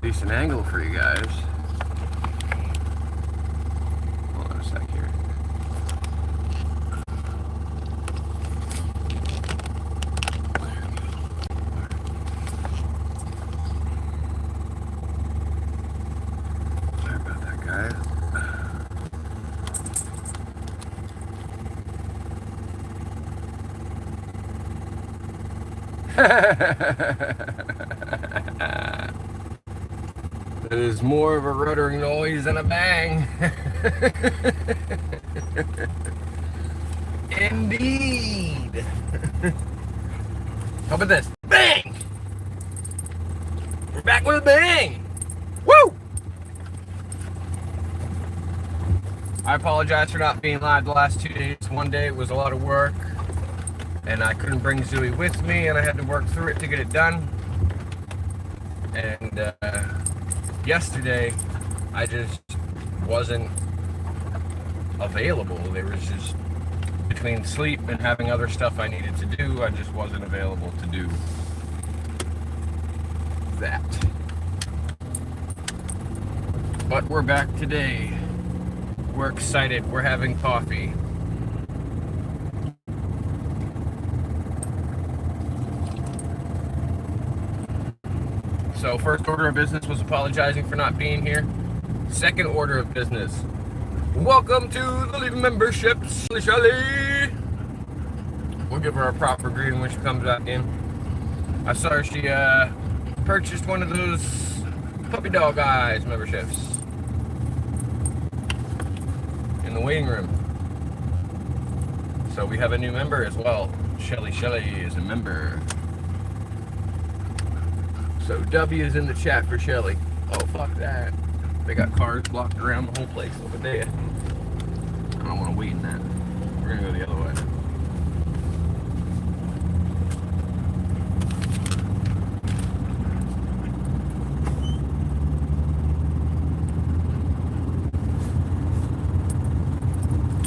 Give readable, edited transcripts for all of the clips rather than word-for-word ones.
Decent angle for you guys. Hold on a sec here. Sorry about that, guys. It is more of a ruttering noise than a bang. Indeed. How about this? Bang! We're back with a bang! Woo! I apologize for not being live the last 2 days. One day it was a lot of work, and I couldn't bring Zooey with me, and I had to work through it to get it done. And yesterday, I just wasn't available. There was just, between sleep and having other stuff I needed to do, I just wasn't available to do that. But we're back today. We're excited. We're having coffee. So first order of business was apologizing for not being here. Second order of business, welcome to the membership, Shady. We'll give her a proper greeting when she comes back in. I saw her, she purchased one of those puppy dog eyes memberships in the waiting room. So we have a new member as well. Shelly is a member. So W is in the chat for Shelly. Oh, fuck that. They got cars blocked around the whole place over there. I don't want to wait in that. We're gonna go the other way.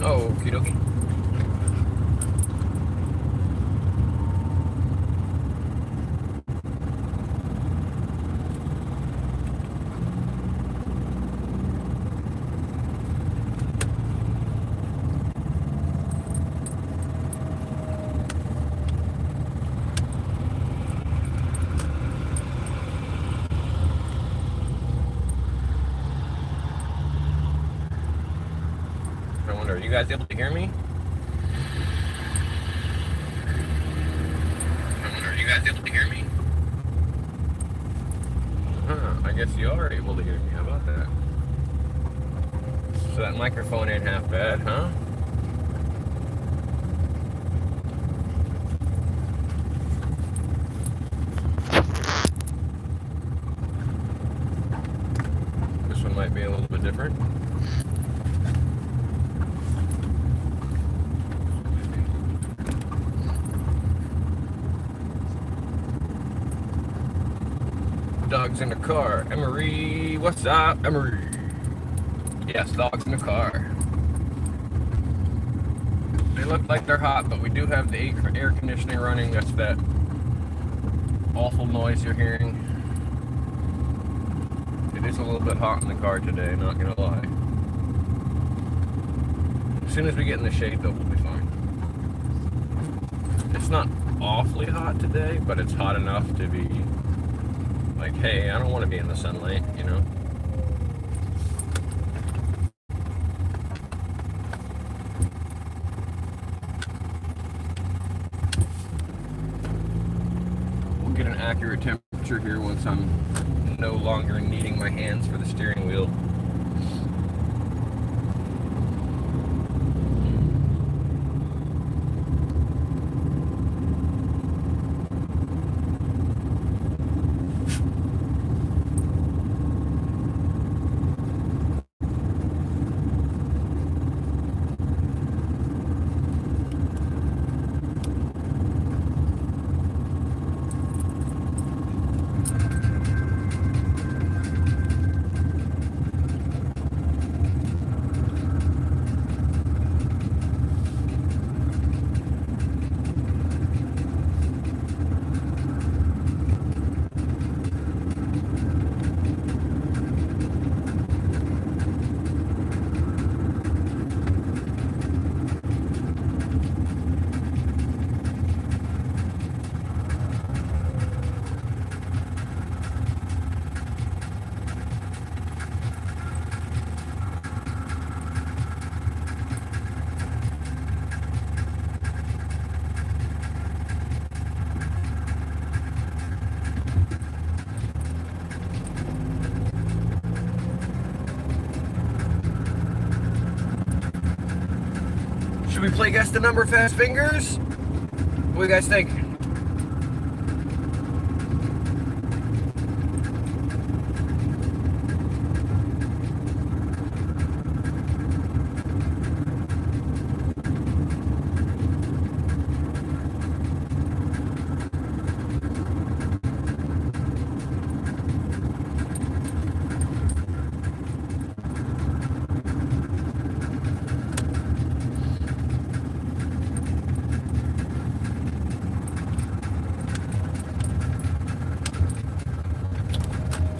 Oh, okie dokie. Are you guys able to hear me? Are you guys able to hear me? I guess you are able to hear me. How about that? So that microphone ain't half bad, huh? This one might be a little bit different. Dogs in the car. Emery, what's up, Emery? Yes, dogs in the car. They look like they're hot, but we do have the air conditioning running. That's that awful noise you're hearing. It is a little bit hot in the car today, not gonna lie. As soon as we get in the shade, though, we'll be fine. It's not awfully hot today, but it's hot enough to be like, hey, I don't want to be in the sunlight, you know? We'll get an accurate temperature here once I'm no longer needing my hands for the steering wheel. we play guess the number fast fingers? What do you guys think?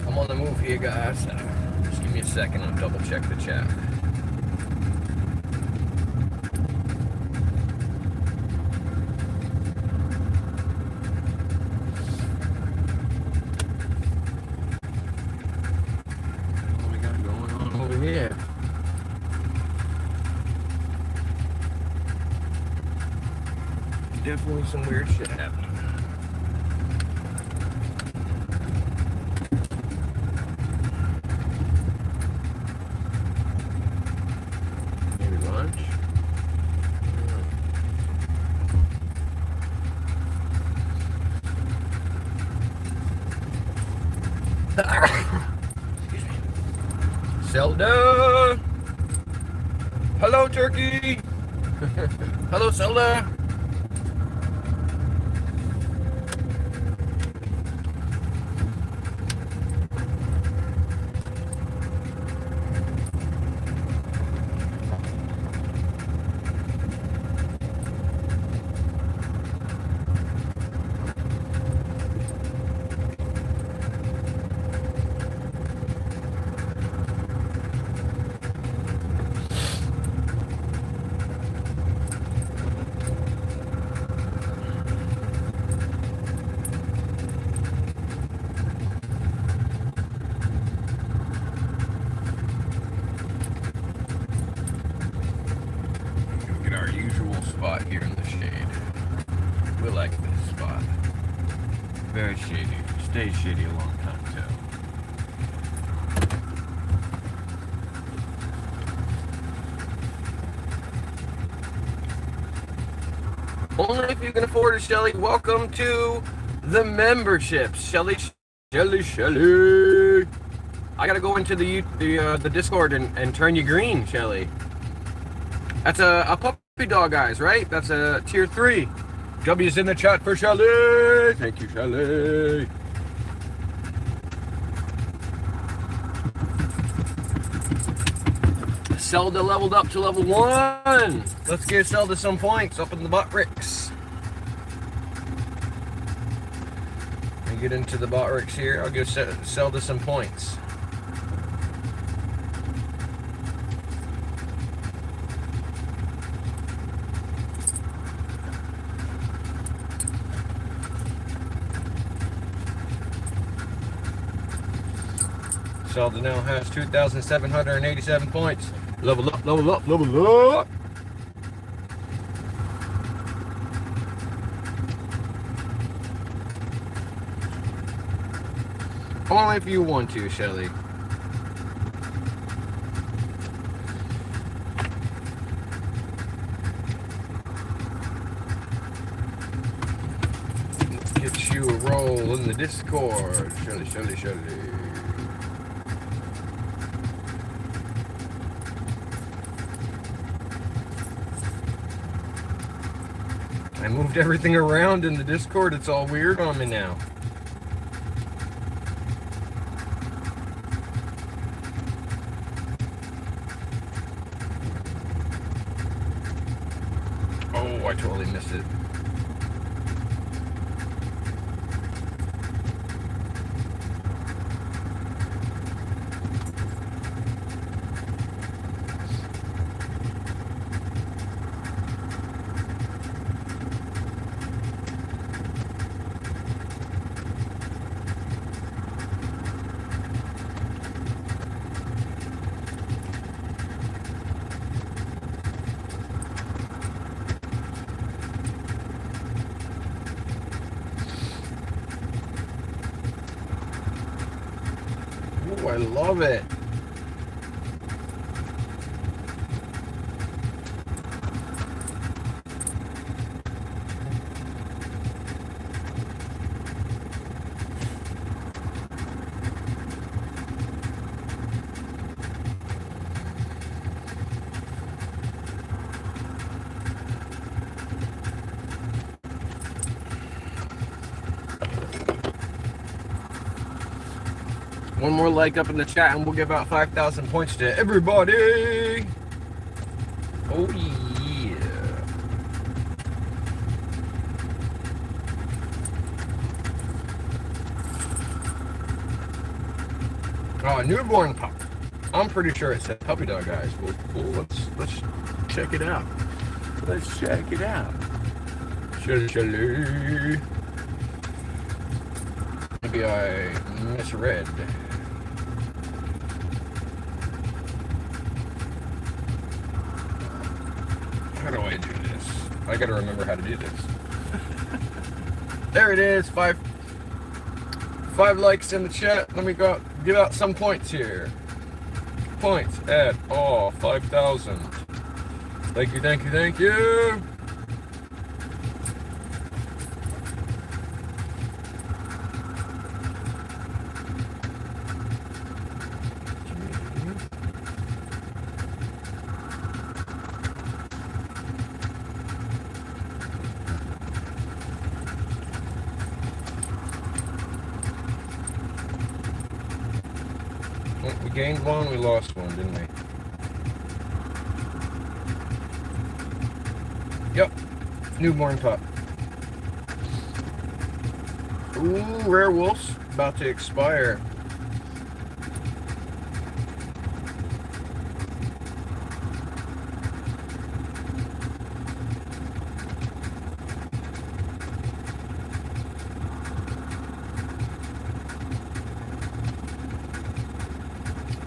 I'm on the move here, guys. Just give me a second. I'll double check the chat. What we got going on over here? Definitely some weird shit happening. Maybe lunch? Excuse me. Zelda! Hello, turkey! Hello, Zelda! Our usual spot here in the shade. We like this spot. Very shady. Stay shady a long time too. Only if you can afford it, Shelly. Welcome to the memberships, Shelly. Shelly. I gotta go into the Discord and turn you green, Shelly. That's a puppy dog, guys, right? That's a tier 3. W's in the chat for Shelly. Thank you, Shelly. Zelda leveled up to level 1. Let's give Zelda some points up in the bot ricks. Let me get into the bot ricks here. I'll give Zelda some points. Zelda now has 2,787 points. Level up, level up, level up. Only if you want to, Shelly. Let's get you a roll in the Discord. Shelly, Shelly, Shelly. I moved everything around in the Discord. It's all weird on me now. Oh, I totally missed it. Ooh, I love it. One more like up in the chat and we'll give out 5,000 points to everybody. Oh yeah. Oh, newborn pup. I'm pretty sure it said puppy dog eyes. Well, let's check it out. Let's check it out. Shally. Maybe I misread. How do I do this? I gotta remember how to do this. There it is. Five likes in the chat. Let me go give out some points here. Points at 5,000. Thank you, thank you, thank you. We gained one, we lost one, didn't we? Yep. Newborn pup. Ooh, rare wolves. About to expire.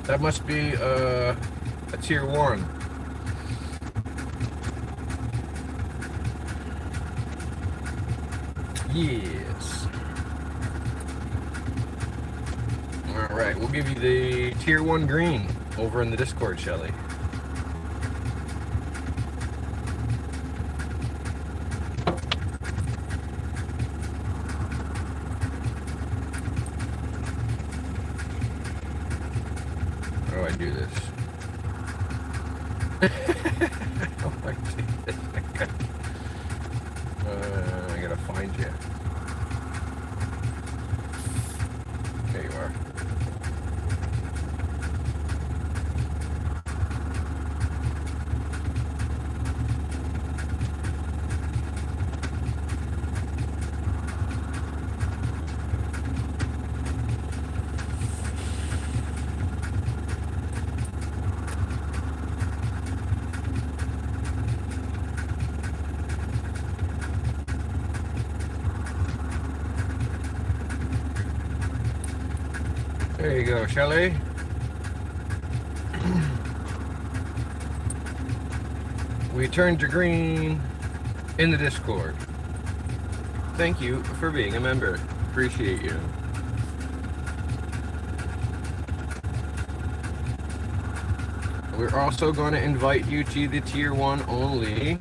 That must be a tier 1. Yes. Alright, we'll give you the tier 1 green over in the Discord, Shelly. How do I do this? How do I do this? I gotta find you. There you are. There you go, Shelly. We turned to green in the Discord. Thank you for being a member. Appreciate you. We're also going to invite you to the tier 1 only.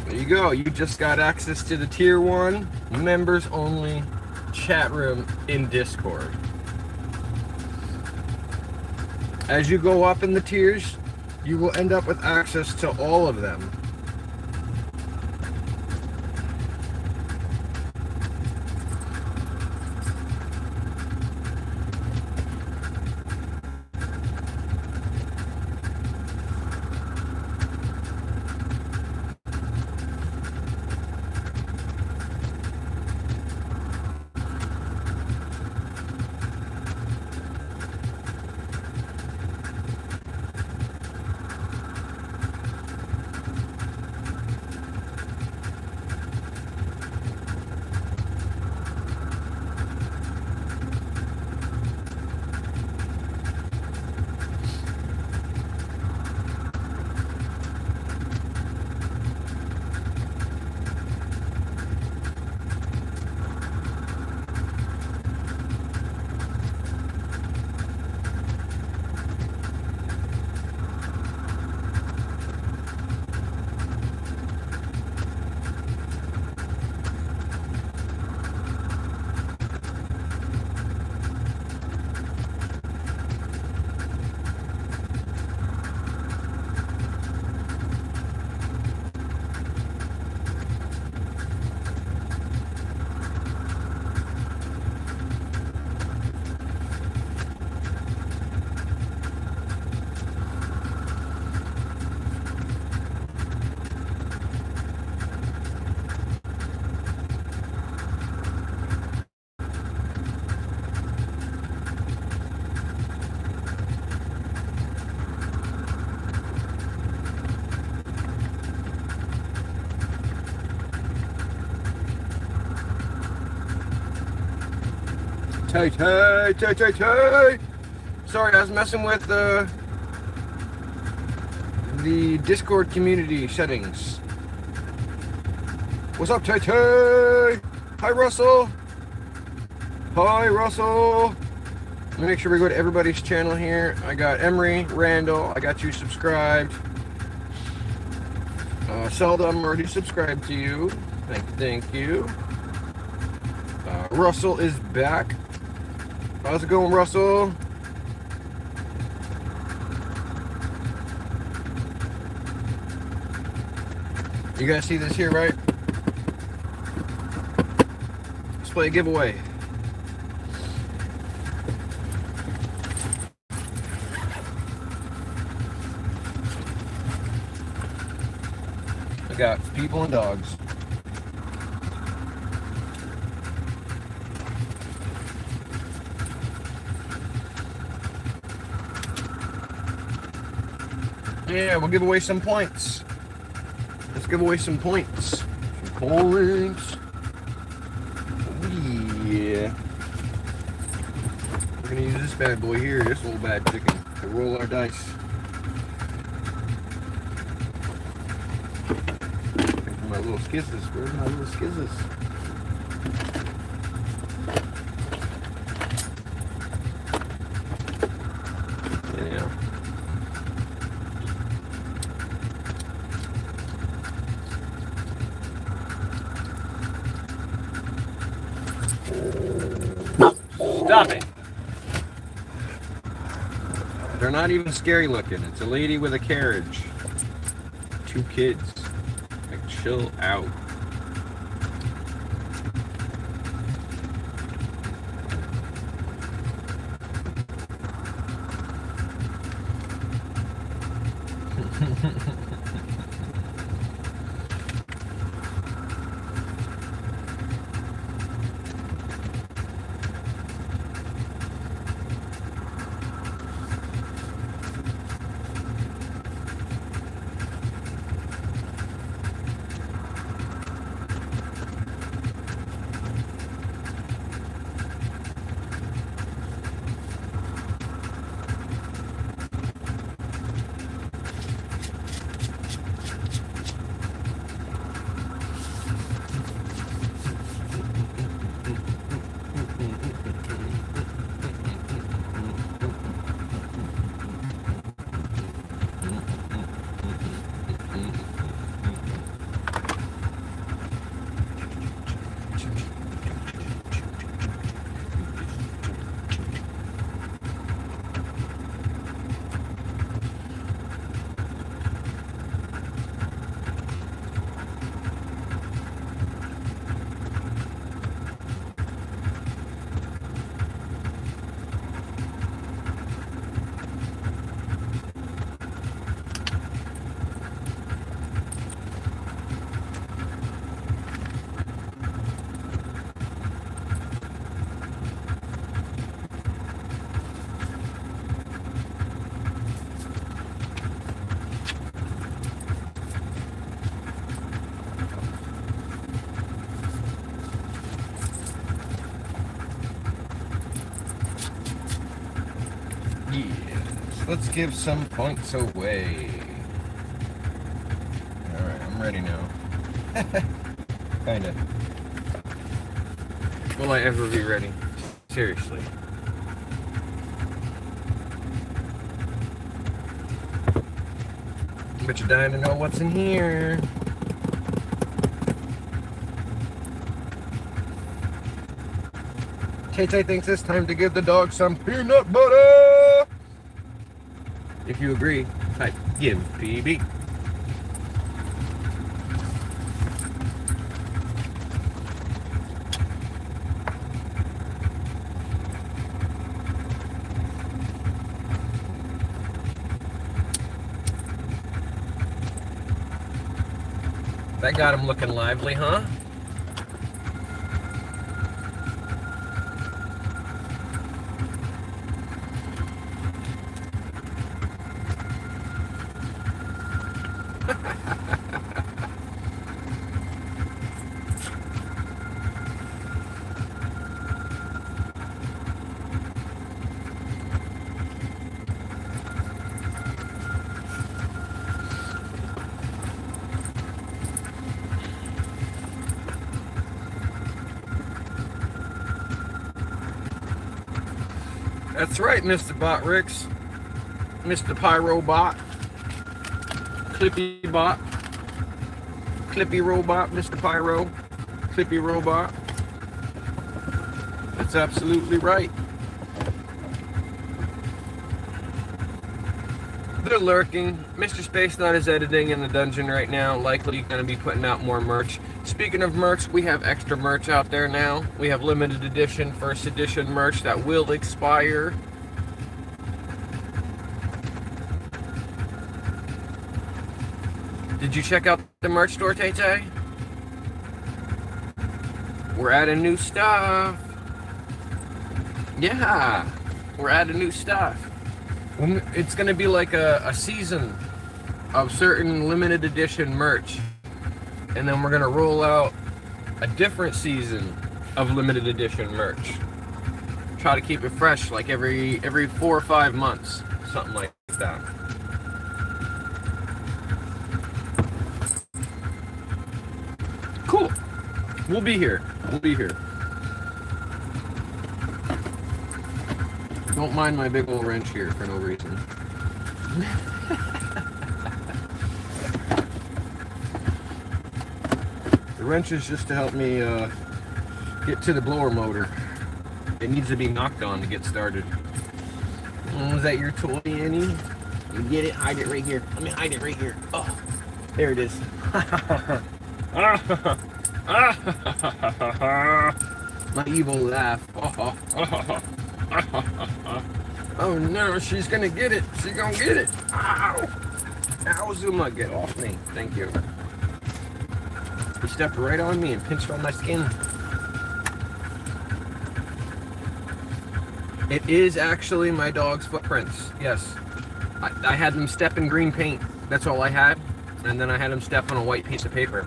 There you go. You just got access to the tier 1 members only chat room in Discord. As you go up in the tiers, you will end up with access to all of them. Tay. Sorry, I was messing with the Discord community settings. What's up, Tay? Hi, Russell. Hi, Russell. Let me make sure we go to everybody's channel here. I got Emery, Randall. I got you subscribed. Seldom, I'm already subscribed to you. Thank you. Russell is back. How's it going, Russell? You guys see this here, right? Let's play a giveaway. I got people and dogs. Yeah, we'll give away some points. Let's give away some points. Some points. Oh, yeah. We're gonna use this bad boy here, this old bad chicken, to roll our dice. My little skizzes. Where's my little skizzes? Yeah. Stop it. They're not even scary looking. It's a lady with a carriage. 2 kids. Like, chill out. Let's give some points away. Alright, I'm ready now. Kinda. Will I ever be ready? Seriously. Bet you're dying to know what's in here. Tay thinks it's time to give the dog some peanut butter. If you agree, type give PB. That got him looking lively, huh? That's right, Mr. Bot Ricks. Mr. Pyro Bot. Clippy Bot. Clippy Robot, Mr. Pyro. Clippy Robot. That's absolutely right. They're lurking. Mr. Space Nut is editing in the dungeon right now. Likely going to be putting out more merch. Speaking of merch, we have extra merch out there now. We have limited edition, first edition merch that will expire. Did you check out the merch store, Tay-Tay? We're adding new stuff. Yeah, we're adding new stuff. It's going to be like a season of certain limited edition merch. And then we're going to roll out a different season of limited edition merch. Try to keep it fresh like every 4 or 5 months. Something like that. Cool. We'll be here. We'll be here. Don't mind my big old wrench here for no reason. The wrench is just to help me get to the blower motor. It needs to be knocked on to get started. Was that your toy, Annie? You get it? Hide it right here. Let me hide it right here. Oh, there it is. My evil laugh. Oh no, she's gonna get it. She's gonna get it. Ow! Ow, Zuma, get off me. Thank you. He stepped right on me and pinched on my skin. It is actually my dog's footprints. Yes. I had him step in green paint. That's all I had. And then I had him step on a white piece of paper.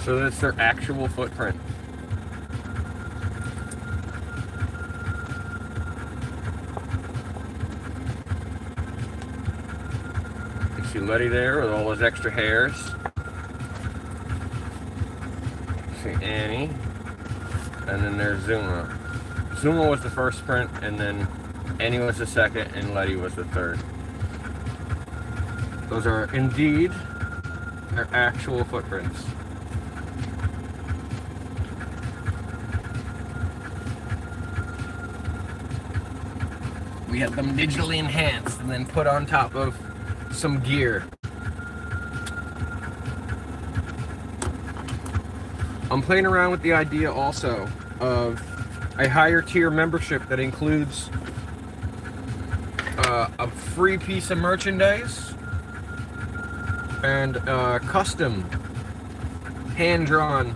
So that's their actual footprint. You see Letty there with all those extra hairs. See Annie. And then there's Zuma. Zuma was the first print, and then Annie was the second, and Letty was the third. Those are indeed their actual footprints. We have them digitally enhanced and then put on top of some gear. I'm playing around with the idea also of a higher tier membership that includes a free piece of merchandise and custom hand-drawn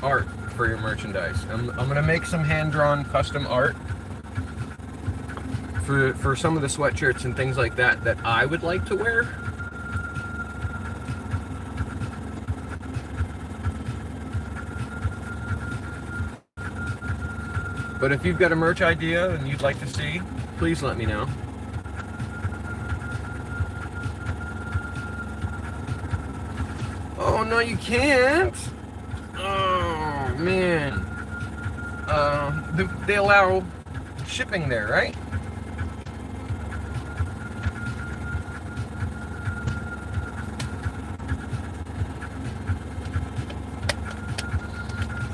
art for your merchandise. I'm gonna make some hand-drawn custom art for some of the sweatshirts and things like that that I would like to wear. But if you've got a merch idea and you'd like to see, please let me know. Oh, no, you can't. Oh, man. They allow shipping there, right?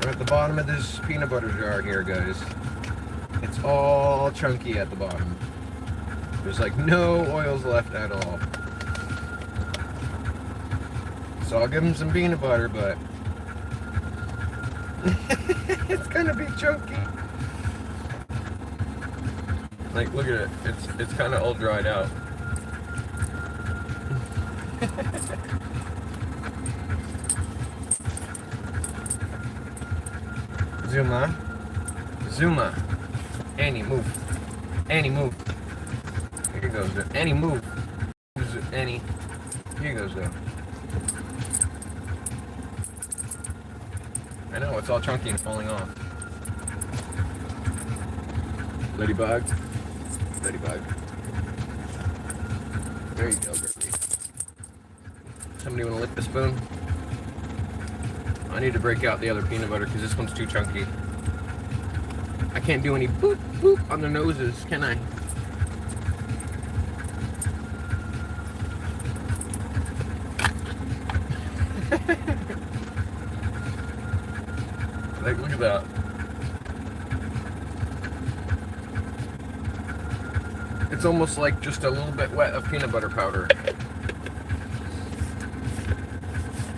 We're at the bottom of this peanut butter jar here, guys. It's all chunky at the bottom. There's like no oils left at all. So I'll give them some peanut butter, but it's gonna be chunky. Like, look at it. It's kind of all dried out. Zuma. Annie, move. Annie, move. Here goes there. Annie, move. Annie. Here goes there. I know, it's all chunky and falling off. Ladybug. Ladybug. There you go, Gertie. Somebody want to lick the spoon? I need to break out the other peanut butter because this one's too chunky. I can't do any boop boop on the noses, can I? Like, look at that. It's almost like just a little bit wet of peanut butter powder.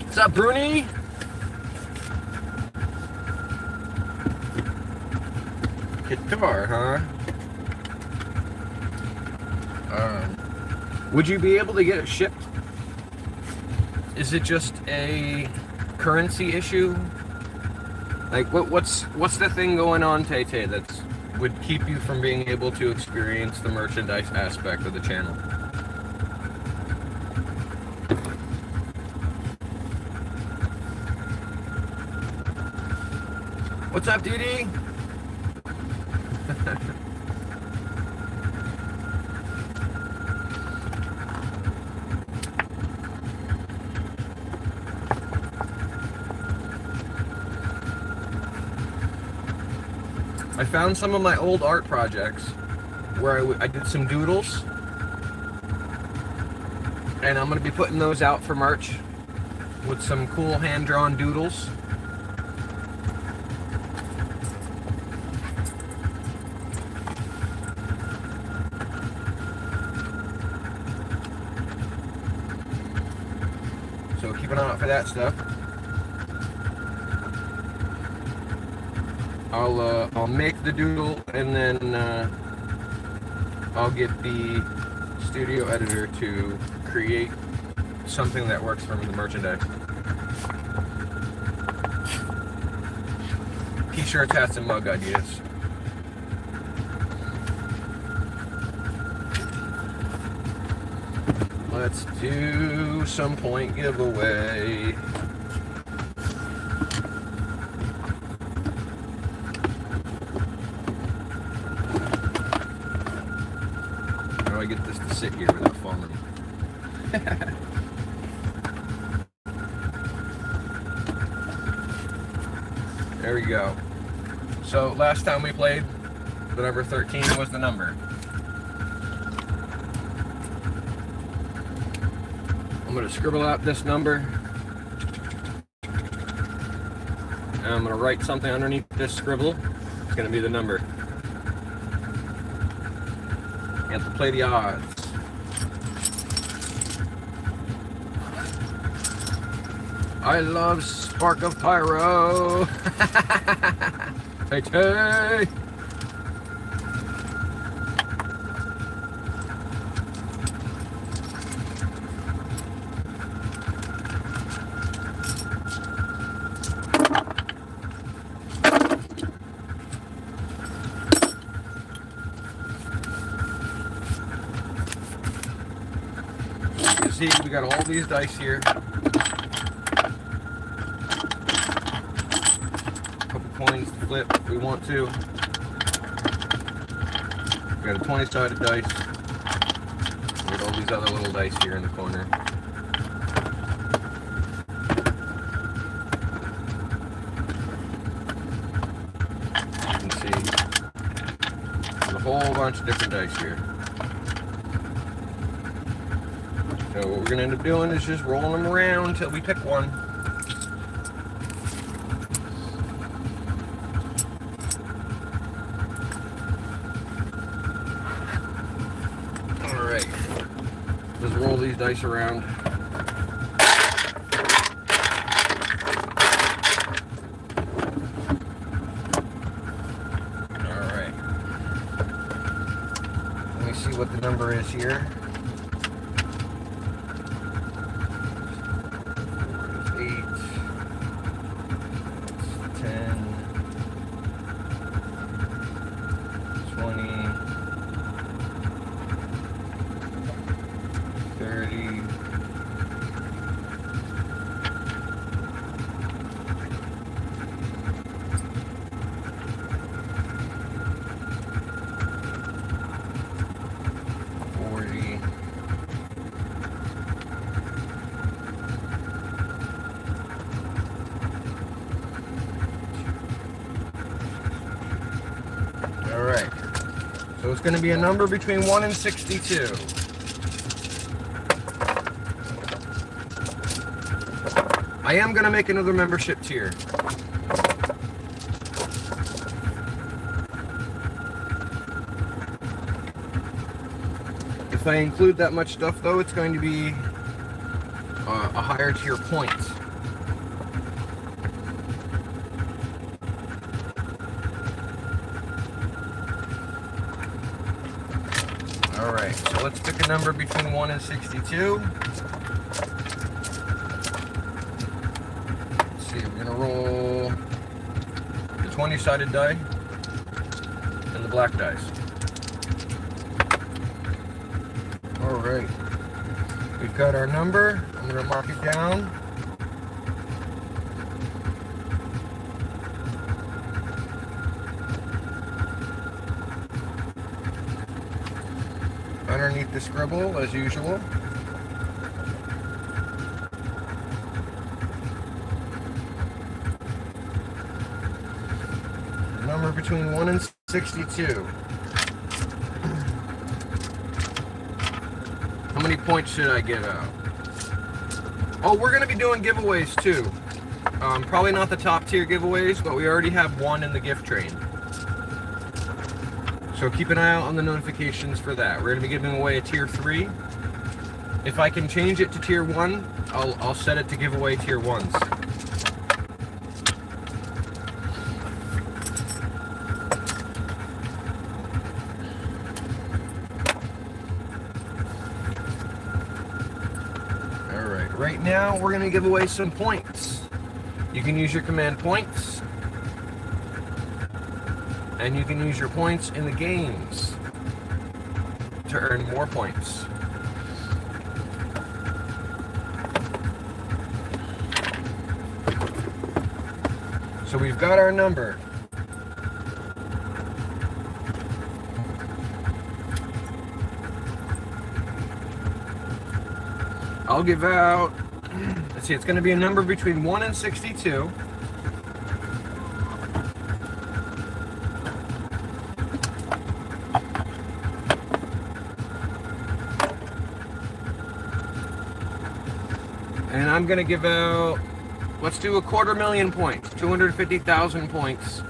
What's up, Bruni? Guitar, huh? Would you be able to get it shipped? Is it just a currency issue? Like, what's the thing going on, Tay-Tay, that's would keep you from being able to experience the merchandise aspect of the channel? What's up, Dee? I found some of my old art projects where I did some doodles, and I'm going to be putting those out for merch with some cool hand-drawn doodles. So keep an eye out for that stuff. I'll make the doodle, and then I'll get the studio editor to create something that works for the merchandise. T-shirts, hats, and mug ideas. Let's do some point giveaway. How do I get this to sit here without falling? There we go. So last time we played, the number 13 was the number. I'm going to scribble out this number, and I'm going to write something underneath this scribble. It's going to be the number. You have to play the odds. I love Spark of Pyro. Hey, hey. See, we got all these dice here. Couple coins to flip if we want to. We got a 20-sided dice. We got all these other little dice here in the corner. You can see there's a whole bunch of different dice here. So what we're going to end up doing is just rolling them around until we pick one. Alright. Let's roll these dice around. Alright. Let me see what the number is here. 40, So it's going to be a number between 1 and 62. I am going to make another membership tier. If I include that much stuff, though, it's going to be a higher tier point. Alright, so let's pick a number between 1 and 62. Let's see, we're going to roll the 20-sided die and the black dice. Alright, we've got our number. I'm going to mark it down. Underneath the scribble, as usual. Number between 1 and 62. How many points should I give out? Oh, we're going to be doing giveaways too. Probably not the top tier giveaways, but we already have one in the gift train. So keep an eye out on the notifications for that. We're going to be giving away a tier 3. If I can change it to tier 1, I'll set it to give away tier 1s. Alright, right now we're going to give away some points. You can use your command points. And you can use your points in the games to earn more points. So we've got our number. I'll give out, let's see, it's going to be a number between 1 and 62. And I'm going to give out, let's do 250,000 points, 250,000 points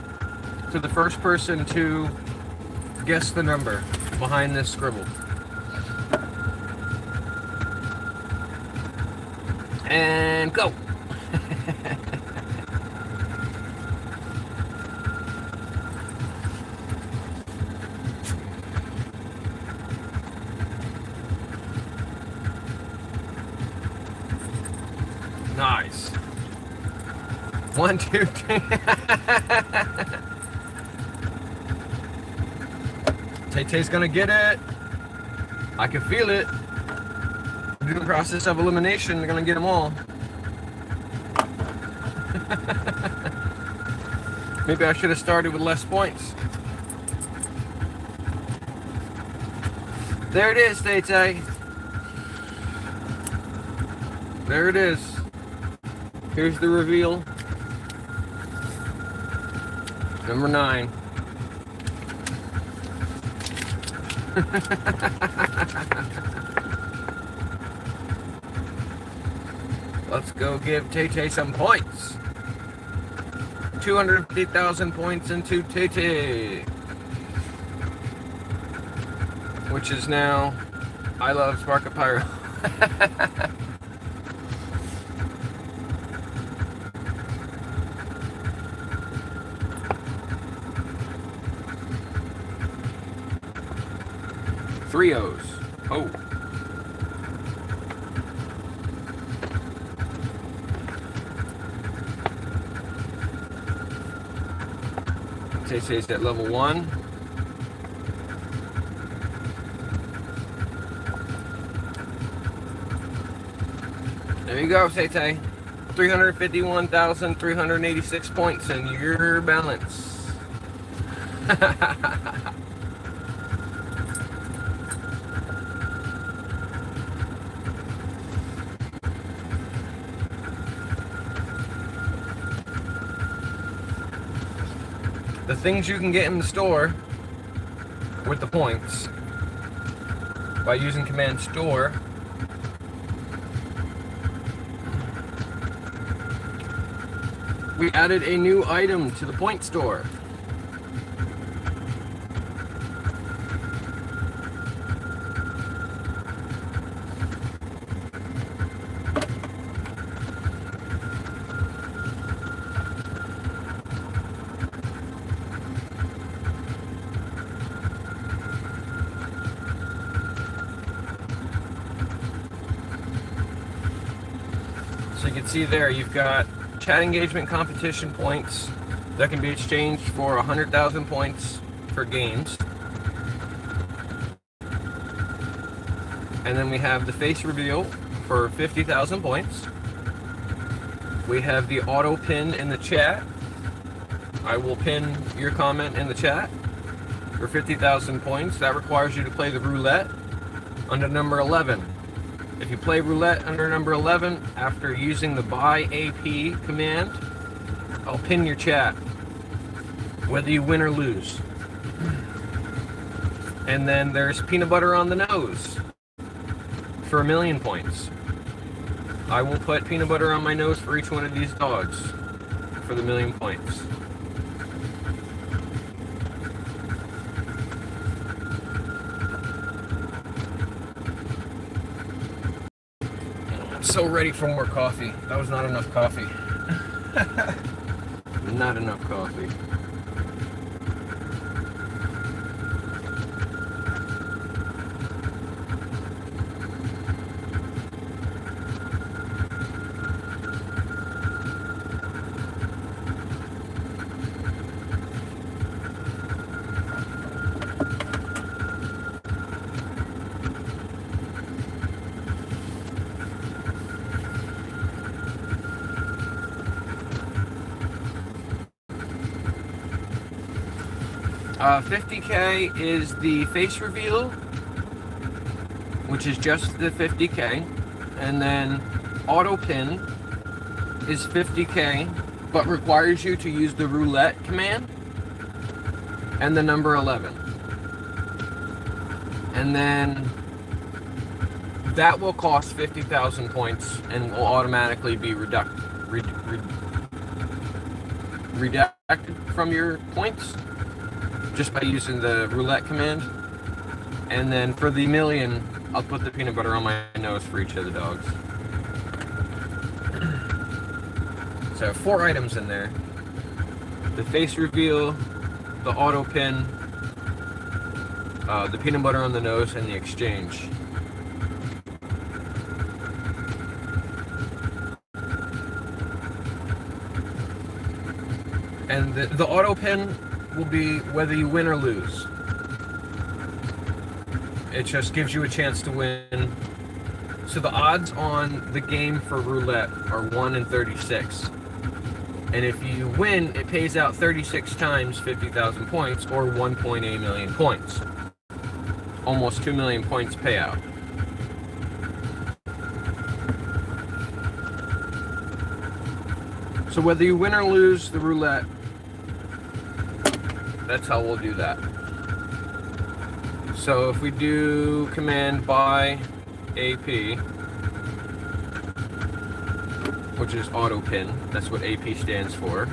to the first person to guess the number behind this scribble. And go! Nice. 1, 2, 3. Tay-Tay's gonna get it. I can feel it. Through the process of elimination, they're gonna get them all. Maybe I should have started with less points. There it is, Tay-Tay. There it is. Here's the reveal. Number 9. Let's go give Tay-Tay some points. 250,000 points into Tay-Tay. Which is now, I love Spark of Pyro. Three O's. Oh. Tay-Tay's at level 1. There you go, Tay-Tay. 351,386 points in your balance. The things you can get in the store with the points by using command store. We added a new item to the point store. So you can see there, you've got chat engagement competition points that can be exchanged for 100,000 points for games. And then we have the face reveal for 50,000 points. We have the auto pin in the chat. I will pin your comment in the chat for 50,000 points. That requires you to play the roulette under number 11. If you play roulette under number 11 after using the buy AP command, I'll pin your chat, whether you win or lose. And then there's peanut butter on the nose for 1,000,000 points. I will put peanut butter on my nose for each one of these dogs for the 1,000,000 points. So ready for more coffee. That was not enough coffee. Not enough coffee. $50K is the face reveal, which is just the $50K, and then auto pin is $50K, but requires you to use the roulette command and the number 11. And then that will cost 50,000 points and will automatically be redacted from your points just by using the roulette command. And then for the 1,000,000, I'll put the peanut butter on my nose for each of the dogs. So 4 items in there: the face reveal, the auto pin, the peanut butter on the nose, and the exchange. And the auto pin will be whether you win or lose. It just gives you a chance to win. So the odds on the game for roulette are 1 in 36. And if you win, it pays out 36 times 50,000 points, or 1.8 million points. Almost 2 million points payout. So whether you win or lose the roulette, that's how we'll do that. So if we do command buy AP, which is auto pin, that's what AP stands for.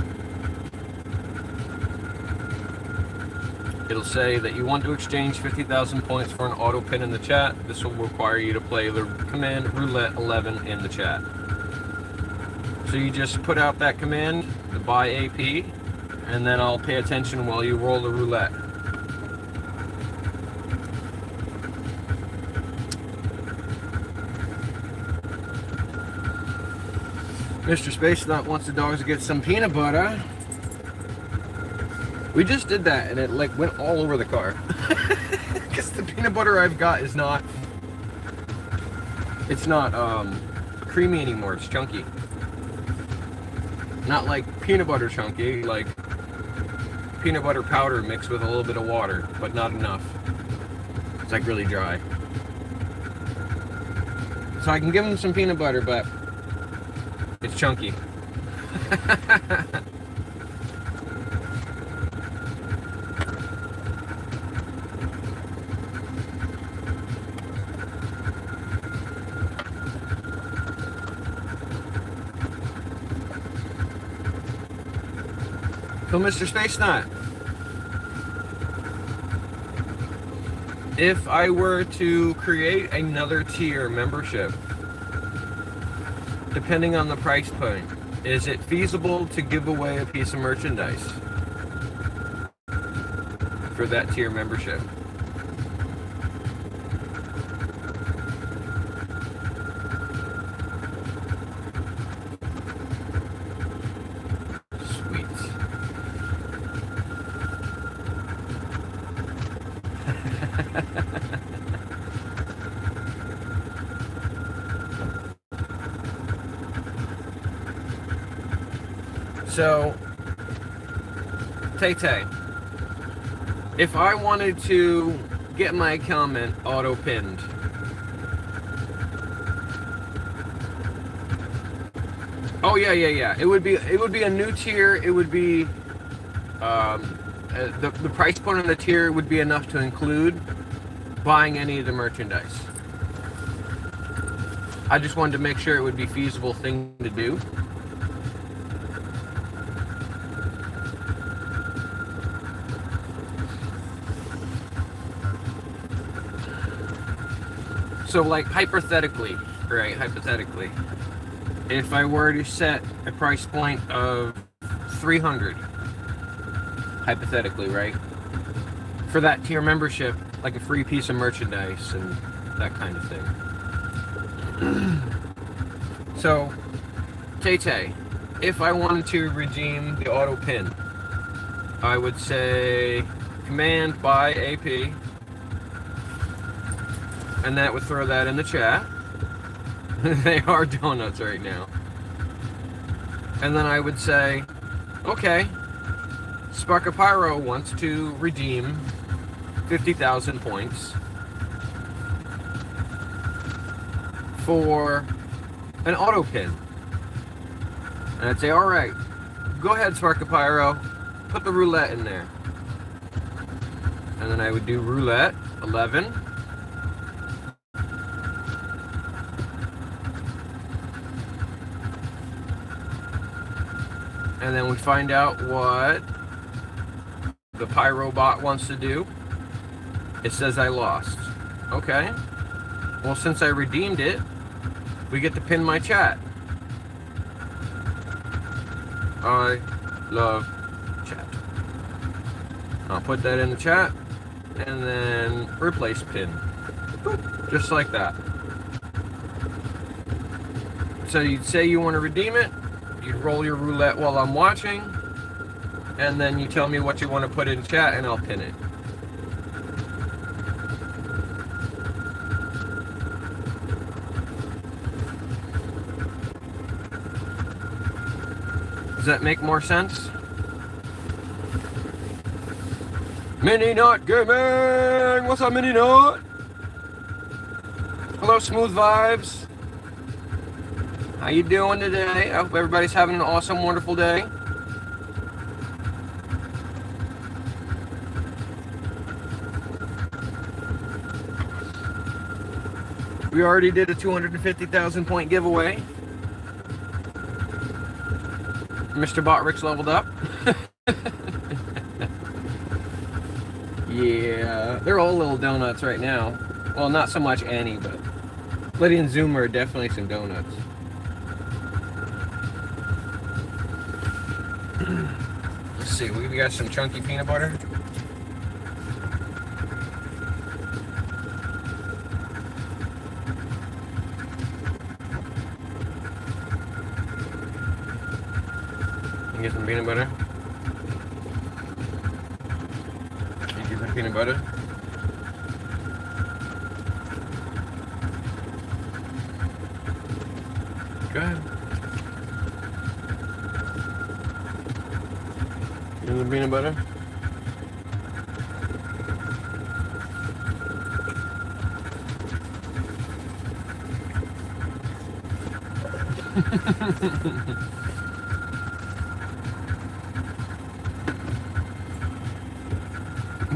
It'll say that you want to exchange 50,000 points for an auto pin in the chat. This will require you to play the command roulette 11 in the chat. So you just put out that command, the buy AP, and then I'll pay attention while you roll the roulette. Mr. Space Nut wants the dogs to get some peanut butter. We just did that and it like went all over the car. Because the peanut butter I've got is not, it's not creamy anymore, it's chunky. Not like peanut butter chunky, like peanut butter powder mixed with a little bit of water, but not enough. It's like really dry. So I can give him some peanut butter, but it's chunky. So, Mr. Space Nut, if I were to create another tier membership, depending on the price point, is it feasible to give away a piece of merchandise for that tier membership? Sweet. So, Tay-Tay, if I wanted to get my comment auto-pinned, oh yeah. It would be a new tier. It would be the price point of the tier would be enough to include buying any of the merchandise. I just wanted to make sure it would be a feasible thing to do. So, like, hypothetically, if I were to set a price point of 300, hypothetically, right, for that tier membership, like a free piece of merchandise and that kind of thing. So, Tay-Tay, if I wanted to redeem the auto pin, I would say command buy AP, and that would throw that in the chat. They are donuts right now. And then I would say, okay, Sparkapyro wants to redeem 50,000 points for an auto pin. And I'd say, all right, go ahead, Sparkapyro, put the roulette in there. And then I would do roulette 11. And then we find out what the Pyro bot wants to do. It says I lost. Okay. Well, since I redeemed it, we get to pin my chat. I love chat. I'll put that in the chat and then replace pin. Boop. Just like that. So you'd say you want to redeem it. You roll your roulette while I'm watching, and then you tell me what you want to put in chat, and I'll pin it. Does that make more sense? Mini Nut Gaming! What's up, Mini Nut? Hello, Smooth Vibes. How you doing today? I hope everybody's having an awesome, wonderful day. We already did a 250,000 point giveaway. Mr. Botrix leveled up. Yeah, they're all little donuts right now. Well, not so much Annie, but Liddy and Zoomer are definitely some donuts. Let's see, we got some chunky peanut butter. You get some peanut butter? You get some peanut butter? Go ahead. You want the peanut butter?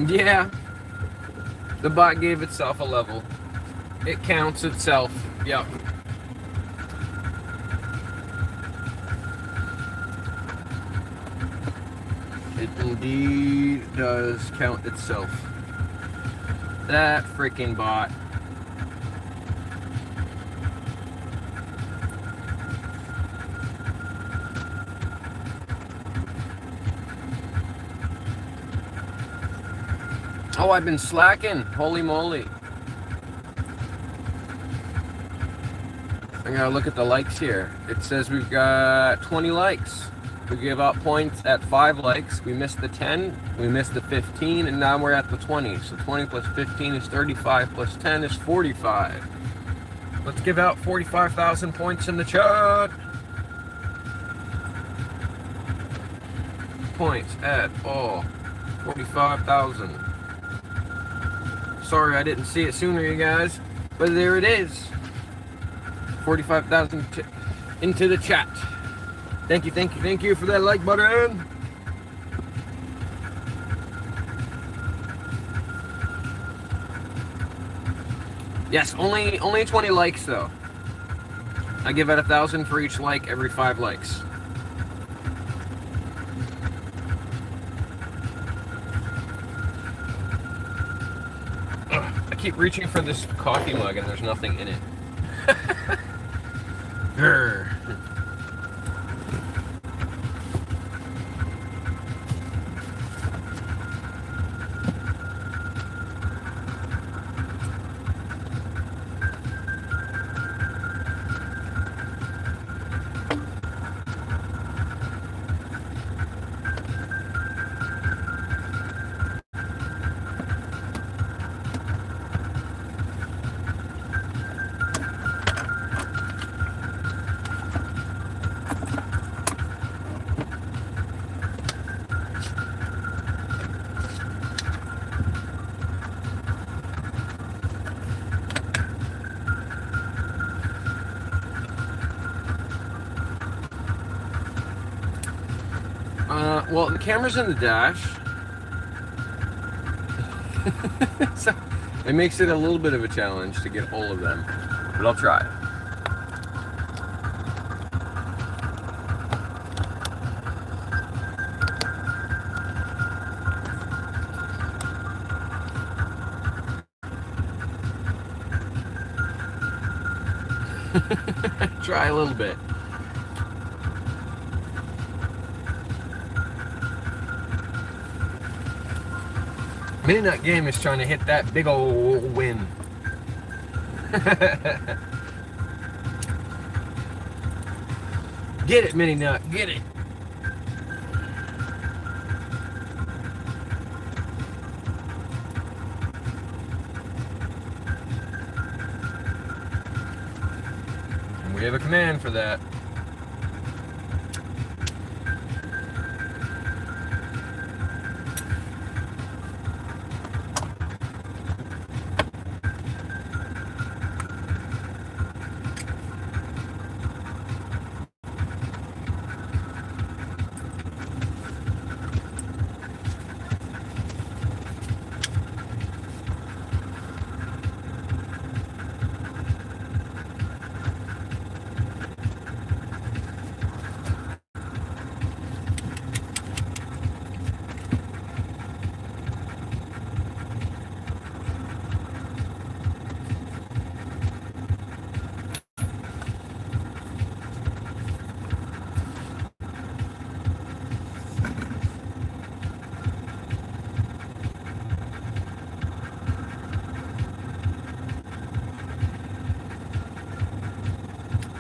Yeah. The bot gave itself a level. It counts itself. Yep. indeed does count itself. That freaking bot. Oh, I've been slacking. Holy moly. I gotta look at the likes here. It says we've got 20 likes. We give out points at 5 likes. We missed the 10, we missed the 15, and now we're at the 20. So 20 plus 15 is 35, plus 10 is 45. Let's give out 45,000 points in the chat. Points at all. 45,000. Sorry I didn't see it sooner, you guys. But there it is. 45,000 into the chat. Thank you, thank you, thank you for that like button. Yes, only 20 likes though. I give out 1,000 for each like every 5 likes. I keep reaching for this coffee mug and there's nothing in it. Grr. Well, the camera's in the dash. So it makes it a little bit of a challenge to get all of them, but I'll try. Try a little bit. Midnight Game is trying to hit that big old win. Get it, Mini Nut, get it. And we have a command for that.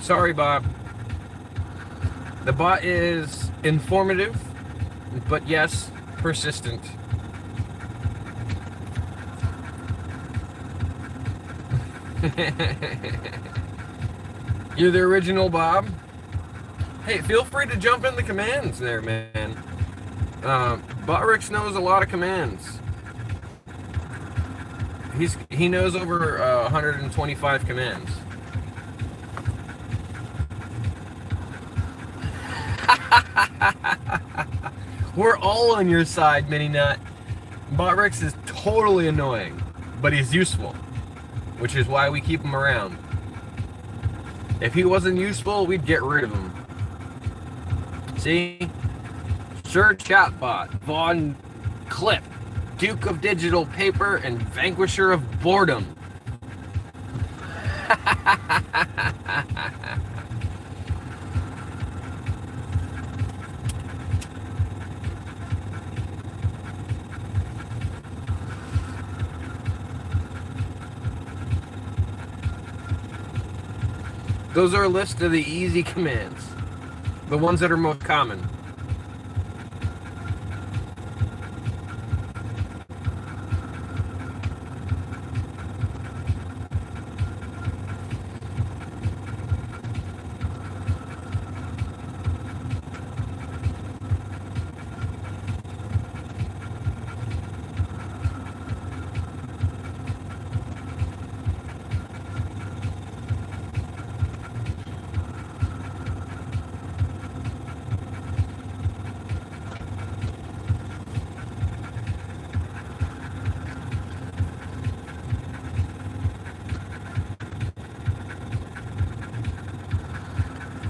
Sorry, Bob. The bot is informative, but yes, persistent. You're the original Bob. Hey, feel free to jump in the commands there, man. Botrix knows a lot of commands. He knows over 125 commands. We're all on your side, Mini Nut. Botrix is totally annoying, but he's useful, which is why we keep him around. If he wasn't useful, we'd get rid of him. See? Sir Chatbot, Von Clip, Duke of Digital Paper, and Vanquisher of Boredom. Those are a list of the easy commands, the ones that are most common.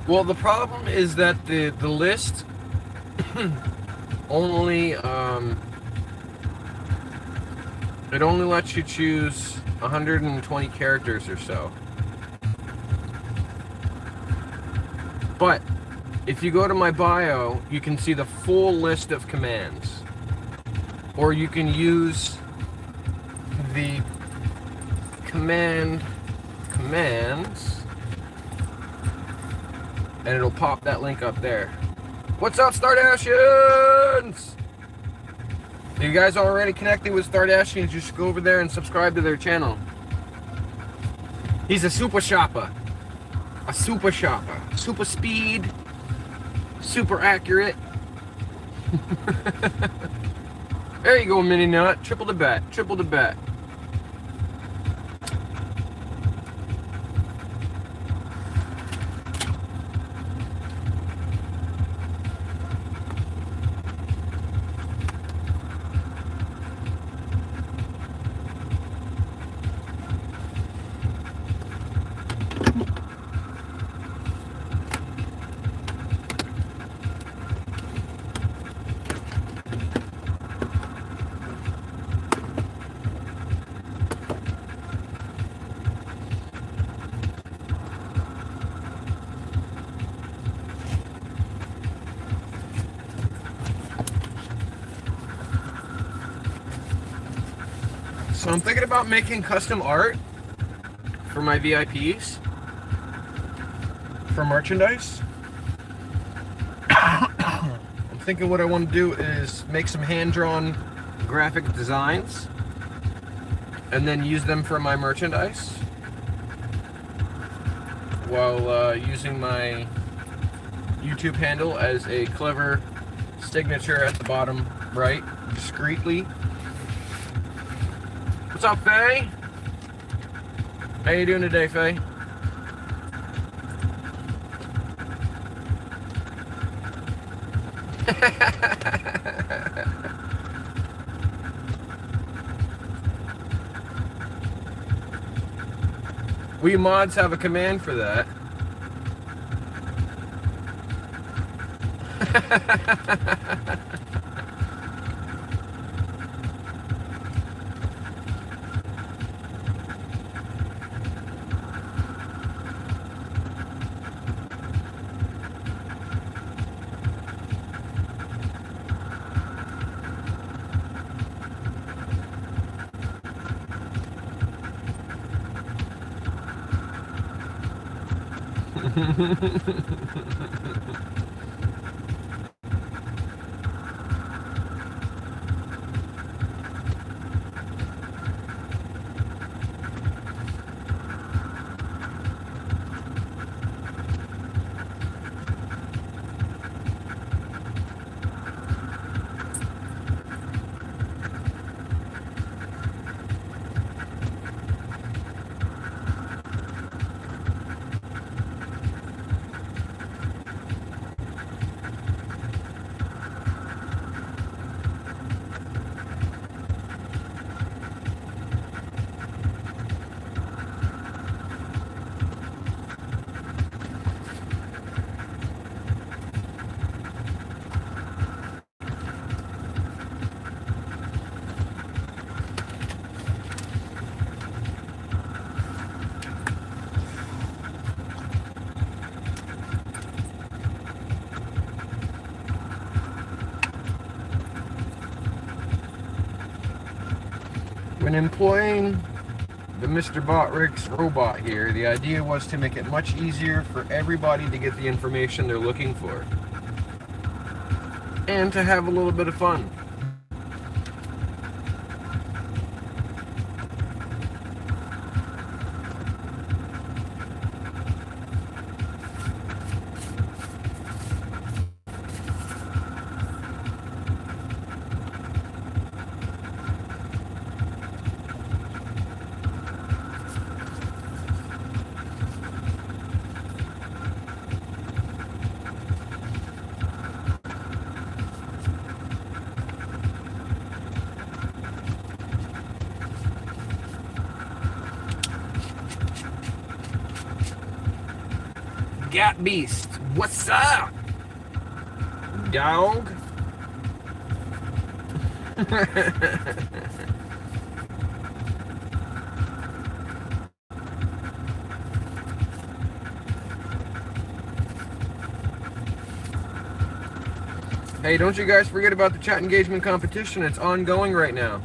Well, the problem is that the list only it only lets you choose 120 characters or so. But if you go to my bio, you can see the full list of commands. Or you can use the commands, and it'll pop that link up there. What's up, Stardashians? If you guys are already connected with Stardashians, you should go over there and subscribe to their channel. He's a super shopper. A super shopper. Super speed. Super accurate. There you go, Mini Nut. Triple the bet. Triple the bet. So I'm thinking about making custom art for my VIPs for merchandise. I'm thinking what I want to do is make some hand-drawn graphic designs and then use them for my merchandise while using my YouTube handle as a clever signature at the bottom right, discreetly. What's up, Faye? How you doing today, Faye? We mods have a command for that. When employing the Mr. Botrix robot here, the idea was to make it much easier for everybody to get the information they're looking for. And to have a little bit of fun. Gat Beast, what's up, dog? Hey, don't you guys forget about the chat engagement competition. It's ongoing right now.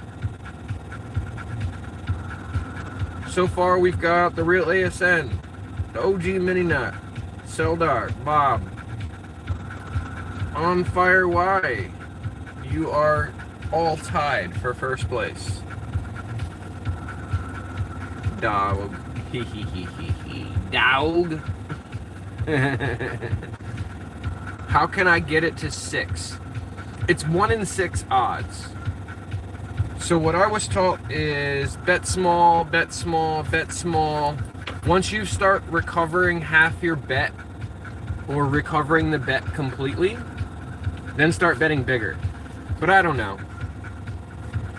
So far, we've got the Real ASN, the OG Mini Nut, Seldar, Bob, On Fire Y. You are all tied for first place. Dog. Hee hee hee hee hee. Dog. How can I get it to 6? It's 1 in 6 odds. So what I was taught is bet small, bet small, bet small. Once you start recovering half your bet, or recovering the bet completely, then start betting bigger. But I don't know.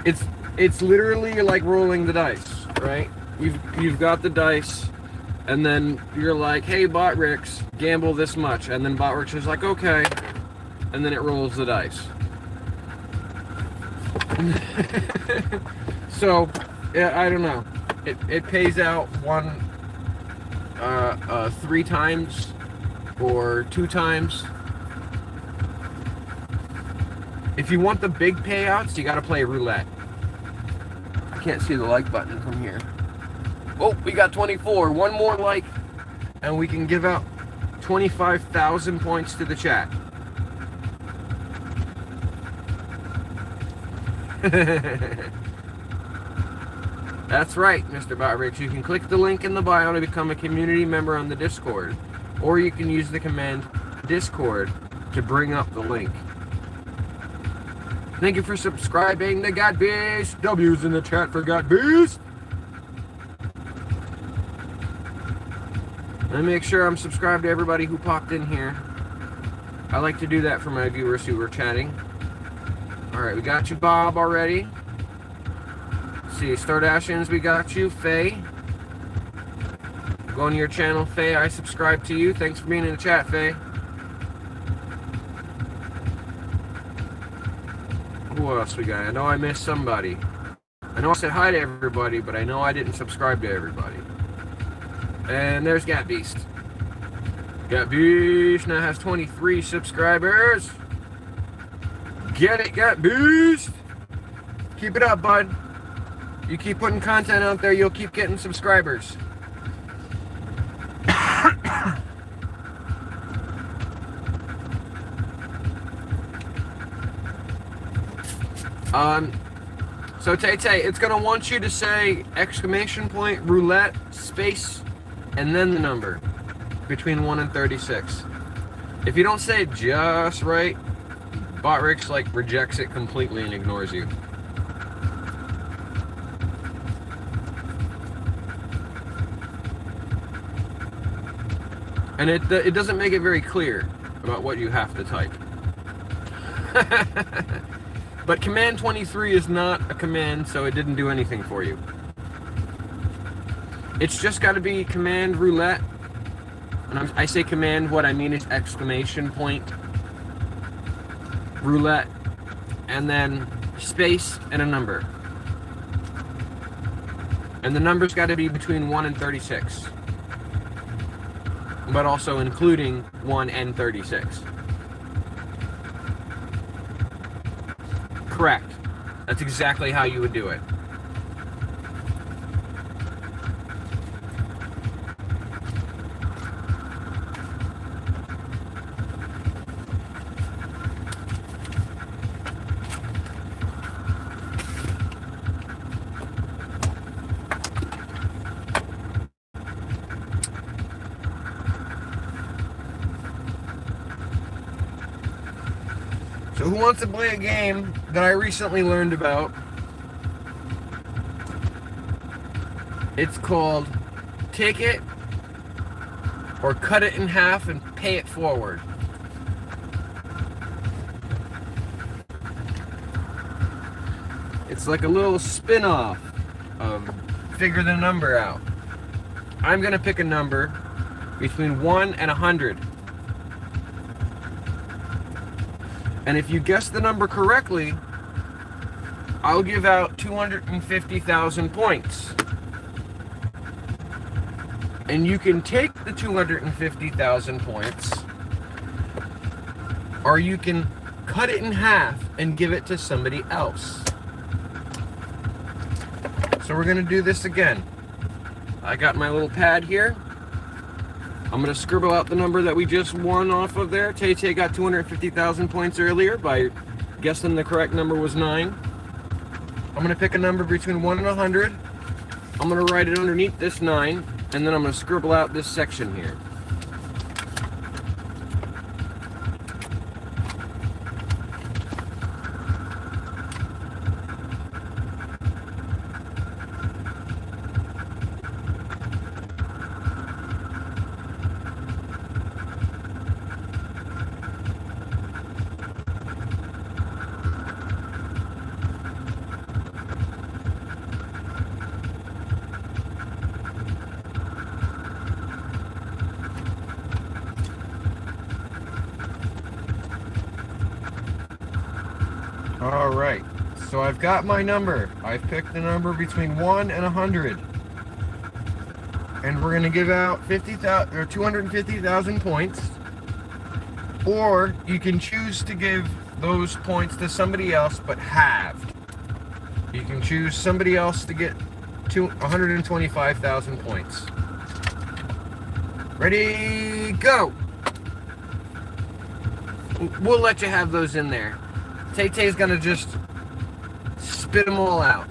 It's literally like rolling the dice, right? You've got the dice, and then you're like, hey, Botrix, gamble this much. And then Botrix is like, okay. And then it rolls the dice. So, yeah, I don't know. It pays out 3 times or 2 times. If you want the big payouts, you gotta play roulette. I can't see the like button from here. Oh, we got 24. One more like, and we can give out 25,000 points to the chat. That's right, Mr. Botrix. You can click the link in the bio to become a community member on the Discord. Or you can use the command Discord to bring up the link. Thank you for subscribing to God Beast. W's in the chat for God Beast. Let me make sure I'm subscribed to everybody who popped in here. I like to do that for my viewers who were chatting. Alright, we got you, Bob, already. Let's see, Stardashins, we got you. Faye. Go on your channel, Faye. I subscribe to you. Thanks for being in the chat, Faye. Who else we got? I know I missed somebody. I know I said hi to everybody, but I know I didn't subscribe to everybody. And there's Gat Beast. Gat Beast now has 23 subscribers. Get it, Gat Beast! Keep it up, bud. You keep putting content out there, you'll keep getting subscribers. So Tay, it's gonna want you to say exclamation point, roulette, space, and then the number between 1 and 36. If you don't say it just right, Botrix like rejects it completely and ignores you. And it doesn't make it very clear about what you have to type. But command 23 is not a command, so it didn't do anything for you. It's just got to be command roulette. And I say command, what I mean is exclamation point, roulette, and then space and a number. And the number's got to be between 1 and 36. But also including 1 and 36. Correct. That's exactly how you would do it. who wants to play a game that I recently learned about? It's called Take It or Cut It in Half and Pay It Forward. It's like a little spin-off of Figure the Number Out. I'm gonna pick a number between 1 and 100. And if you guess the number correctly, I'll give out 250,000 points. And you can take the 250,000 points, or you can cut it in half and give it to somebody else. So we're gonna do this again. I got my little pad here. I'm gonna scribble out the number that we just won off of there. Tay got 250,000 points earlier by guessing the correct number was 9. I'm gonna pick a number between 1 and 100. I'm gonna write it underneath this 9, and then I'm gonna scribble out this section here. Alright, so I've got my number. I've picked a number between 1 and 100. And we're going to give out 50,000 or 250,000 points. Or you can choose to give those points to somebody else, but halved. You can choose somebody else to get 125,000 points. Ready, go! We'll let you have those in there. Tay-Tay's gonna just spit them all out.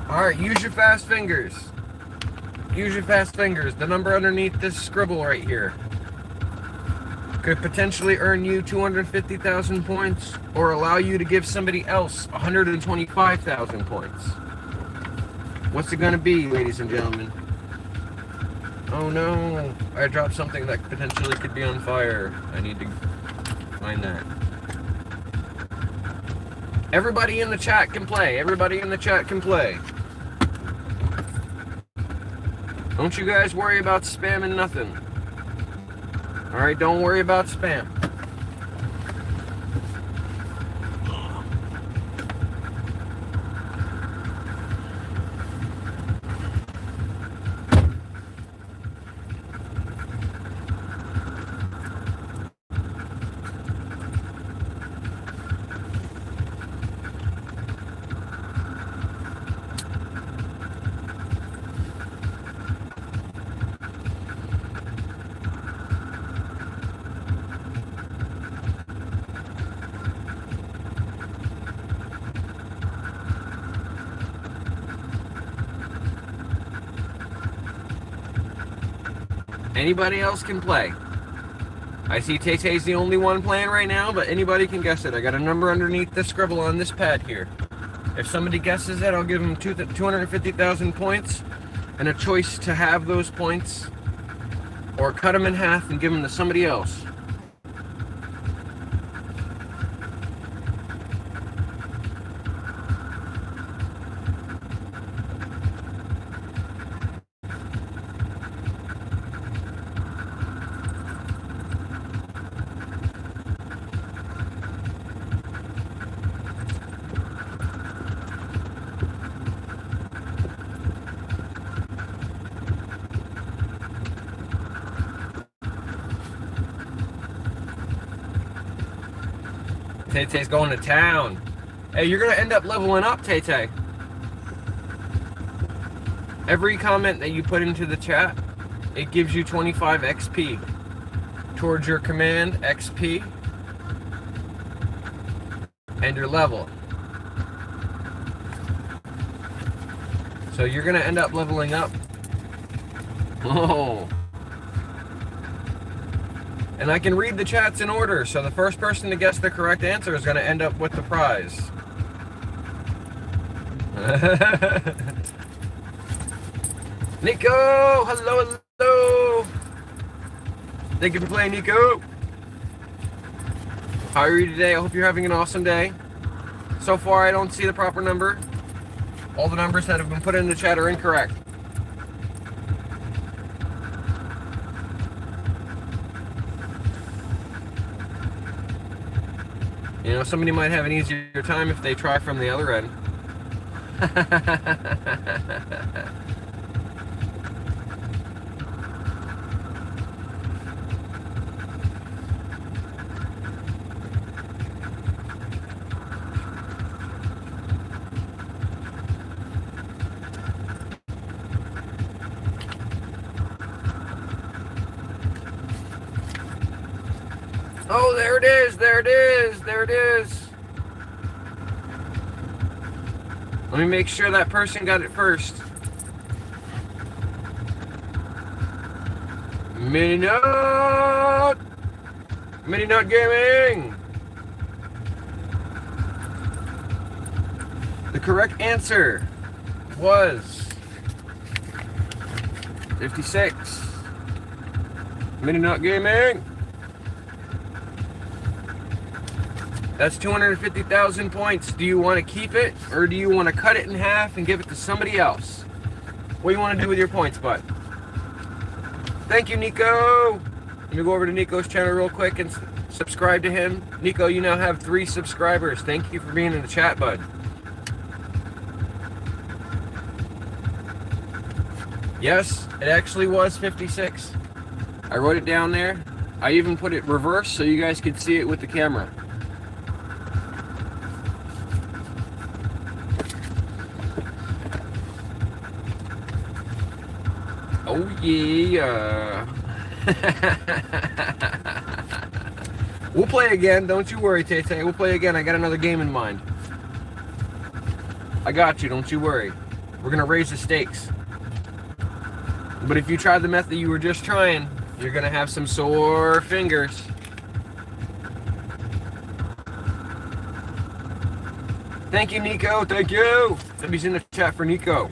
Alright, use your fast fingers. Use your fast fingers. The number underneath this scribble right here could potentially earn you 250,000 points or allow you to give somebody else 125,000 points. What's it gonna be, ladies and gentlemen? Oh no, I dropped something that potentially could be on fire. I need to find that. Everybody in the chat can play. Everybody in the chat can play. Don't you guys worry about spamming nothing. Alright, don't worry about spam. Anybody else can play. I see Tay-Tay's the only one playing right now, but anybody can guess it. I got a number underneath the scribble on this pad here. If somebody guesses it, I'll give them 250,000 points and a choice to have those points or cut them in half and give them to somebody else. Tay-Tay's going to town. Hey, you're going to end up leveling up, Tay-Tay. Every comment that you put into the chat, it gives you 25 XP towards your command XP and your level. So you're going to end up leveling up. Oh. And I can read the chats in order, so the first person to guess the correct answer is going to end up with the prize. Nico! Hello, hello! Thank you for playing, Nico! How are you today? I hope you're having an awesome day. So far, I don't see the proper number. All the numbers that have been put in the chat are incorrect. You know, somebody might have an easier time if they try from the other end. Oh, there it is, there it is, there it is. Let me make sure that person got it first. Mini Nut! Mini Nut Gaming! The correct answer was 56. Mini Nut Gaming! That's 250,000 points. Do you want to keep it, or do you want to cut it in half and give it to somebody else? What do you want to do with your points, bud? Thank you, Nico. Let me go over to Nico's channel real quick and subscribe to him. Nico, you now have 3 subscribers. Thank you for being in the chat, bud. Yes, it actually was 56. I wrote it down there. I even put it reverse so you guys could see it with the camera. Oh yeah. We'll play again, don't you worry, Tay-Tay. We'll play again. I got another game in mind. I got you, don't you worry. We're gonna raise the stakes. But if you try the method you were just trying, you're gonna have some sore fingers. Thank you, Nico. Thank you. Somebody's in the chat for Nico.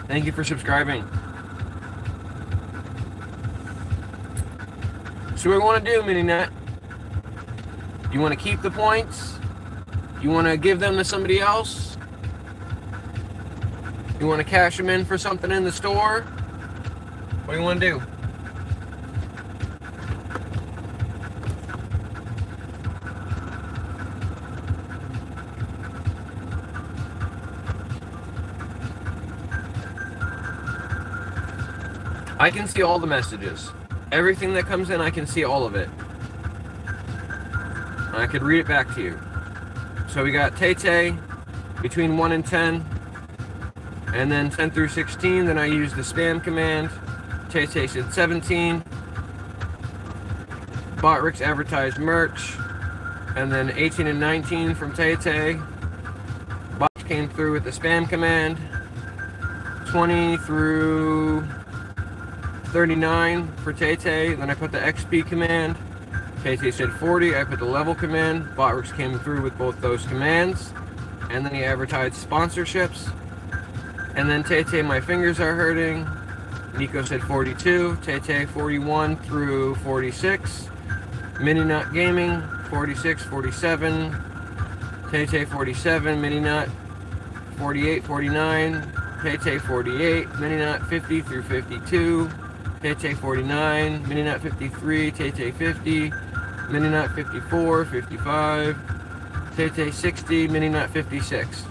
Thank you for subscribing. So what do we want to do, Mini Nut? You want to keep the points? You want to give them to somebody else? You want to cash them in for something in the store? What do you want to do? I can see all the messages. Everything that comes in, I can see all of it. And I could read it back to you. So we got Tay-Tay between 1 and 10. And then 10 through 16, then I used the spam command. Tay-Tay said 17. Botrix advertised merch. And then 18 and 19 from Tay-Tay. Bot came through with the spam command. 20 through 39 for Tay-Tay. Then I put the XP command. Tay-Tay said 40. I put the level command. Botrix came through with both those commands. And then he advertised sponsorships. And then Tay-Tay, my fingers are hurting. Nico said 42. Tay-Tay 41 through 46. Mini Nut Gaming 46, 47. Tay-Tay 47. Mini Nut 48, 49. Tay-Tay 48. Mini Nut 50 through 52. Tay-Tay 49. Mini Nut 53. Tay-Tay 50. Mini Nut 54, 55. Tay-Tay 60. Mini Nut 56.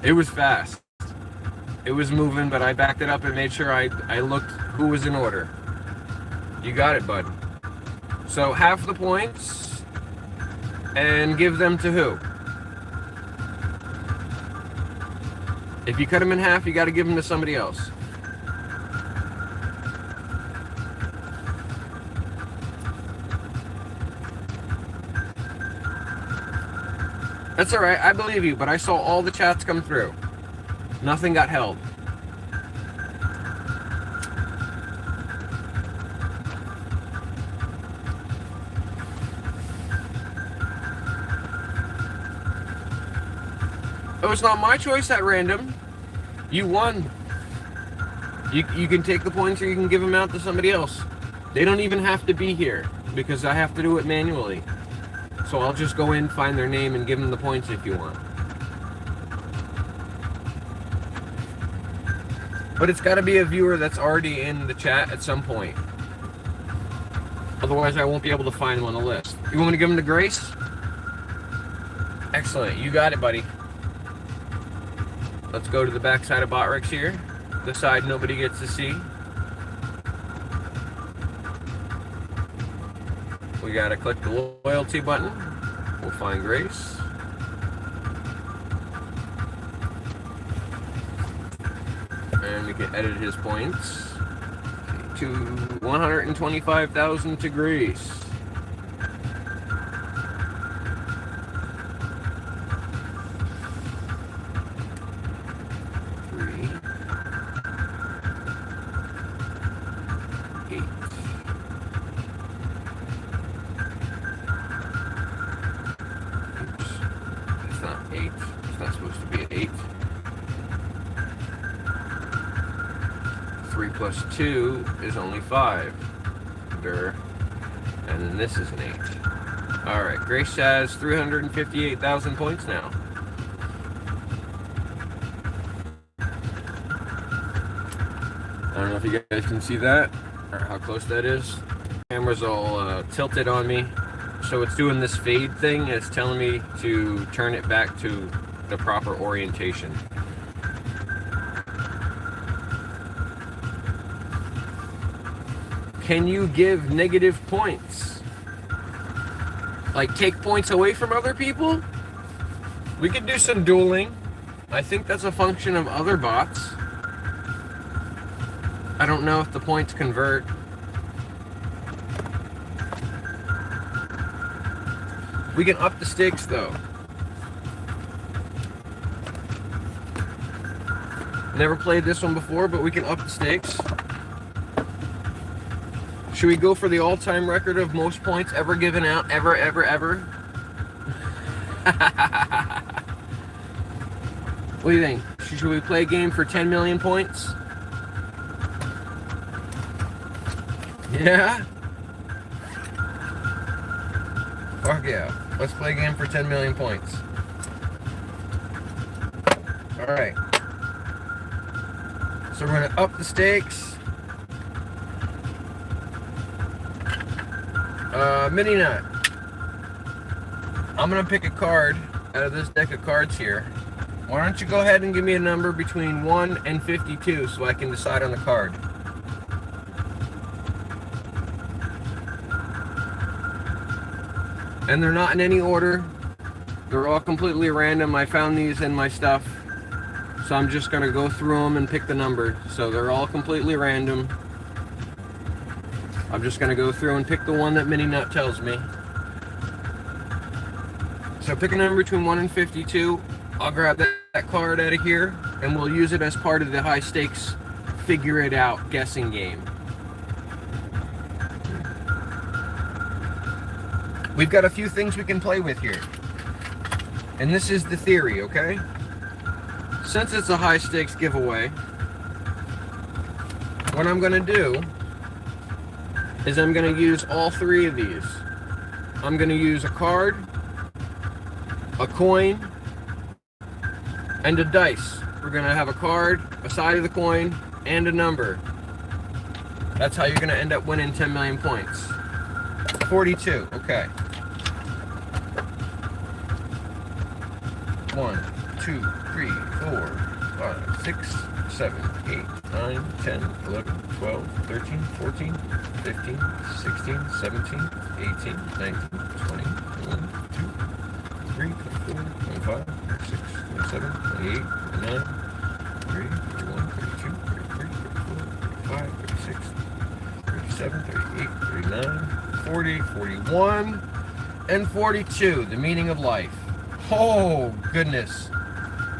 It was fast. It was moving, but I backed it up and made sure I looked who was in order. You got it, bud. So half the points and give them to who? If you cut them in half, you got to give them to somebody else. That's alright, I believe you, but I saw all the chats come through. Nothing got held. It was not my choice at random. You won. You can take the points or you can give them out to somebody else. They don't even have to be here because I have to do it manually. So I'll just go in, find their name, and give them the points if you want. But it's got to be a viewer that's already in the chat at some point. Otherwise, I won't be able to find them on the list. You want me to give them to Grace? Excellent. You got it, buddy. Let's go to the back side of Botrex here. The side nobody gets to see. We gotta click the loyalty button. We'll find Grace. And we can edit his points to 125,000 to Grace. Plus 2 is only 5. And then this is an 8. Alright, Grace has 358,000 points now. I don't know if you guys can see that, or how close that is. Camera's all tilted on me. So it's doing this fade thing. It's telling me to turn it back to the proper orientation. Can you give negative points? Like take points away from other people? We could do some dueling. I think that's a function of other bots. I don't know if the points convert. We can up the stakes though. Never played this one before, but we can up the stakes. Should we go for the all-time record of most points ever given out? Ever? What do you think? Should we play a game for 10 million points? Yeah? Fuck yeah. Let's play a game for 10 million points. Alright. So we're going to up the stakes. Mini Nut. I'm gonna pick a card out of this deck of cards here. Why don't you go ahead and give me a number between 1 and 52 so I can decide on the card. And they're not in any order. They're all completely random. I found these in my stuff. So I'm just gonna go through them and pick the number. So they're all completely random. I'm just going to go through and pick the one that Mini Nut tells me. So pick a number between 1 and 52. I'll grab that card out of here, and we'll use it as part of the high stakes figure it out guessing game. We've got a few things we can play with here. And this is the theory, okay? Since it's a high stakes giveaway, what I'm going to do is I'm going to use all 3 of these. I'm going to use a card, a coin, and a dice. We're going to have a card, a side of the coin, and a number. That's how you're going to end up winning 10 million points. 42, okay. 1, 2, 3, 4, 5, 6, 7, 8, 9, 10, 11, 12, 13, 14, 15, 16, 17, 18, 19, 20, 21, 2, 3, 4, 25, 26, 27, 28, 29, 30, 31, 32, 33, 34, 35, 36, 37, 38, 39, 40, 41, and 42, the meaning of life. Oh, goodness.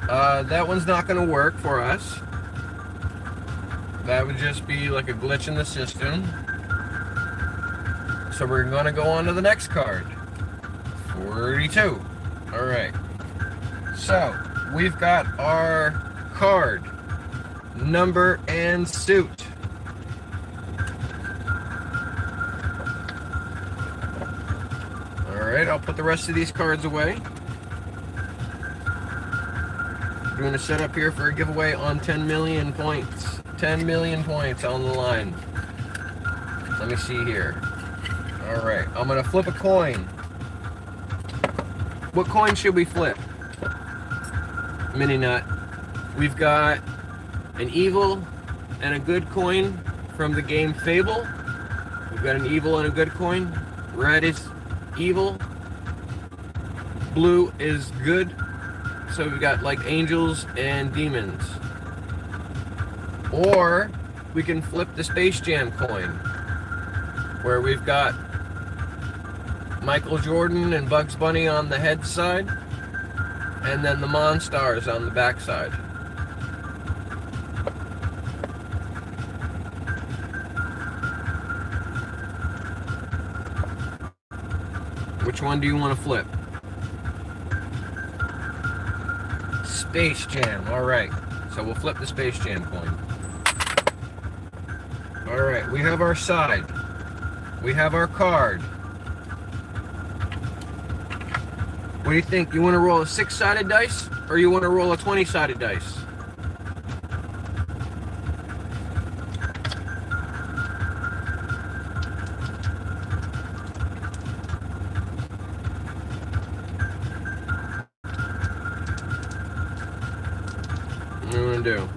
That one's not going to work for us. That would just be like a glitch in the system. So we're going to go on to the next card. 42. Alright. So, we've got our card, number, and suit. Alright, I'll put the rest of these cards away. We're going to set up here for a giveaway on 10 million points. 10 million points on the line. Let me see here. Alright, I'm going to flip a coin. What coin should we flip? Mini nut. We've got an evil and a good coin from the game Fable. We've got an evil and a good coin. Red is evil. Blue is good. So we've got like angels and demons. Or we can flip the Space Jam coin, where we've got Michael Jordan and Bugs Bunny on the head side, and then the Monstars on the back side. Which one do you want to flip? Space Jam, alright. So we'll flip the Space Jam coin. Alright, we have our side. We have our card. What do you think? You want to roll a 6-sided dice, or you want to roll a 20-sided dice? What do you want to do?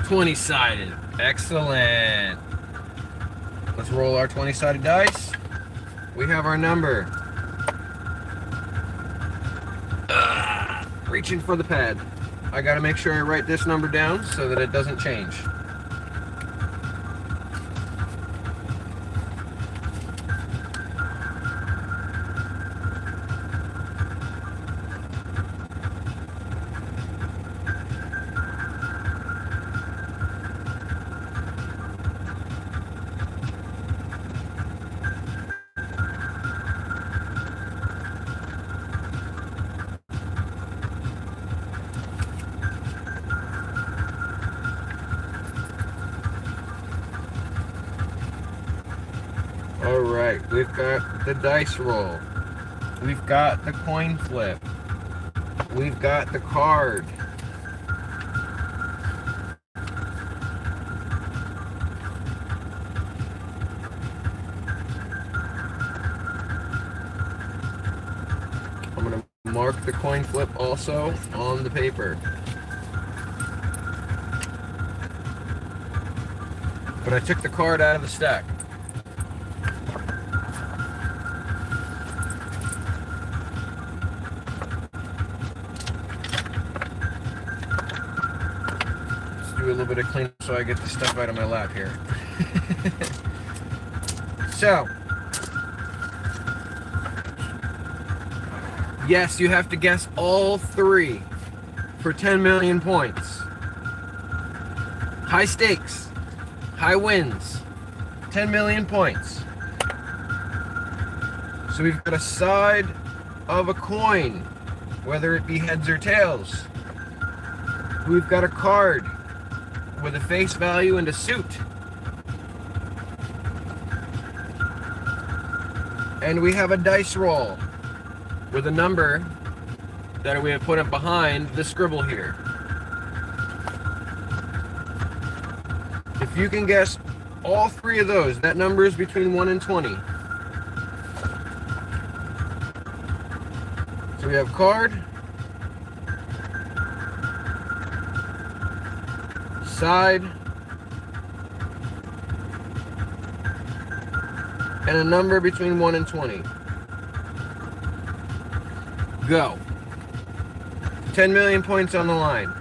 20-sided. Excellent. Let's roll our 20-sided dice. We have our number. Reaching for the pad. I gotta make sure I write this number down so that it doesn't change. Alright, we've got the dice roll. We've got the coin flip. We've got the card. I'm going to mark the coin flip also on the paper. But I took the card out of the stack. Do a little bit of cleanup so I get the stuff out of my lap here. So, yes, you have to guess all three for 10 million points. High stakes, high wins, 10 million points. So we've got a side of a coin, whether it be heads or tails. We've got a card with a face value and a suit. And we have a dice roll with a number that we have put up behind the scribble here. If you can guess all three of those, that number is between 1 and 20. So we have card, side, and a number between 1 and 20. Go. 10 million points on the line.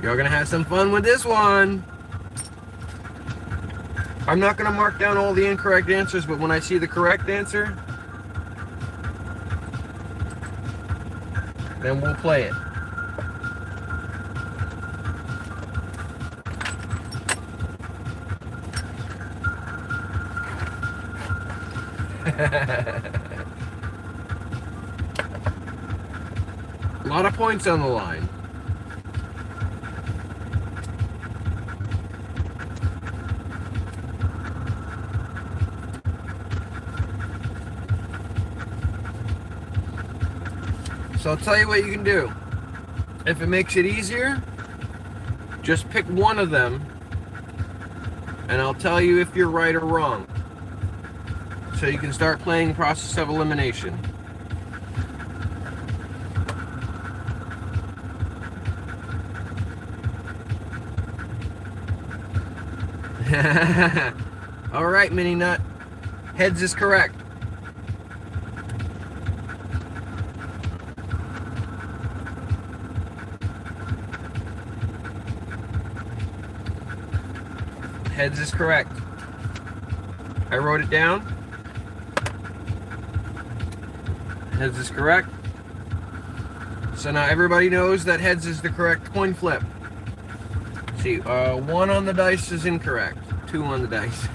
You're gonna have some fun with this one. I'm not gonna mark down all the incorrect answers, but when I see the correct answer, then we'll play it. A lot of points on the line. So I'll tell you what you can do. If it makes it easier, just pick one of them and I'll tell you if you're right or wrong. So you can start playing process of elimination. All right, Mini Nut. Heads is correct. Heads is correct. I wrote it down. Heads is correct. So now everybody knows that heads is the correct coin flip. See, 1 on the dice is incorrect. 2 on the dice.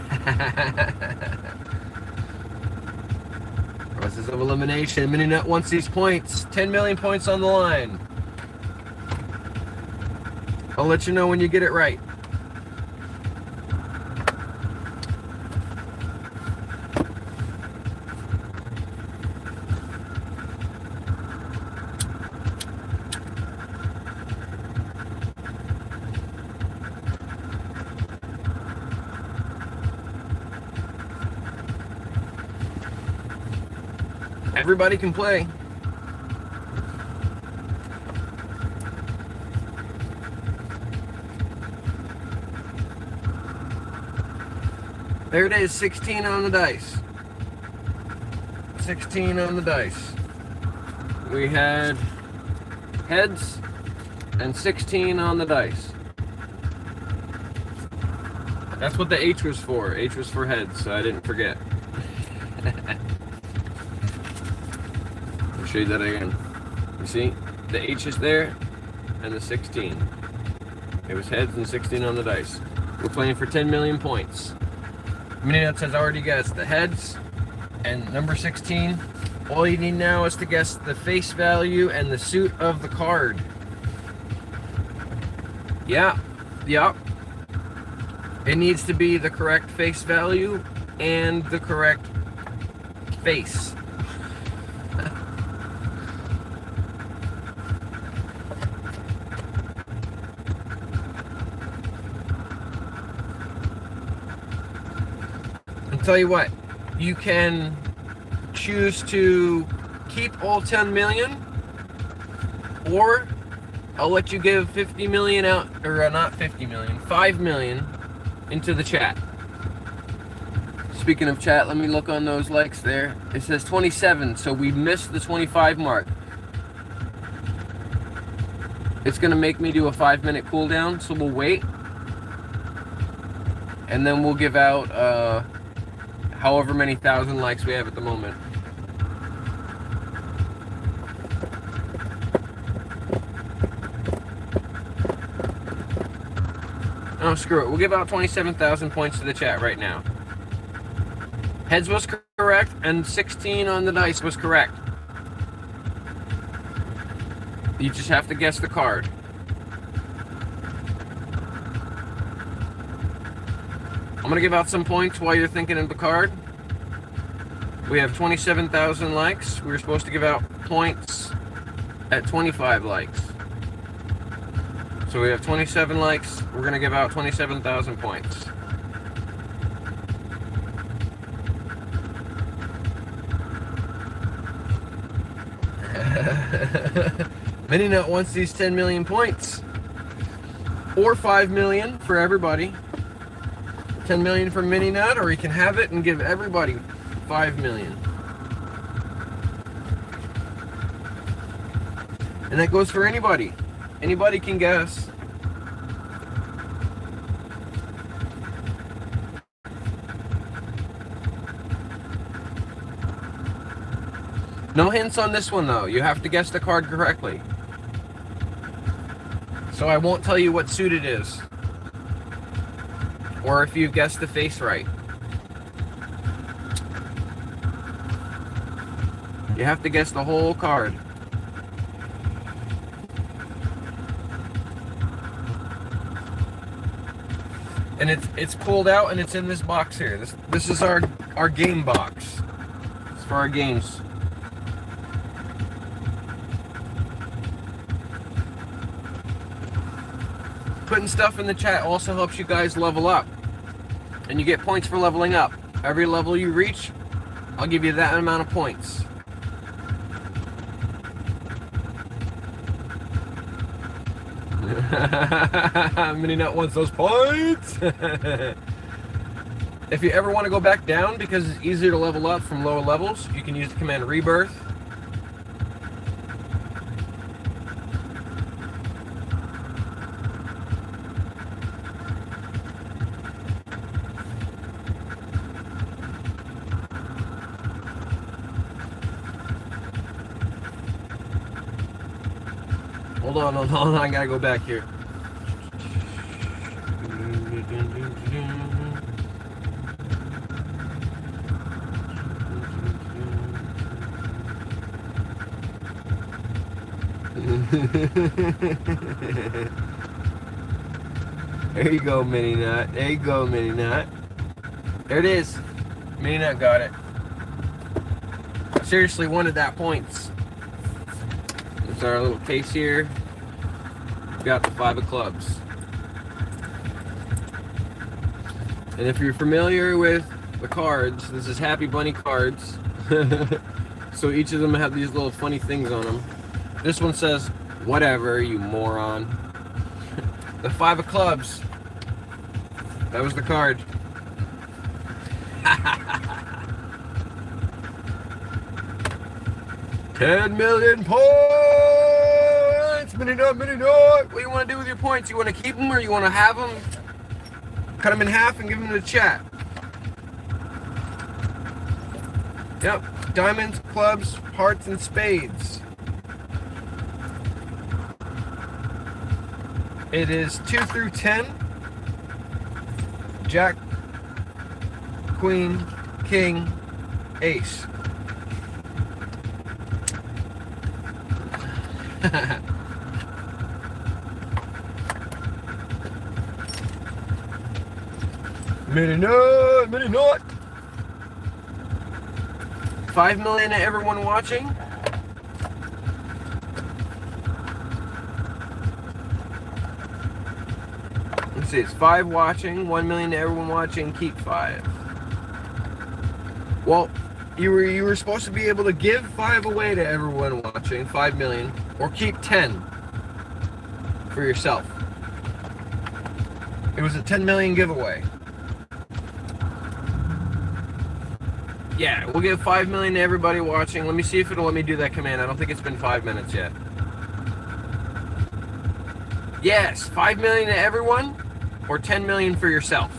Process of elimination. Mini Nut wants these points. 10 million points on the line. I'll let you know when you get it right. Everybody can play. There it is, 16 on the dice. 16 on the dice. We had heads and 16 on the dice. That's what the H was for. H was for heads, so I didn't forget. I'll show you that again. You see, the H is there and the 16. It was heads and 16 on the dice. We're playing for 10 million points. Mini Nuts has already guessed the heads and number 16. All you need now is to guess the face value and the suit of the card. Yeah. It needs to be the correct face value and the correct face. Tell you what, you can choose to keep all 10 million, or I'll let you give 50 million out, or not 50 million, 5 million into the chat. Speaking of chat, let me look on those likes there. It says 27, so we missed the 25 mark. It's gonna make me do a 5-minute cooldown, so we'll wait. And then we'll give out, however many thousand likes we have at the moment. Oh, screw it. We'll give out 27,000 points to the chat right now. Heads was correct, and 16 on the dice was correct. You just have to guess the card. I'm going to give out some points while you're thinking of the card. We have 27,000 likes. We were supposed to give out points at 25 likes. So we have 27 likes. We're going to give out 27,000 points. Mini Nut wants these 10 million points. Or 5 million for everybody. 10 million for Mini Nut, or he can have it and give everybody 5 million. And that goes for anybody. Anybody can guess. No hints on this one though. You have to guess the card correctly. So I won't tell you what suit it is. Or if you guessed the face right. You have to guess the whole card. And it's pulled out and it's in this box here. This is our game box. It's for our games. Putting stuff in the chat also helps you guys level up. And you get points for leveling up. Every level you reach, I'll give you that amount of points. Mini Nut wants those points. If you ever want to go back down because it's easier to level up from lower levels, you can use the command rebirth. Hold on, I gotta go back here. There you go, Mini Nut. There you go, Mini Nut. There it is. Mini Nut got it. Seriously wanted that points. It's our little case here. We've got the 5 of clubs. And if you're familiar with the cards, this is Happy Bunny cards. So each of them have these little funny things on them. This one says, whatever, you moron. The 5 of clubs. That was the card. 10 million points! Mini Nut, Mini Nut! What do you want to do with your points? You want to keep them or you want to have them? Cut them in half and give them to the chat. Yep. Diamonds, clubs, hearts, and spades. It is 2 through 10. Jack, Queen, King, Ace. Mini Nut, Mini Nut. 5 million to everyone watching. Let's see, it's 5 watching, 1 million to everyone watching, keep 5. Well, you were supposed to be able to give 5 away to everyone watching, 5 million, or keep 10 for yourself. It was a 10 million giveaway. Yeah, we'll give 5 million to everybody watching. Let me see if it'll let me do that command. I don't think it's been 5 minutes yet. Yes, 5 million to everyone, or 10 million for yourself.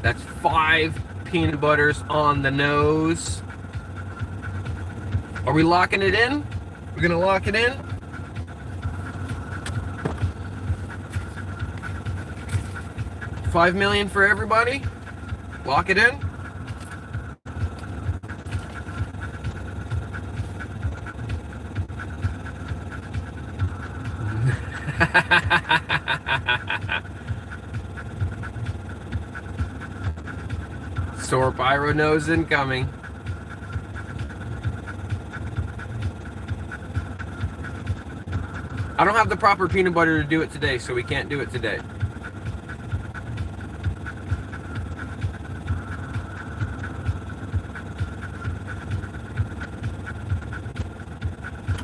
That's 5 peanut butters on the nose. Are we locking it in? We're gonna lock it in. $5 million for everybody. Lock it in. Sore pyro nose incoming. I don't have the proper peanut butter to do it today, so we can't do it today.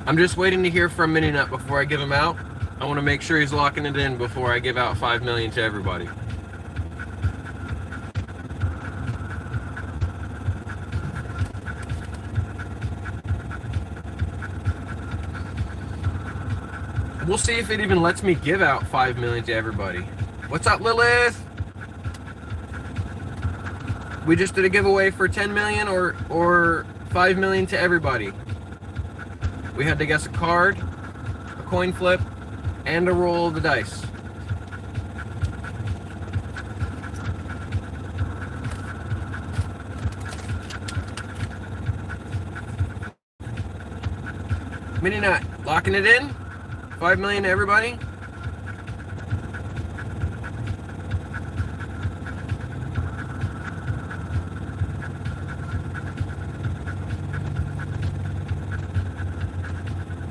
I'm just waiting to hear from Mini Nut before I give him out. I want to make sure he's locking it in before I give out 5 million to everybody. We'll see if it even lets me give out 5 million to everybody. What's up, Lilith? We just did a giveaway for 10 million or 5 million to everybody. We had to guess a card, a coin flip, and a roll of the dice. Mini Nut, locking it in? 5 million to everybody?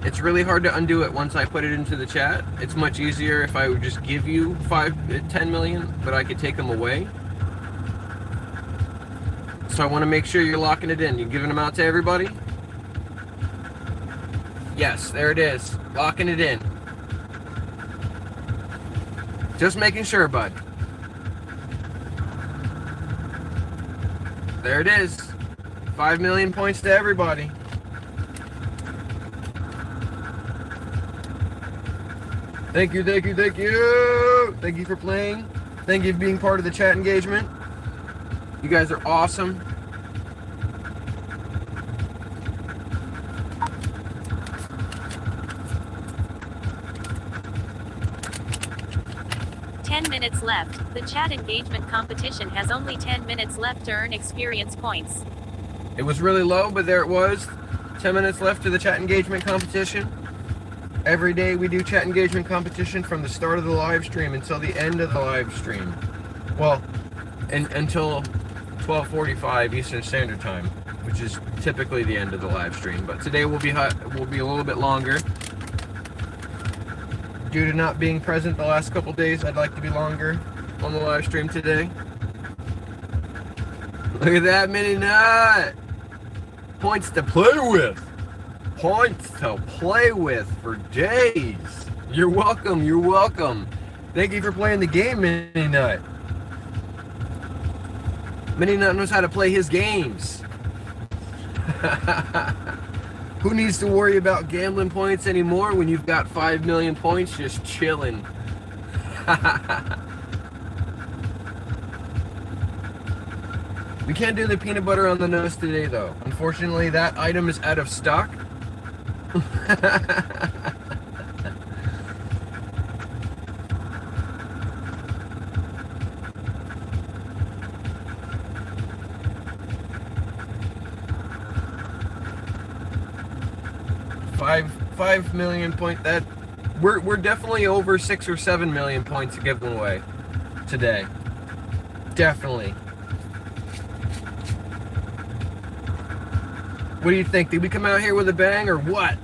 It's really hard to undo it once I put it into the chat. It's much easier if I would just give you 10 million, but I could take them away. So I want to make sure you're locking it in. You giving them out to everybody? Yes, there it is. Locking it in. Just making sure, bud. There it is. 5 million points to everybody. Thank you, thank you, thank you. Thank you for playing. Thank you for being part of the chat engagement. You guys are awesome. Minutes left. The chat engagement competition has only 10 minutes left to earn experience points. It was really low, but there it was. 10 minutes left to the chat engagement competition. Every day we do chat engagement competition from the start of the live stream until the end of the live stream. Well, until 12:45 Eastern Standard Time, which is typically the end of the live stream. But today will be a little bit longer. Due to not being present the last couple days, I'd like to be longer on the live stream today. Look at that, Mini Nut! Points to play with! Points to play with for days! You're welcome, you're welcome. Thank you for playing the game, Mini Nut. Mini Nut knows how to play his games. Who needs to worry about gambling points anymore when you've got 5 million points just chilling? We can't do the peanut butter on the nose today, though. Unfortunately, that item is out of stock. Five million point. That we're definitely over 6 or 7 million points to give away today. Definitely. What do you think? Did we come out here with a bang or what?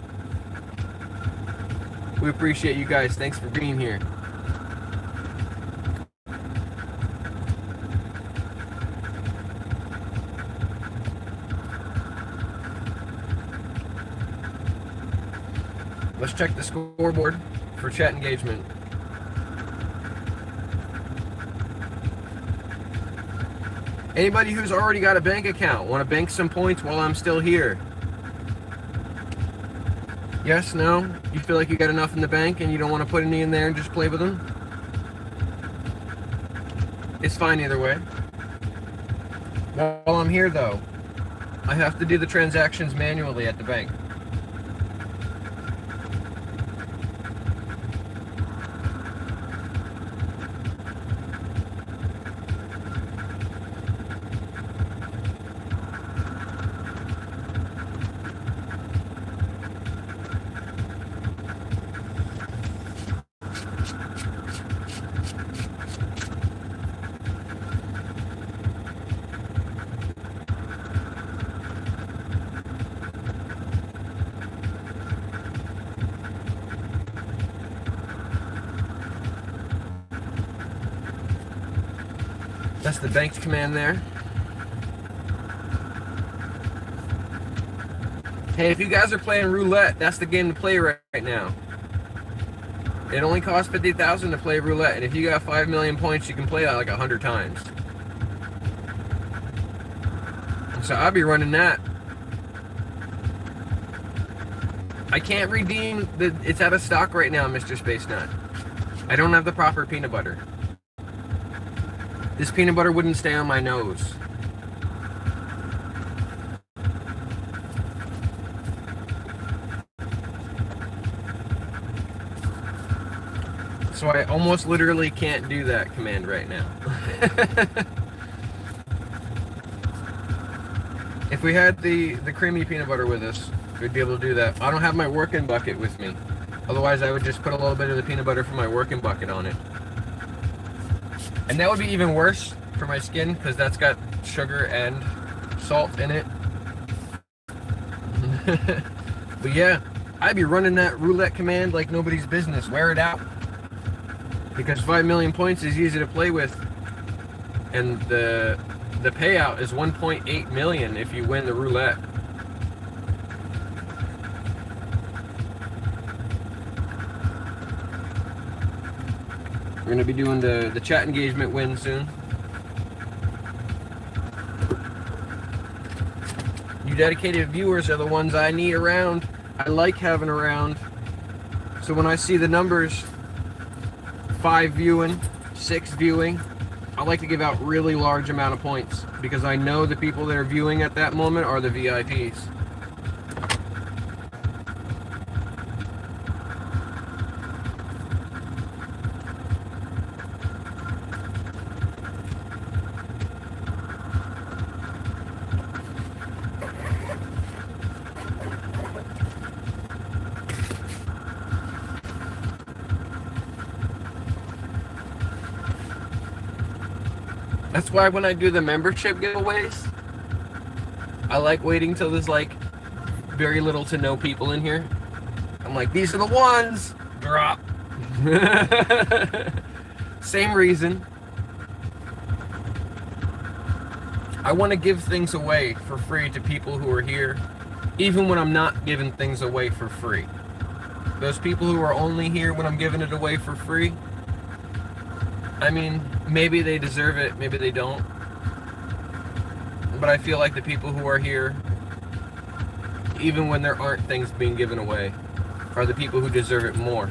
We appreciate you guys. Thanks for being here. Let's check the scoreboard for chat engagement. Anybody who's already got a bank account, want to bank some points while I'm still here? Yes, no? You feel like you got enough in the bank and you don't want to put any in there and just play with them? It's fine either way. While I'm here though, I have to do the transactions manually at the bank. That's the banked command there. Hey, if you guys are playing Roulette, that's the game to play right now. It only costs 50,000 to play Roulette, and if you got 5 million points, you can play that like 100 times. So I'll be running that. I can't redeem the. It's out of stock right now, Mr. Space Nut. I don't have the proper peanut butter. This peanut butter wouldn't stay on my nose. So I almost literally can't do that command right now. If we had the creamy peanut butter with us, we'd be able to do that. I don't have my working bucket with me. Otherwise, I would just put a little bit of the peanut butter from my working bucket on it. And that would be even worse for my skin because that's got sugar and salt in it. But yeah, I'd be running that roulette command like nobody's business. Wear it out. Because 5 million points is easy to play with. And the payout is 1.8 million if you win the roulette. We're going to be doing the chat engagement win soon. You dedicated viewers are the ones I need around. I like having around. So when I see the numbers, 5 viewing, 6 viewing, I like to give out really large amount of points because I know the people that are viewing at that moment are the VIPs. That's why when I do the membership giveaways, I like waiting till there's like very little to no people in here. I'm like, these are the ones. Drop. Same reason. I want to give things away for free to people who are here, even when I'm not giving things away for free. Those people who are only here when I'm giving it away for free, I mean, maybe they deserve it, maybe they don't. But I feel like the people who are here, even when there aren't things being given away, are the people who deserve it more.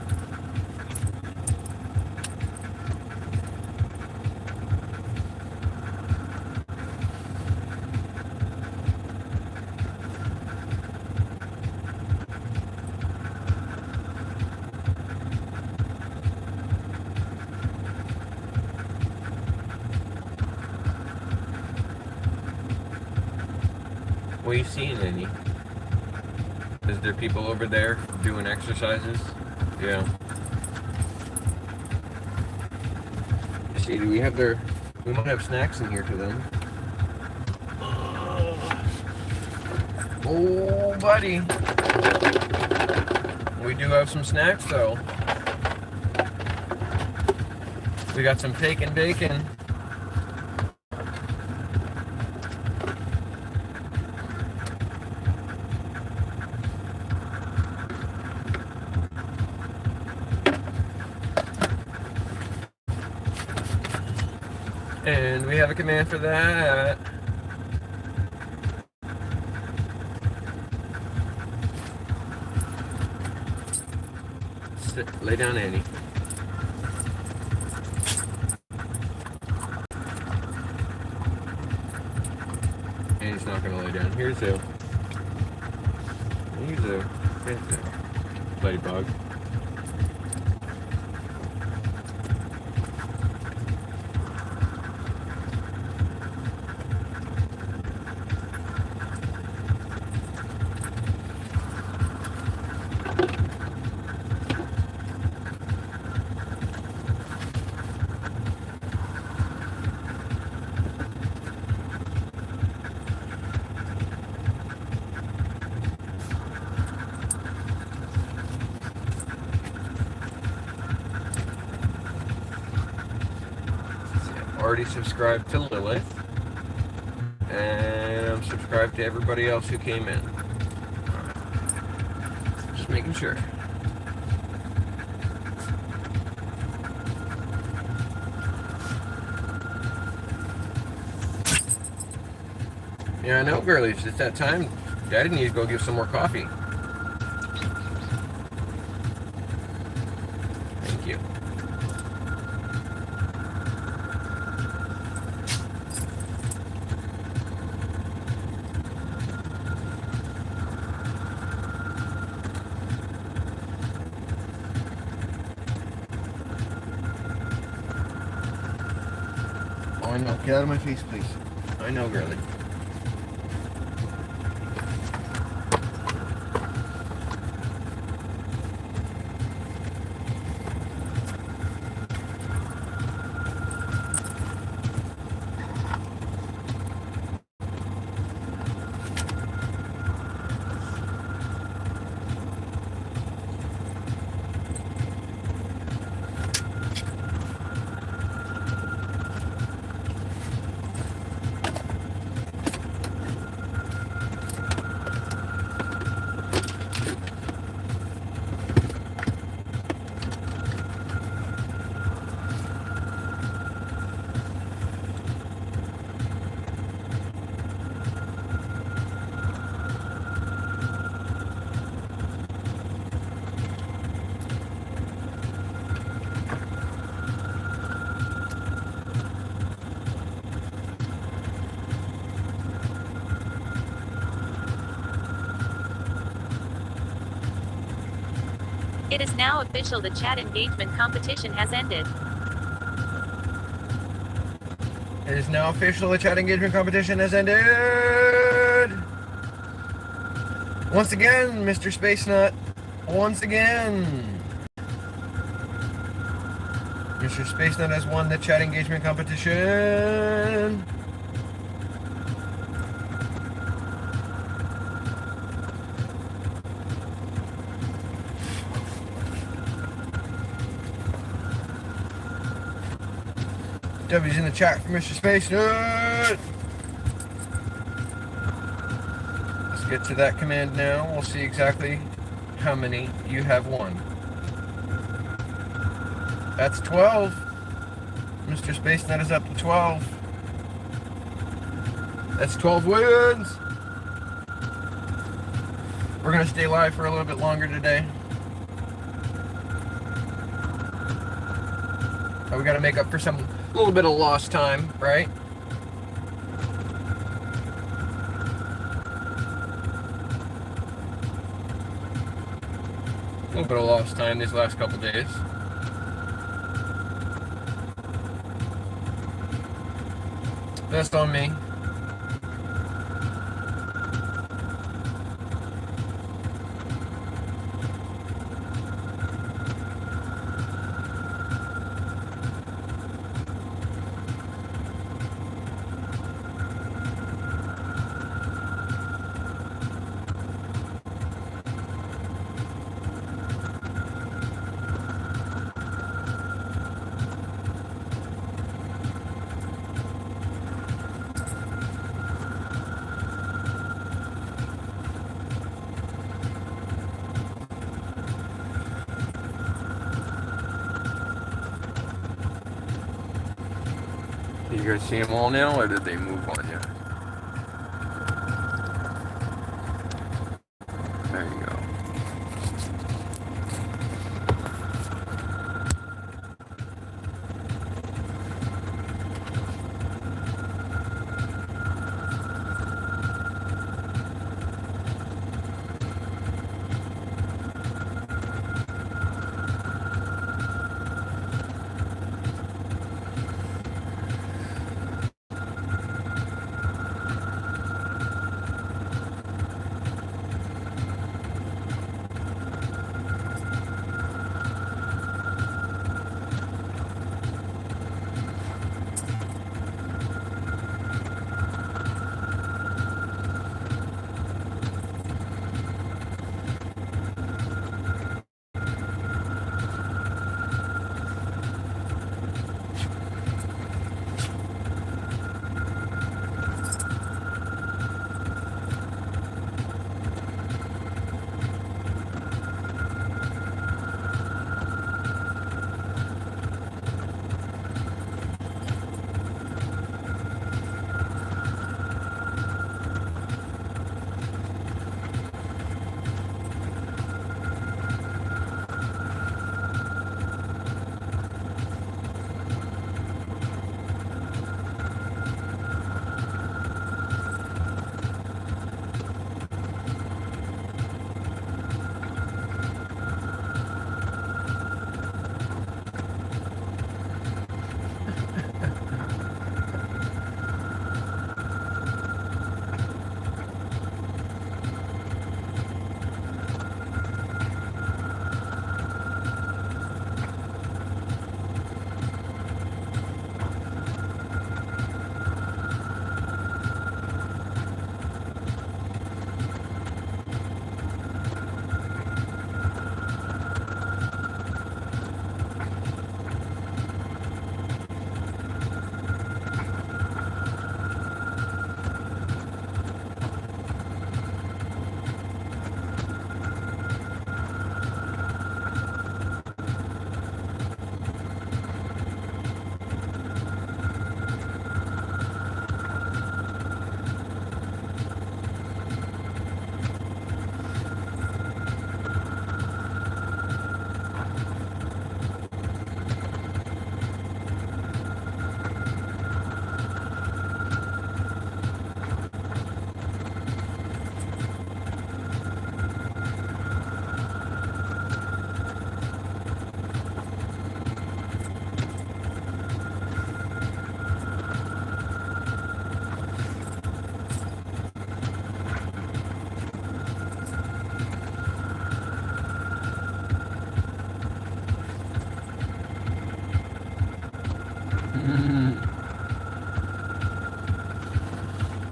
What are you seeing, any? Is there people over there doing exercises? Yeah. Shady, we might have snacks in here for them. Oh, buddy. We do have some snacks, though. We got some bacon. And we have a command for that. Sit, lay down, Annie. Annie's not gonna lay down. Here's Zoo. Here's Zoo. Here's Zoo. Ladybug. Already subscribed to Lilith, and I'm subscribed to everybody else who came in. Just making sure. Yeah, I know, girlies. It's that time. Daddy needs to go get some more coffee. I know. Get out of my face, please. I know, girlie. It is now official, the chat engagement competition has ended. It is now official, the chat engagement competition has ended! Once again, Mr. Space Nut. Once again. Mr. Space Nut has won the chat engagement competition. W's in the chat for Mr. Space Nut. Let's get to that command now. We'll see exactly how many you have won. That's 12. Mr. Space Nut is up to 12. That's 12 wins. We're going to stay live for a little bit longer today. We got to make up for a little bit of lost time, right? A little bit of lost time these last couple days. That's on me. You guys see them all now, or did they move on you? There you go.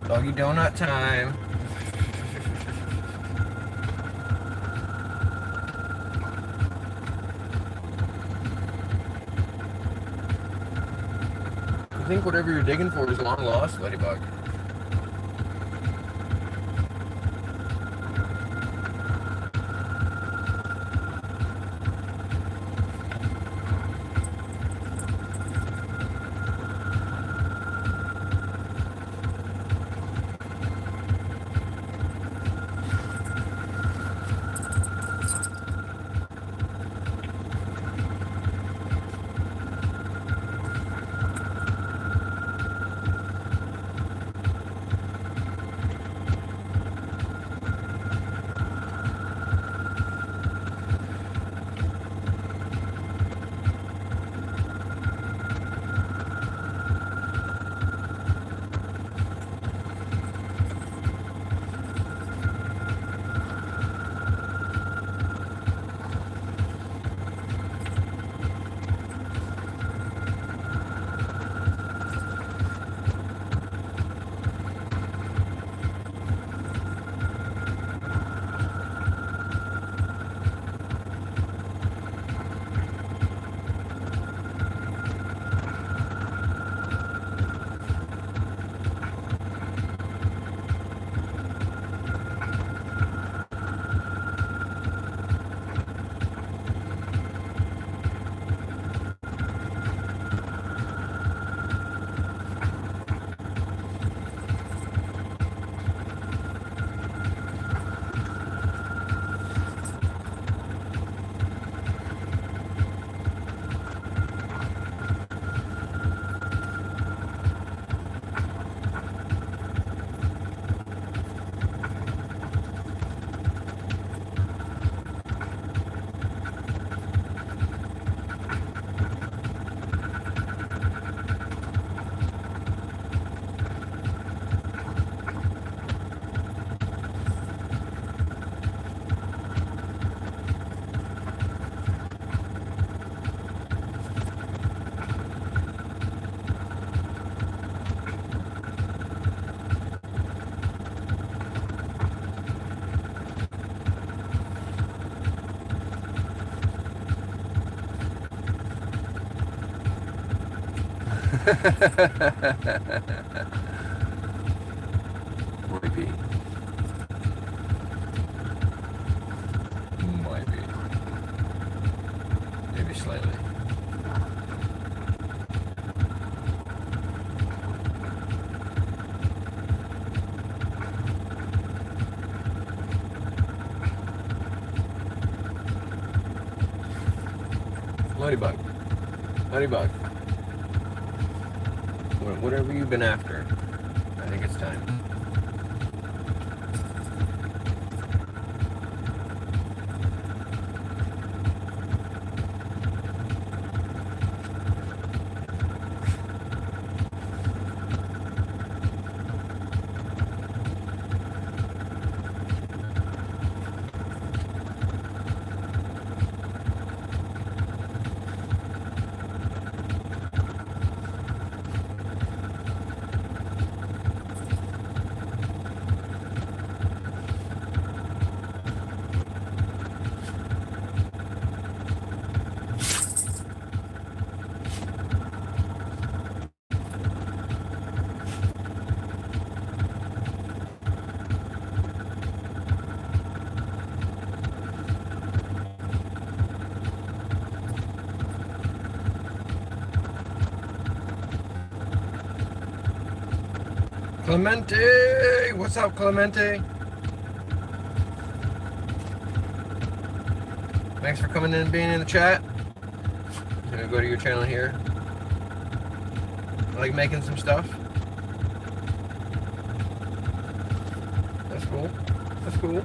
Doggy donut time. I think whatever you're digging for is long lost, Ladybug. Might be. Might be. Maybe slightly. Ladybug. Ladybug. Whatever you've been after, I think it's time. Clemente! What's up, Clemente? Thanks for coming in and being in the chat. I'm gonna go to your channel here. I like making some stuff. That's cool. That's cool.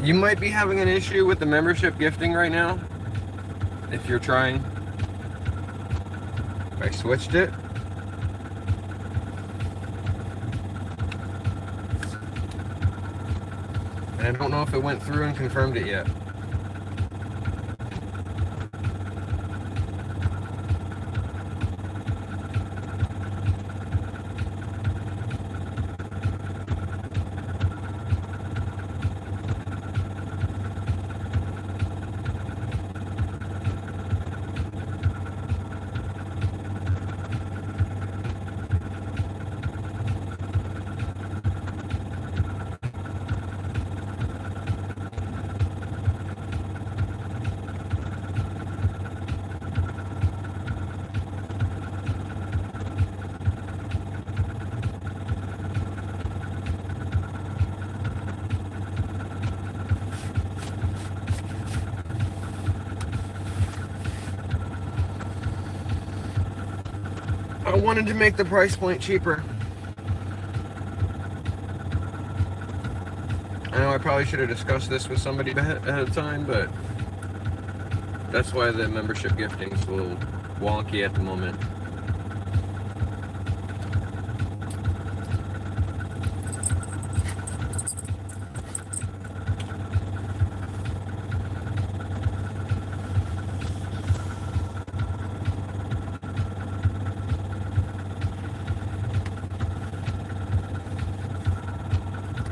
You might be having an issue with the membership gifting right now. If you're trying. I switched it. And I don't know if it went through and confirmed it yet. I wanted to make the price point cheaper. I know I probably should have discussed this with somebody ahead of time, but that's why the membership gifting's a little wonky at the moment.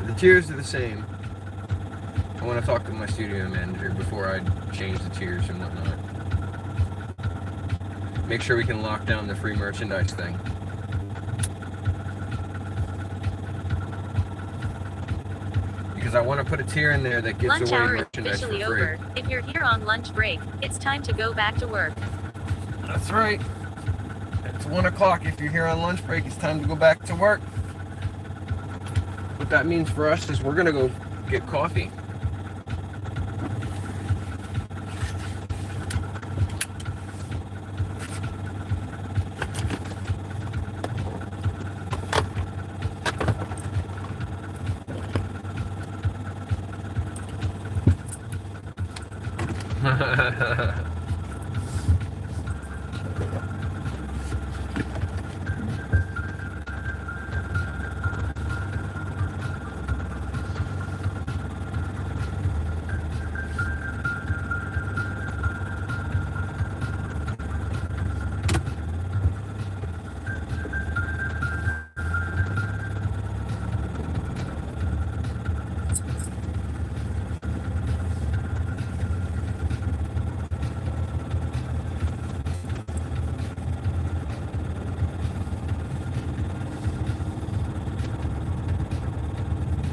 The tiers are the same. I want to talk to my studio manager before I change the tiers and whatnot. Make sure we can lock down the free merchandise thing. Because I want to put a tier in there that gives Lunch away hour is merchandise for officially free. over. If you're here on lunch break, it's time to go back to work. That's right. It's 1 o'clock. If you're here on lunch break, it's time to go back to work. What that means for us is we're gonna go get coffee.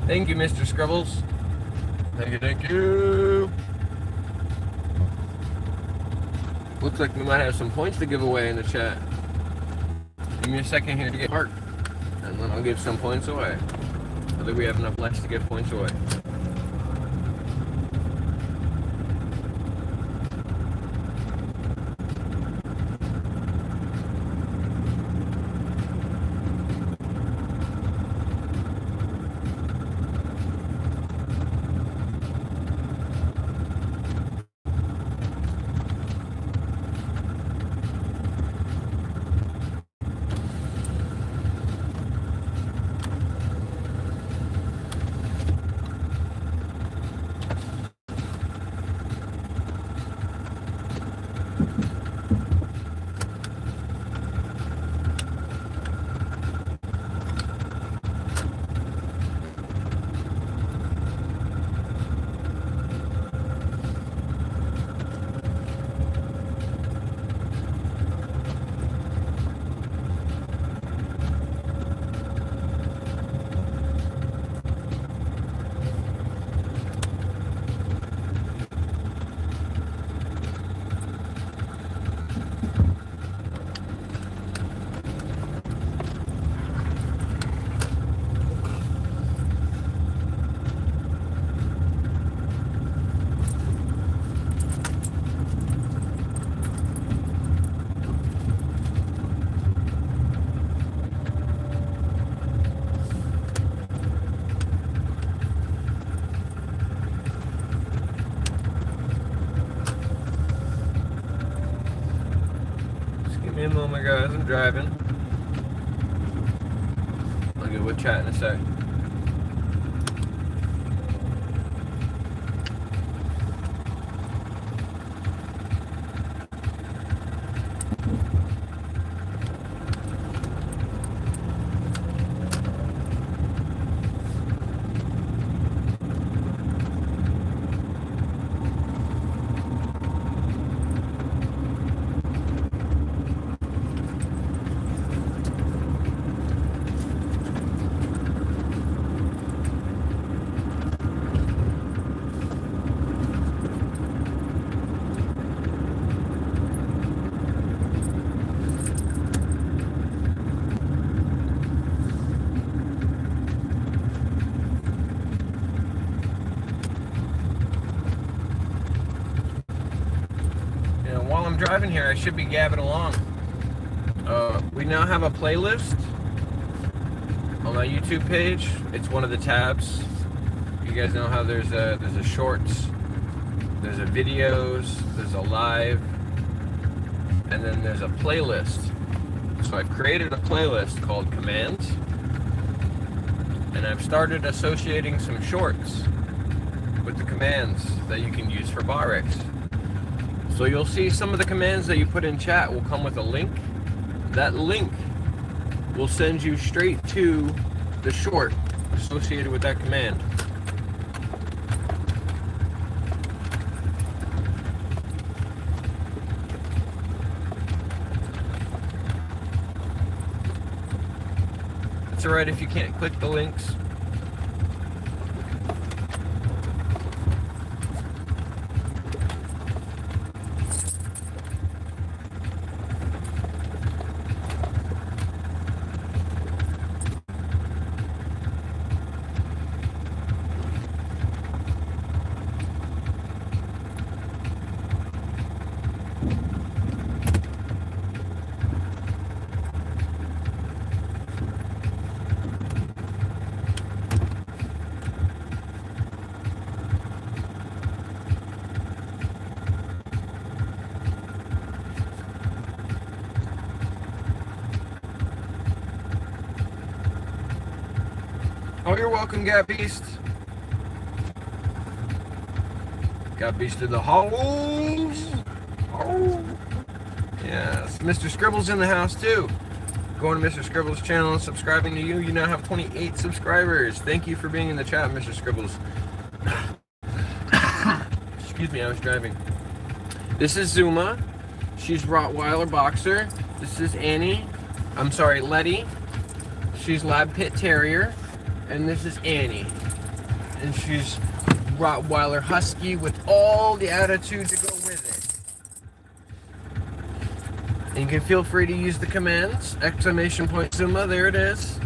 Thank you, Mr. Scribbles. Thank you. Looks like we might have some points to give away in the chat. Give me a second here to get parked, and then I'll give some points away. I think we have enough left to give points away. Give me a moment, guys. I'm driving. Okay, we'll chat in a sec. While I'm driving here, I should be gabbing along. We now have a playlist on my YouTube page. It's one of the tabs. You guys know how there's a shorts, there's a videos, there's a live, and then there's a playlist. So I've created a playlist called Commands, and I've started associating some shorts with the commands that you can use for Barrix. So you'll see some of the commands that you put in chat will come with a link. That link will send you straight to the short associated with that command. It's alright if you can't click the links. Oh, you're welcome, Gat Beast. Gat Beast in the halls. Oh. Yes, Mr. Scribble's in the house too. Going to Mr. Scribble's channel and subscribing to you. You now have 28 subscribers. Thank you for being in the chat, Mr. Scribbles. Excuse me, I was driving. This is Zuma. She's Rottweiler Boxer. This is Annie. I'm sorry, Letty. She's Lab Pit Terrier. And this is Annie. And she's Rottweiler Husky with all the attitude to go with it. And you can feel free to use the commands. Exclamation point Zuma, there it is.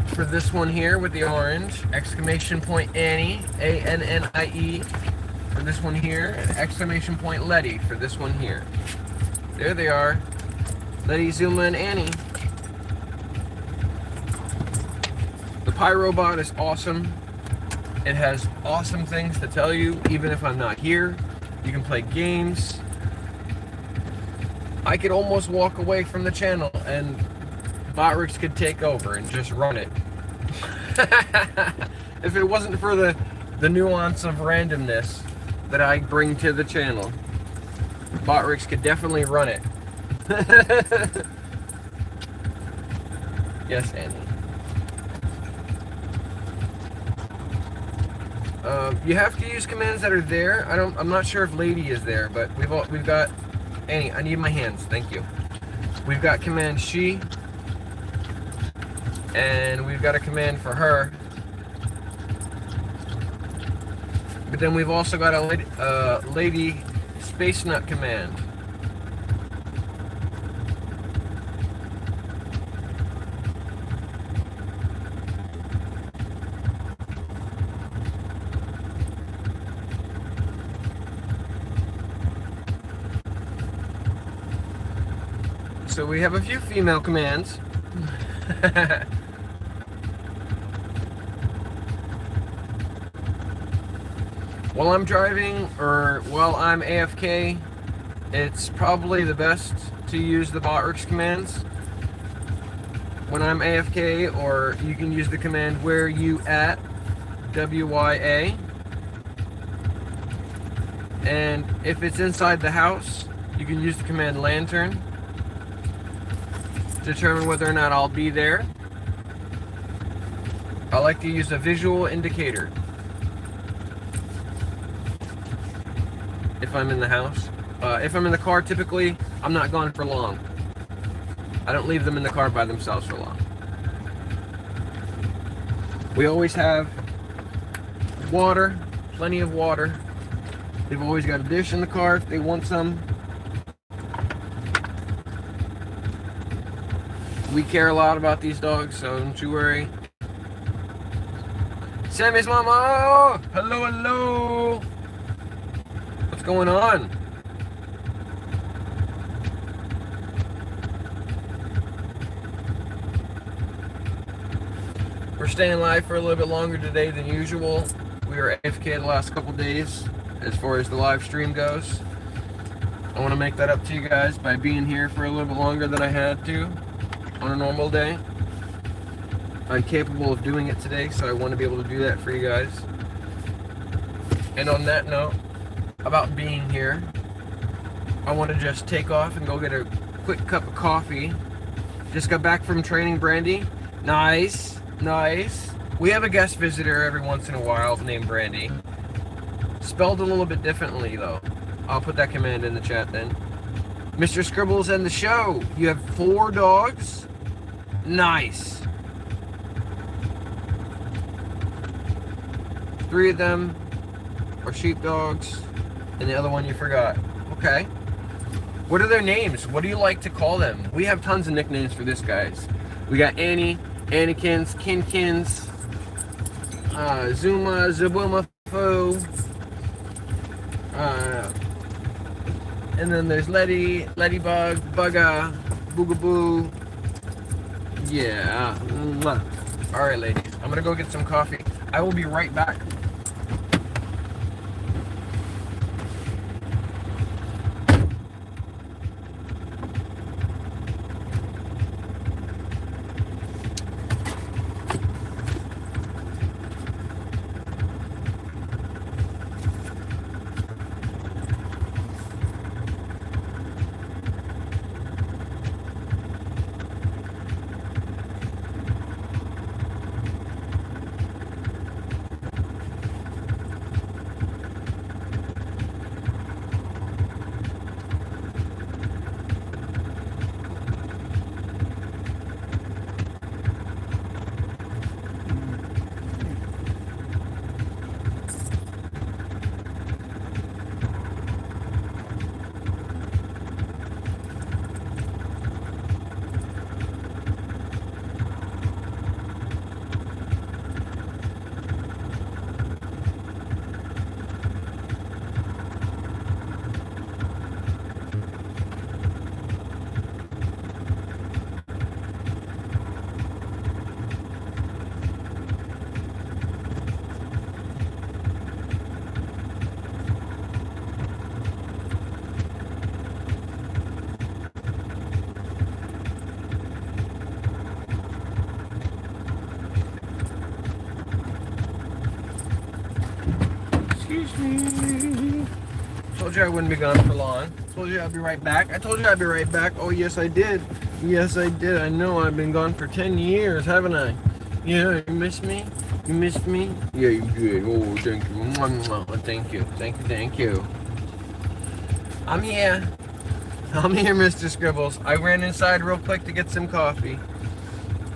For this one here with the orange. Exclamation point Annie, A-N-N-I-E. For this one here. And exclamation point Letty for this one here. There they are. Letty, Zuma, and Annie. The P.A.W is awesome. It has awesome things to tell you, even if I'm not here. You can play games. I could almost walk away from the channel and Botrix could take over and just run it. If it wasn't for the nuance of randomness that I bring to the channel, Botrix could definitely run it. Yes, Annie. You have to use commands that are there. I'm not sure if Lady is there, but we've got Annie. I need my hands. Thank you. We've got command she, and we've got a command for her. But then we've also got a Lady Space Nut command. So we have a few female commands. While I'm driving or while I'm AFK, it's probably the best to use the botworks commands when I'm AFK, or you can use the command where you at, WYA. And if it's inside the house, you can use the command lantern to determine whether or not I'll be there. I like to use a visual indicator if I'm in the house. If I'm in the car, typically, I'm not gone for long. I don't leave them in the car by themselves for long. We always have water, plenty of water. They've always got a dish in the car if they want some. We care a lot about these dogs, so don't you worry. Sammy's mama! Hello, hello! What's going on? We're staying live for a little bit longer today than usual. We were AFK the last couple days as far as the live stream goes. I want to make that up to you guys by being here for a little bit longer than I had to on a normal day. I'm capable of doing it today, so I want to be able to do that for you guys. And on that note, about being here, I want to just take off and go get a quick cup of coffee. Just got back from training Brandy. Nice, nice. We have a guest visitor every once in a while named Brandy. Spelled a little bit differently though. I'll put that command in the chat then. Mr. Scribbles and the show. You have 4 dogs? Nice. 3 of them are sheepdogs, and the other one you forgot. Okay. What are their names? What do you like to call them? We have tons of nicknames for this, guys. We got Annie, Annekins, Kinkins, Zuma, Zabuma Foo, and then there's Letty, Lettybug, Bugga, Boogaboo. Yeah. Alright, ladies. I'm gonna go get some coffee. I will be right back. Told you I wouldn't be gone for long. Told you I'd be right back. I told you I'd be right back. Oh, yes, I did. Yes, I did. I know I've been gone for 10 years, haven't I? Yeah, you missed me? You missed me? Yeah, you did. Oh, thank you. Thank you. Thank you. Thank you. I'm here. I'm here, Mr. Scribbles. I ran inside real quick to get some coffee.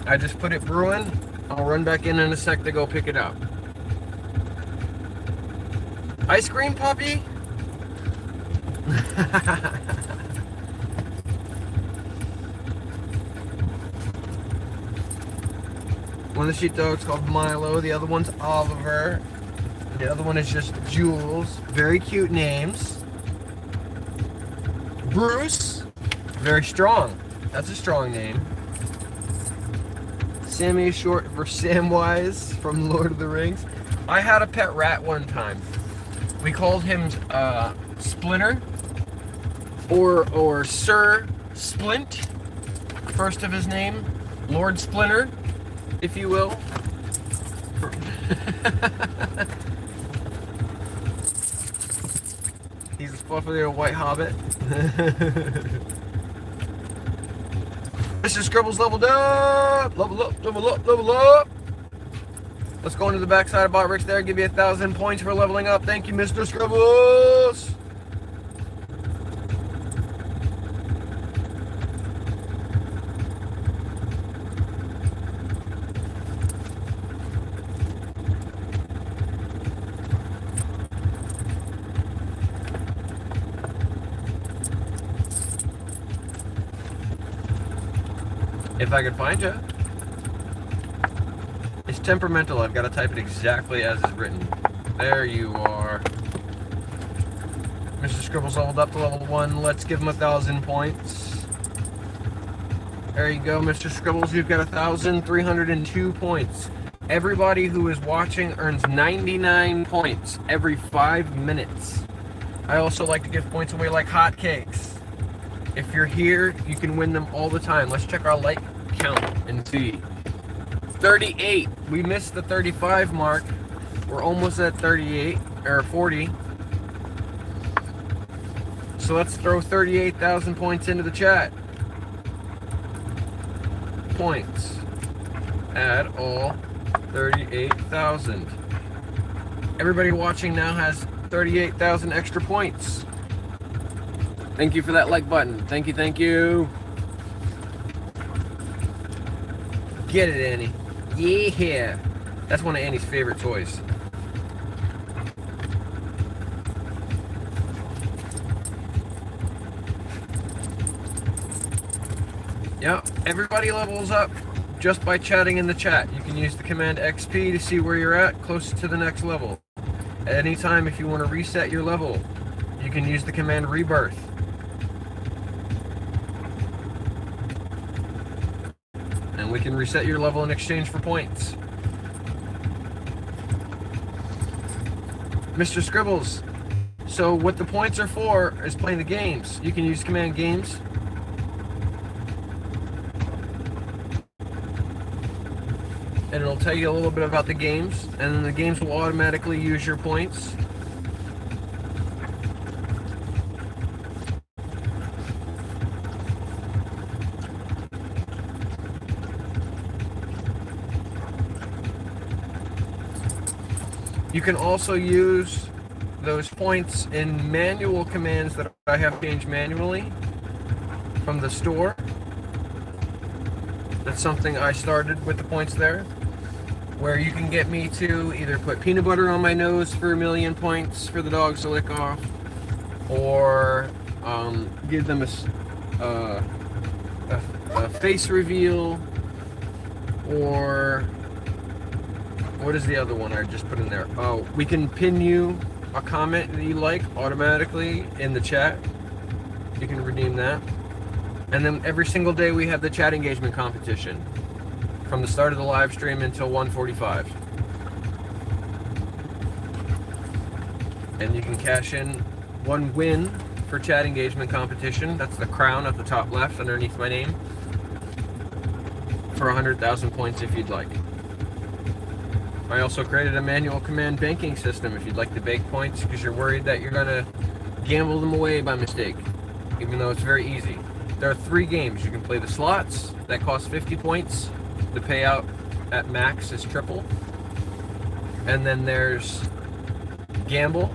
I just put it brewing. I'll run back in a sec to go pick it up. Ice cream, puppy? One of the sheepdogs called Milo, the other one's Oliver, the other one is just Jules. Very cute names. Bruce, very strong. That's a strong name. Sammy is short for Samwise from Lord of the Rings. I had a pet rat one time. We called him Splinter, or Sir Splint, first of his name, Lord Splinter, if you will. He's a fluffy little white hobbit. Mr. Scribble's leveled up! Level up, level up, level up! Let's go into the backside of Bot Rich there, give you 1,000 points for leveling up. Thank you, Mr. Scribbles! If I could find you. It's temperamental. I've got to type it exactly as it's written. There you are. Mr. Scribble's leveled up to level 1. Let's give him 1,000 points. There you go, Mr. Scribbles. You've got 1,302 points. Everybody who is watching earns 99 points every 5 minutes. I also like to give points away like hotcakes. If you're here, you can win them all the time. Let's check our like count and see. 38. We missed the 35 mark. We're almost at 38 or 40. So let's throw 38,000 points into the chat. Points. Add all 38,000. Everybody watching now has 38,000 extra points. Thank you for that like button. Thank you, thank you. Get it, Annie. Yeah. That's one of Annie's favorite toys. Yeah, everybody levels up just by chatting in the chat. You can use the command XP to see where you're at, close to the next level. At any time, if you want to reset your level, you can use the command rebirth. And we can reset your level in exchange for points. Mr. Scribbles, so what the points are for is playing the games. You can use command games. And it'll tell you a little bit about the games, and then the games will automatically use your points. You can also use those points in manual commands that I have changed manually from the store. That's something I started with the points there, where you can get me to either put peanut butter on my nose for 1,000,000 points for the dogs to lick off, or give them a face reveal, or what is the other one I just put in there? Oh, we can pin you a comment that you like automatically in the chat. You can redeem that. And then every single day we have the chat engagement competition from the start of the live stream until 1:45. And you can cash in one win for chat engagement competition. That's the crown at the top left underneath my name for 100,000 points if you'd like. I also created a manual command banking system if you'd like to bake points because you're worried that you're going to gamble them away by mistake, even though it's very easy. There are 3 games. You can play the slots that cost 50 points. The payout at max is triple. And then there's gamble,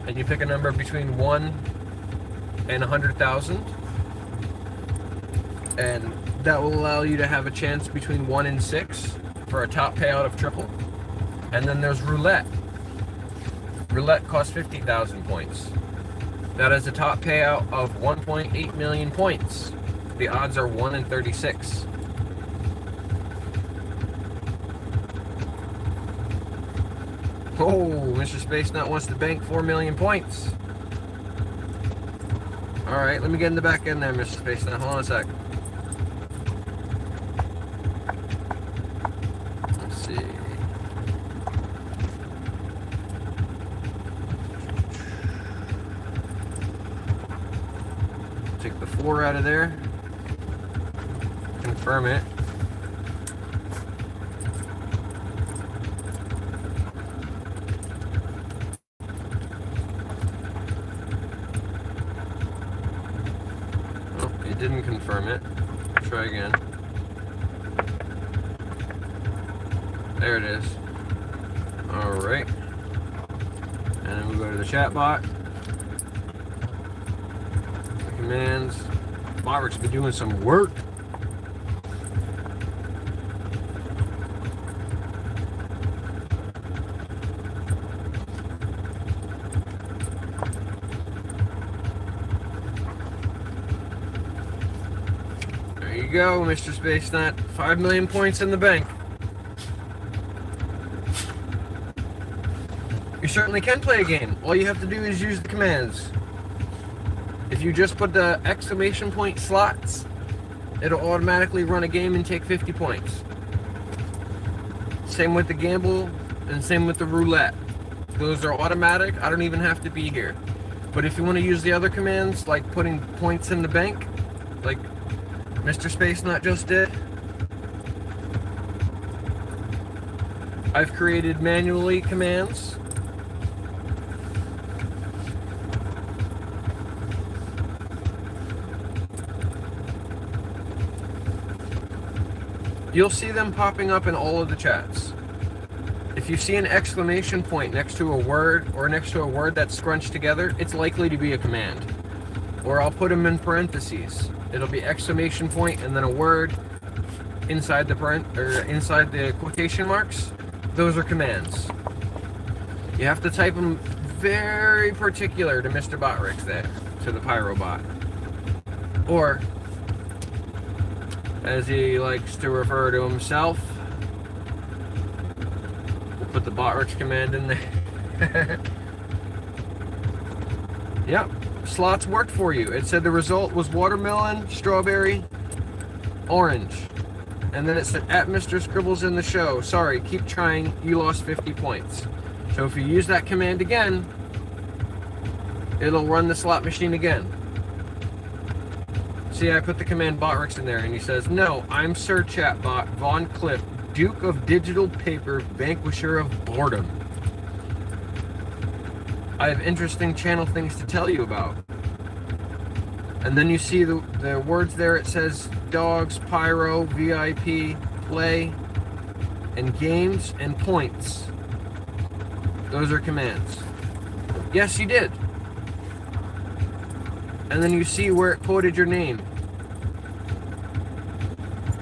and you pick a number between 1 and 100,000. And that will allow you to have a chance between 1 and 6 for a top payout of triple. And then there's Roulette. Roulette costs 50,000 points. That is a top payout of 1.8 million points. The odds are 1 in 36. Oh, Mr. Space Nut wants to bank 4 million points. Alright, let me get in the back end there, Mr. Space Nut. Hold on a sec. Let's see. Take the 4 out of there. confirm it. Oh, it didn't confirm it. Try again. There it is. Alright. And then we go to the chatbot. The commands. Bot's been doing some work. There you go, Mr. Space Nut. 5 million points in the bank. You certainly can play a game. All you have to do is use the commands. If you just put the exclamation point slots, it'll automatically run a game and take 50 points. Same with the gamble and same with the roulette. Those are automatic. I don't even have to be here. But if you want to use the other commands, like putting points in the bank, like Mr. Space Nut just did, I've created manually commands. You'll see them popping up in all of the chats. If you see an exclamation point next to a word or next to a word that's scrunched together, it's likely to be a command. Or I'll put them in parentheses. It'll be exclamation point and then a word inside the inside the quotation marks. Those are commands. You have to type them very particular to Mr. Botrix there, to the Pyro bot. Or, as he likes to refer to himself, we'll put the Botrix command in there. Yep, slots worked for you. It said the result was watermelon, strawberry, orange. And then it said, at Mr. Scribbles in the show, sorry, keep trying, you lost 50 points. So if you use that command again, it'll run the slot machine again. See, I put the command Botrix in there, and he says, no, I'm Sir Chatbot, Von Cliff, Duke of Digital Paper, Vanquisher of Boredom. I have interesting channel things to tell you about. And then you see the words there, it says dogs, pyro, VIP, play, and games, and points. Those are commands. Yes, you did. And then you see where it quoted your name.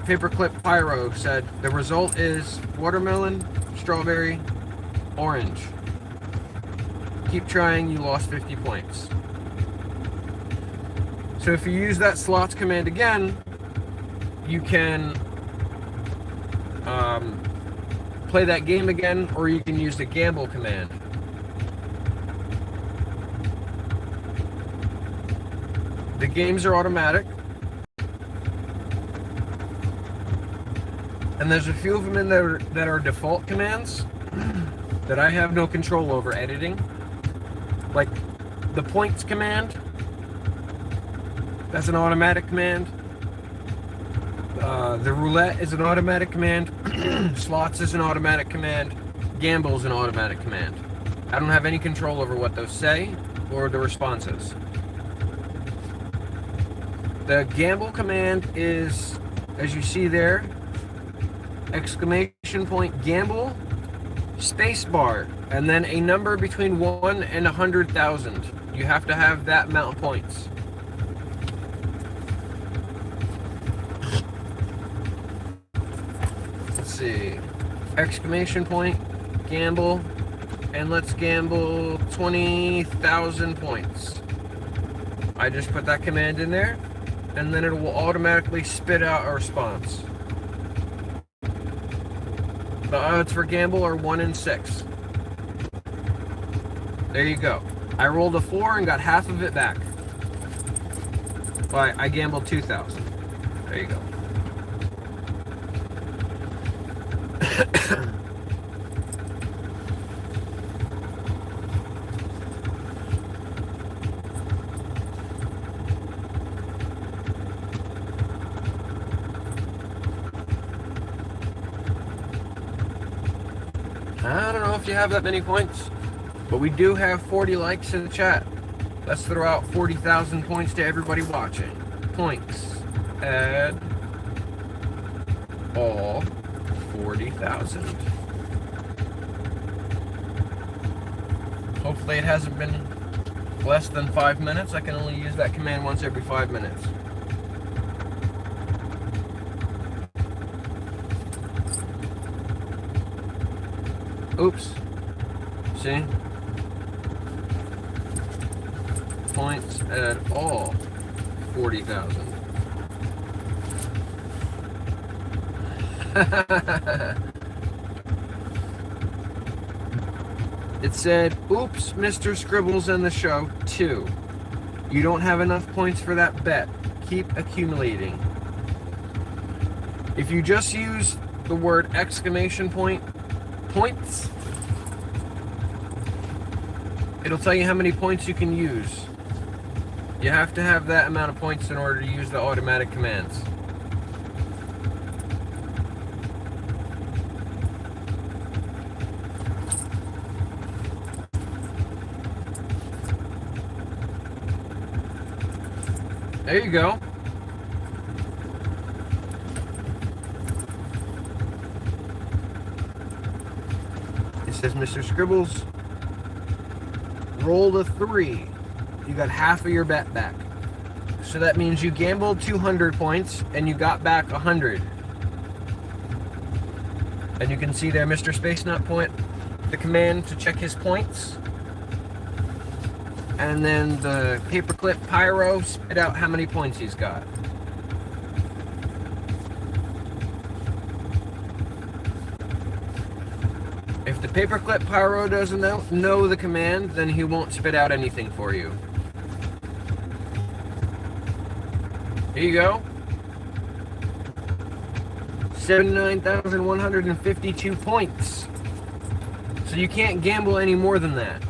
Paperclip Pyro said, the result is watermelon, strawberry, orange. Keep trying, you lost 50 points. So if you use that slots command again, you can play that game again, or you can use the gamble command. The games are automatic. And there's a few of them in there that are default commands that I have no control over editing. Like the points command, that's an automatic command. The roulette is an automatic command. Slots is an automatic command. Gamble is an automatic command. I don't have any control over what those say or the responses. The gamble command is, as you see there, exclamation point gamble, spacebar, and then a number between 1 and 100,000. You have to have that amount of points. Let's see. Exclamation point, gamble, and let's gamble 20,000 points. I just put that command in there, and then it will automatically spit out a response. The odds for gamble are 1 in 6. There you go. I rolled a 4 and got half of it back. Well, I gambled 2,000. There you go. I don't know if you have that many points, but we do have 40 likes in the chat. Let's throw out 40,000 points to everybody watching. Points. Add all 40,000. Hopefully it hasn't been less than 5 minutes. I can only use that command once every 5 minutes. Oops. See? Points at all 40,000. It said, oops, Mr. Scribbles and the show, 2. You don't have enough points for that bet. Keep accumulating. If you just use the word exclamation point, points, it'll tell you how many points you can use. You have to have that amount of points in order to use the automatic commands. There you go. It says, Mr. Scribbles, rolled a 3. You got half of your bet back. So that means you gambled 200 points and you got back 100. And you can see there, Mr. Space Nut point the command to check his points. And then the paperclip pyro spit out how many points he's got. If the paperclip pyro doesn't know the command, then he won't spit out anything for you. Here you go. 79,152 points. So you can't gamble any more than that.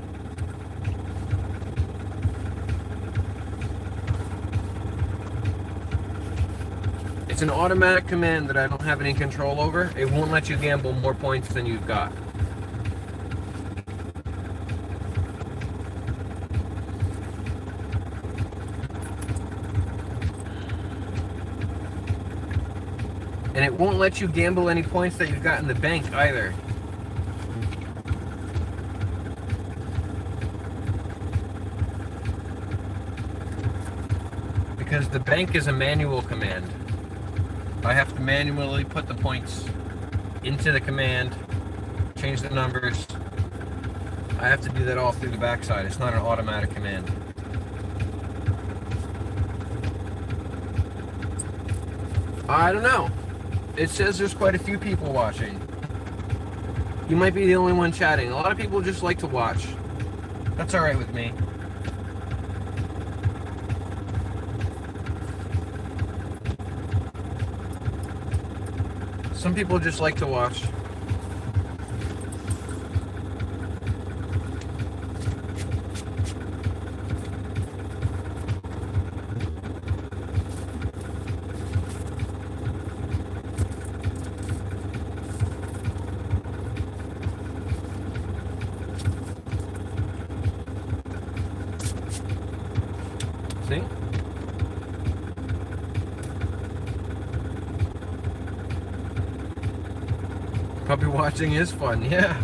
It's an automatic command that I don't have any control over. It won't let you gamble more points than you've got. And it won't let you gamble any points that you've got in the bank either. Because the bank is a manual command. I have to manually put the points into the command, change the numbers. I have to do that all through the backside. It's not an automatic command. I don't know. It says there's quite a few people watching. You might be the only one chatting. A lot of people just like to watch. That's alright with me. Some people just like to watch. See? Puppy watching is fun, yeah.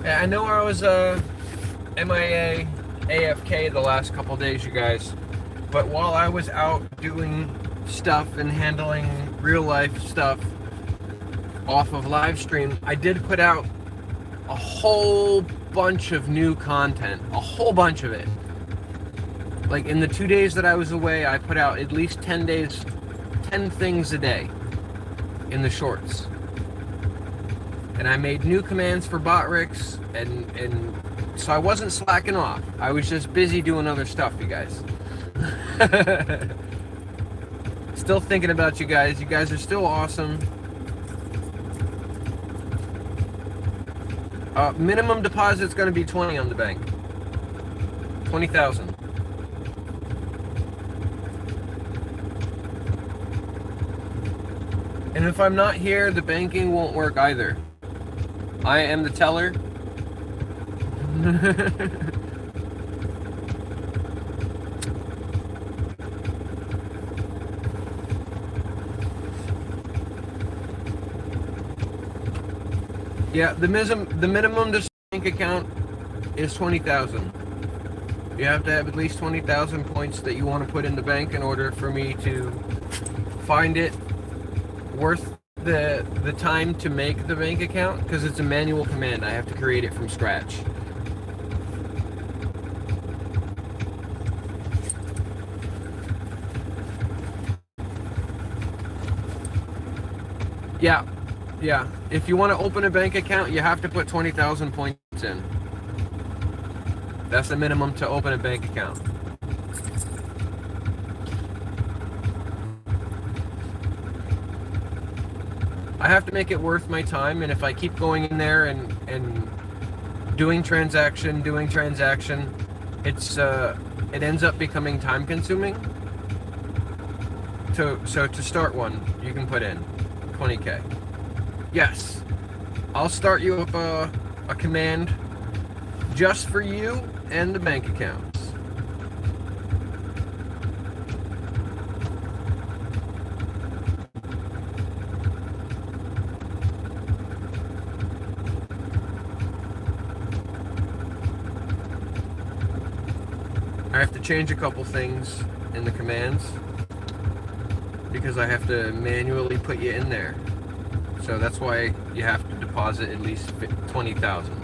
Yeah, I know I was MIA, AFK the last couple days, you guys. But while I was out doing stuff and handling real life stuff off of live stream, I did put out a whole bunch of new content. A whole bunch of it. Like in the 2 days that I was away, I put out at least 10 things a day in the shorts. And I made new commands for Botrix, and so I wasn't slacking off. I was just busy doing other stuff, you guys. Still thinking about you guys. You guys are still awesome. Minimum deposit's going to be 20 on the bank. 20,000. And if I'm not here, the banking won't work either. I am the teller. Yeah, the minimum to bank account is 20,000. You have to have at least 20,000 points that you want to put in the bank in order for me to find it worth the time to make the bank account, because it's a manual command. I have to create it from scratch. Yeah, yeah. If you want to open a bank account, you have to put 20,000 points in. That's the minimum to open a bank account. I have to make it worth my time, and if I keep going in there and doing transaction, it ends up becoming time consuming. So to start one, you can put in 20K. Yes, I'll start you up a command just for you and the bank accounts. I have to change a couple things in the commands because I have to manually put you in there. So that's why you have to deposit at least 20,000.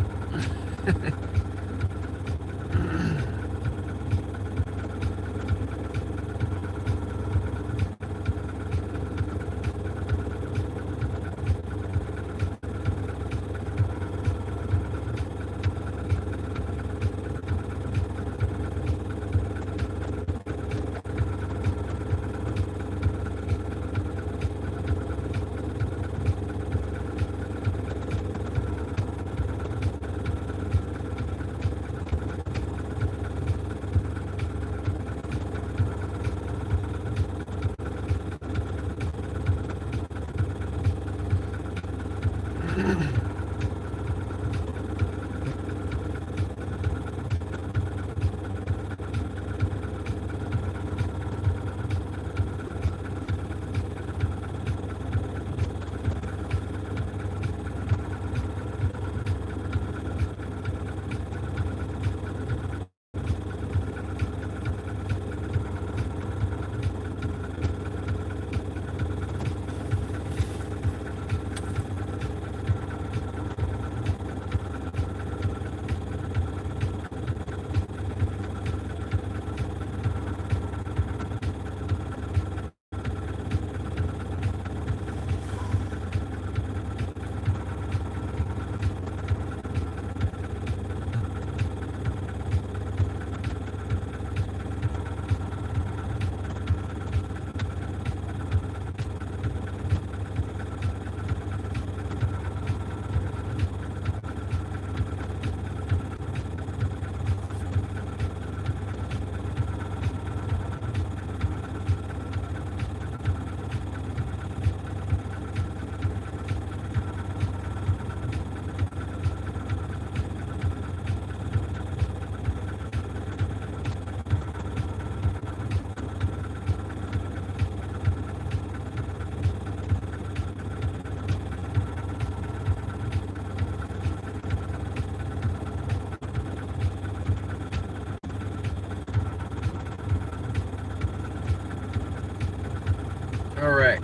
All right.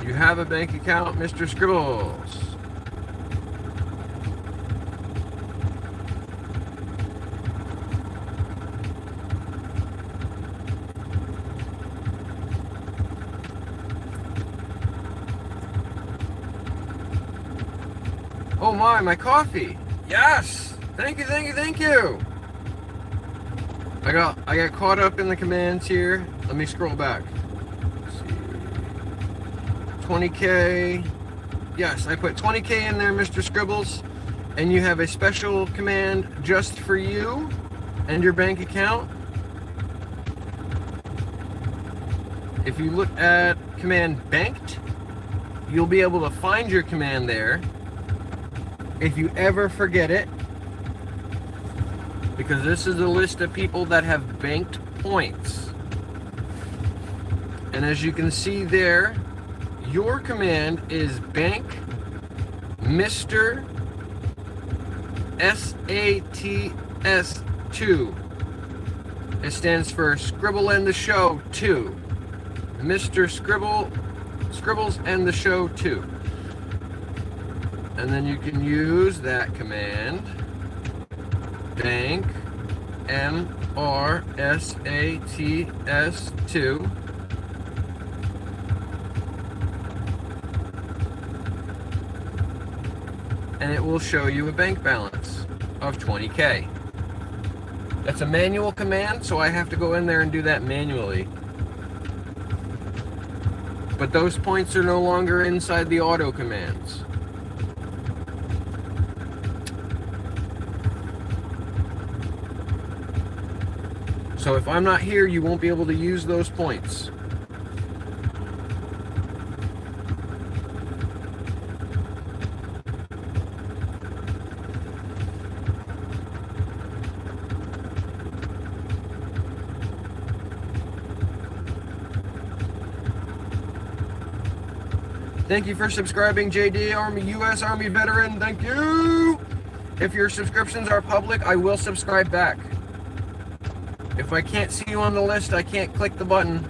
You have a bank account, Mr. Scribbles. Oh my coffee. Yes. Thank you. I got caught up in the commands here. Let me scroll back. Let's see. 20K. Yes, I put 20K in there, Mr. Scribbles. and you have a special command just for you and your bank account. If you look at command banked, you'll be able to find your command there if you ever forget it, because this is a list of people that have banked points. And as you can see there, your command is bank Mr. SATS2. It stands for Scribble and the Show 2. Mr. Scribbles and the Show 2. And then you can use that command, bank MRSATS2, and it will show you a bank balance of 20K. That's a manual command, so I have to go in there and do that manually. But those points are no longer inside the auto commands. So if I'm not here, you won't be able to use those points. Thank you for subscribing, JD, Army, U.S. Army veteran. Thank you. If your subscriptions are public, I will subscribe back. If I can't see you on the list, I can't click the button.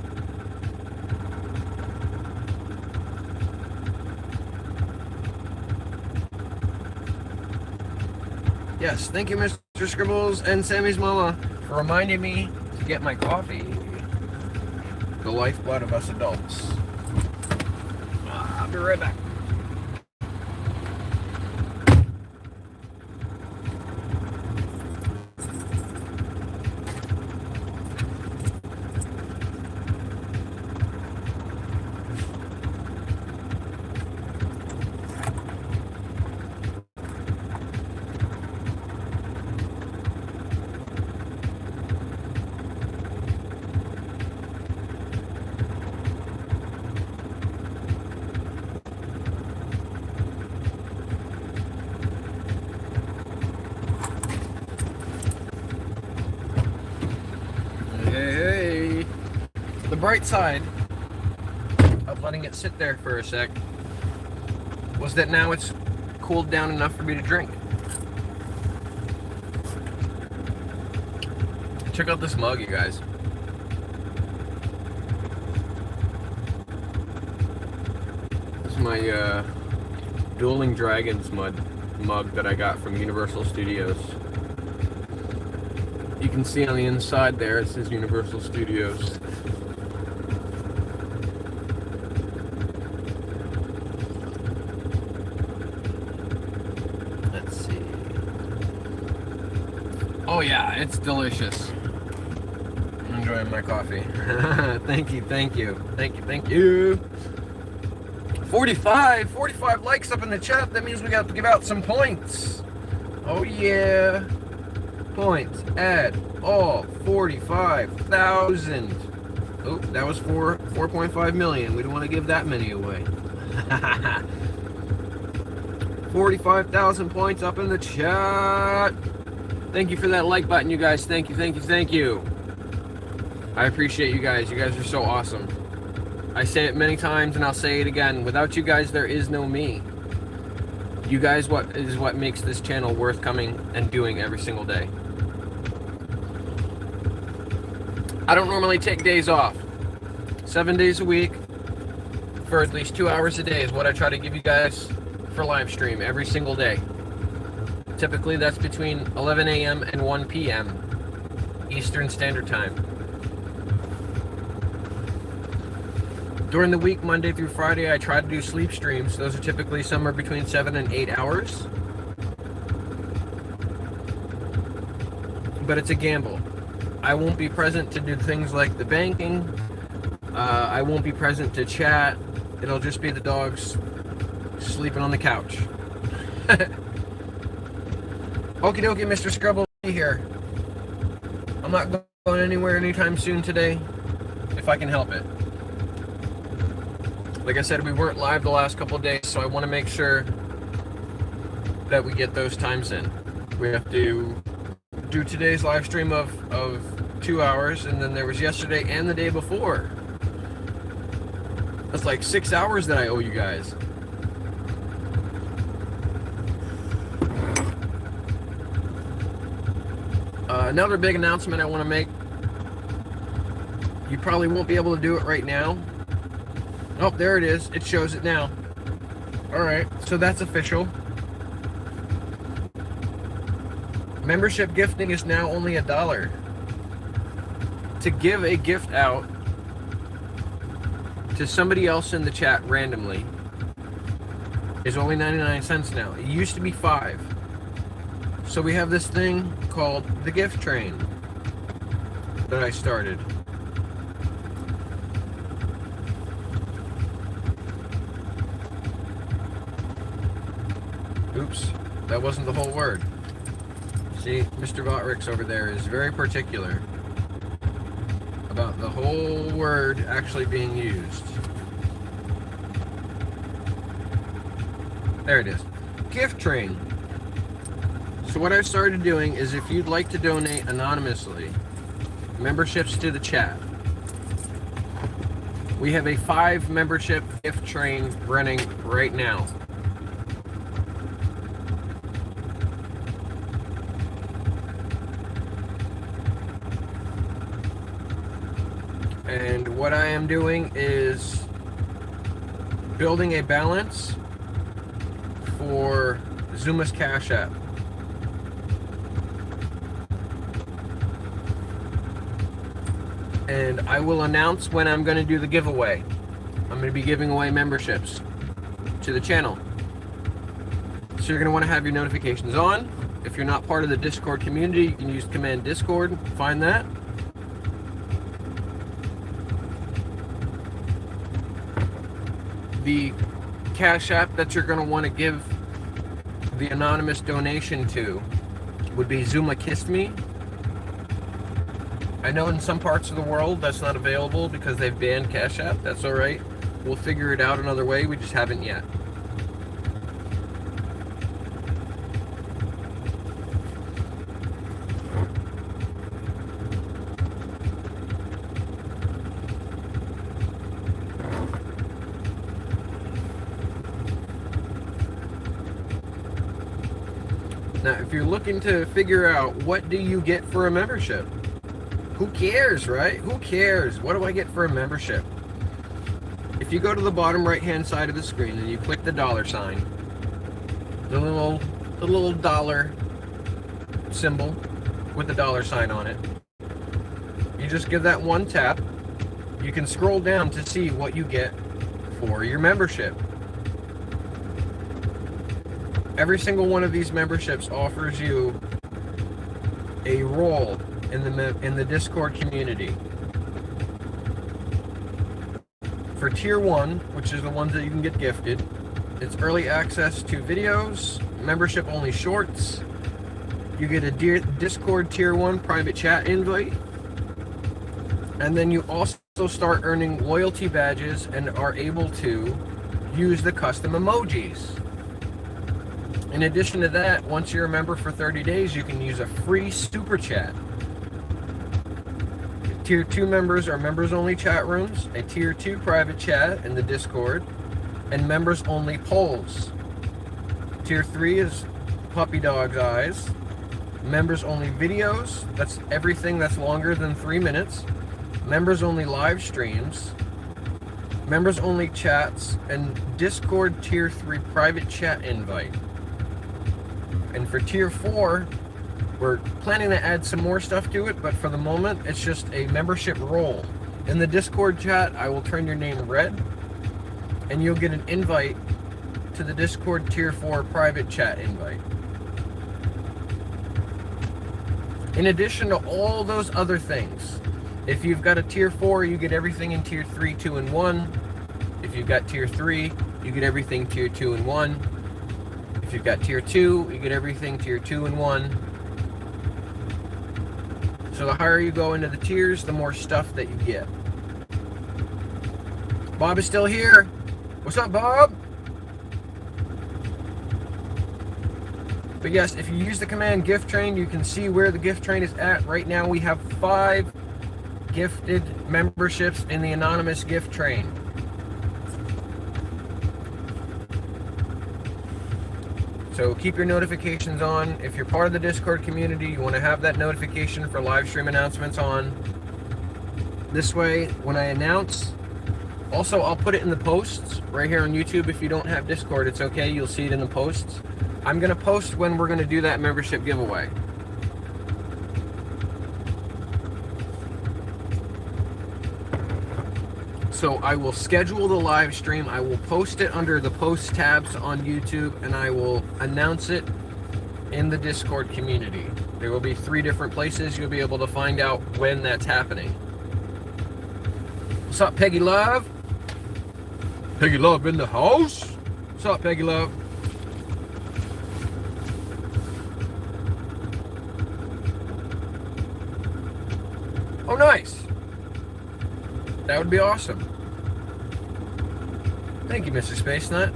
Yes, thank you, Mr. Scribbles and Sammy's mama, for reminding me to get my coffee. The lifeblood of us adults. I'll be right back. Hey, the bright side of letting it sit there for a sec was that now it's cooled down enough for me to drink. Check out this mug, you guys. This is my Dueling Dragons mug that I got from Universal Studios. You can see on the inside there, it says Universal Studios. Let's see. Oh yeah, it's delicious. I'm enjoying my coffee. Thank you, thank you, thank you, thank you. 45 likes up in the chat. That means we got to give out some points. Oh yeah. Points. Add all 45,000. Oh, that was 4.5 million. We don't want to give that many away. 45,000 points up in the chat. Thank you for that like button, you guys. Thank you, thank you, thank you. I appreciate you guys. You guys are so awesome. I say it many times and I'll say it again. Without you guys, there is no me. You guys is what makes this channel worth coming and doing every single day. I don't normally take days off. 7 days a week for at least 2 hours a day is what I try to give you guys for live stream every single day. Typically that's between 11 a.m. and 1 p.m. Eastern Standard Time. During the week, Monday through Friday, I try to do sleep streams. Those are typically somewhere between 7 and 8 hours. But it's a gamble. I won't be present to do things like the banking. I won't be present to chat. It'll just be the dogs sleeping on the couch. Okie dokie, Mr. Scrubble here. I'm not going anywhere anytime soon today, if I can help it. Like I said, we weren't live the last couple of days, so I want to make sure that we get those times in. We have to do today's live stream of 2 hours, and then there was yesterday and the day before. That's like 6 hours that I owe you guys. Another big announcement I want to make. You probably won't be able to do it right now. Oh, there it is. It shows it now. Alright, so that's official. Membership gifting is now only $1. To give a gift out to somebody else in the chat randomly is only 99 cents now. It used to be 5. So we have this thing called the gift train that I started. Oops, that wasn't the whole word. See, Mr. Votrix over there is very particular about the whole word actually being used. There it is. Gift train. So what I've started doing is, if you'd like to donate anonymously memberships to the chat, we have a 5 membership gift train running right now. And what I am doing is building a balance for Zuma's Cash App. And I will announce when I'm going to do the giveaway. I'm going to be giving away memberships to the channel. So you're going to want to have your notifications on. If you're not part of the Discord community, you can use command Discord. Find that. The Cash App that you're going to want to give the anonymous donation to would be Zuma Kissed Me. I know in some parts of the world that's not available because they've banned Cash App. That's alright. We'll figure it out another way. We just haven't yet. Now, if you're looking to figure out what do you get for a membership, who cares, right? Who cares? What do I get for a membership? If you go to the bottom right-hand side of the screen and you click the $sign, the little dollar symbol with the $sign on it, you just give that one tap. You can scroll down to see what you get for your membership. Every single one of these memberships offers you a role in the Discord community. For Tier 1, which is the ones that you can get gifted, it's early access to videos, membership only shorts. You get a Discord Tier 1 private chat invite. And then you also start earning loyalty badges and are able to use the custom emojis. In addition to that, once you're a member for 30 days, you can use a free super chat. Tier 2 members are members-only chat rooms, a Tier 2 private chat in the Discord, and members-only polls. Tier 3 is puppy dog's eyes, members-only videos, that's everything that's longer than 3 minutes, members-only live streams, members-only chats, and Discord Tier 3 private chat invite. And for Tier 4, we're planning to add some more stuff to it, but for the moment, it's just a membership role. In the Discord chat, I will turn your name red, and you'll get an invite to the Discord Tier 4 private chat invite. In addition to all those other things, if you've got a Tier 4, you get everything in Tier 3, 2, and 1. If you've got Tier 3, you get everything Tier 2 and 1. If If you've got tier 2, you get everything tier 2 and 1. So the higher you go into the tiers, the more stuff that you get. Bob is still here. What's up, Bob? But yes, if you use the command gift train, you can see where the gift train is at. Right now we have 5 gifted memberships in the anonymous gift train. So keep your notifications on. If you're part of the Discord community, you want to have that notification for live stream announcements on. This way, when I announce, also I'll put it in the posts right here on YouTube. If you don't have Discord, it's okay. You'll see it in the posts. I'm going to post when we're going to do that membership giveaway. So I will schedule the live stream. I will post it under the post tabs on YouTube, and I will announce it in the Discord community. There will be 3 different places you'll be able to find out when that's happening. What's up, Peggy Love? Peggy Love in the house? What's up, Peggy Love? Oh, nice. That would be awesome. Thank you, Mr. Space Nut.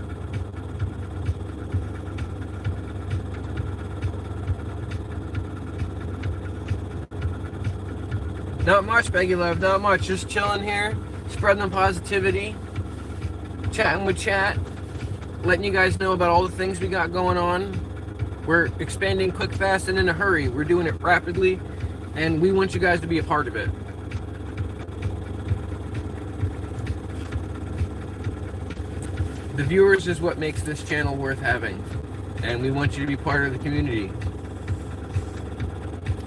Not much, Peggy Love, not much. Just chilling here, spreading the positivity, chatting with chat, letting you guys know about all the things we got going on. We're expanding quick, fast, and in a hurry. We're doing it rapidly, and we want you guys to be a part of it. The viewers is what makes this channel worth having, and we want you to be part of the community.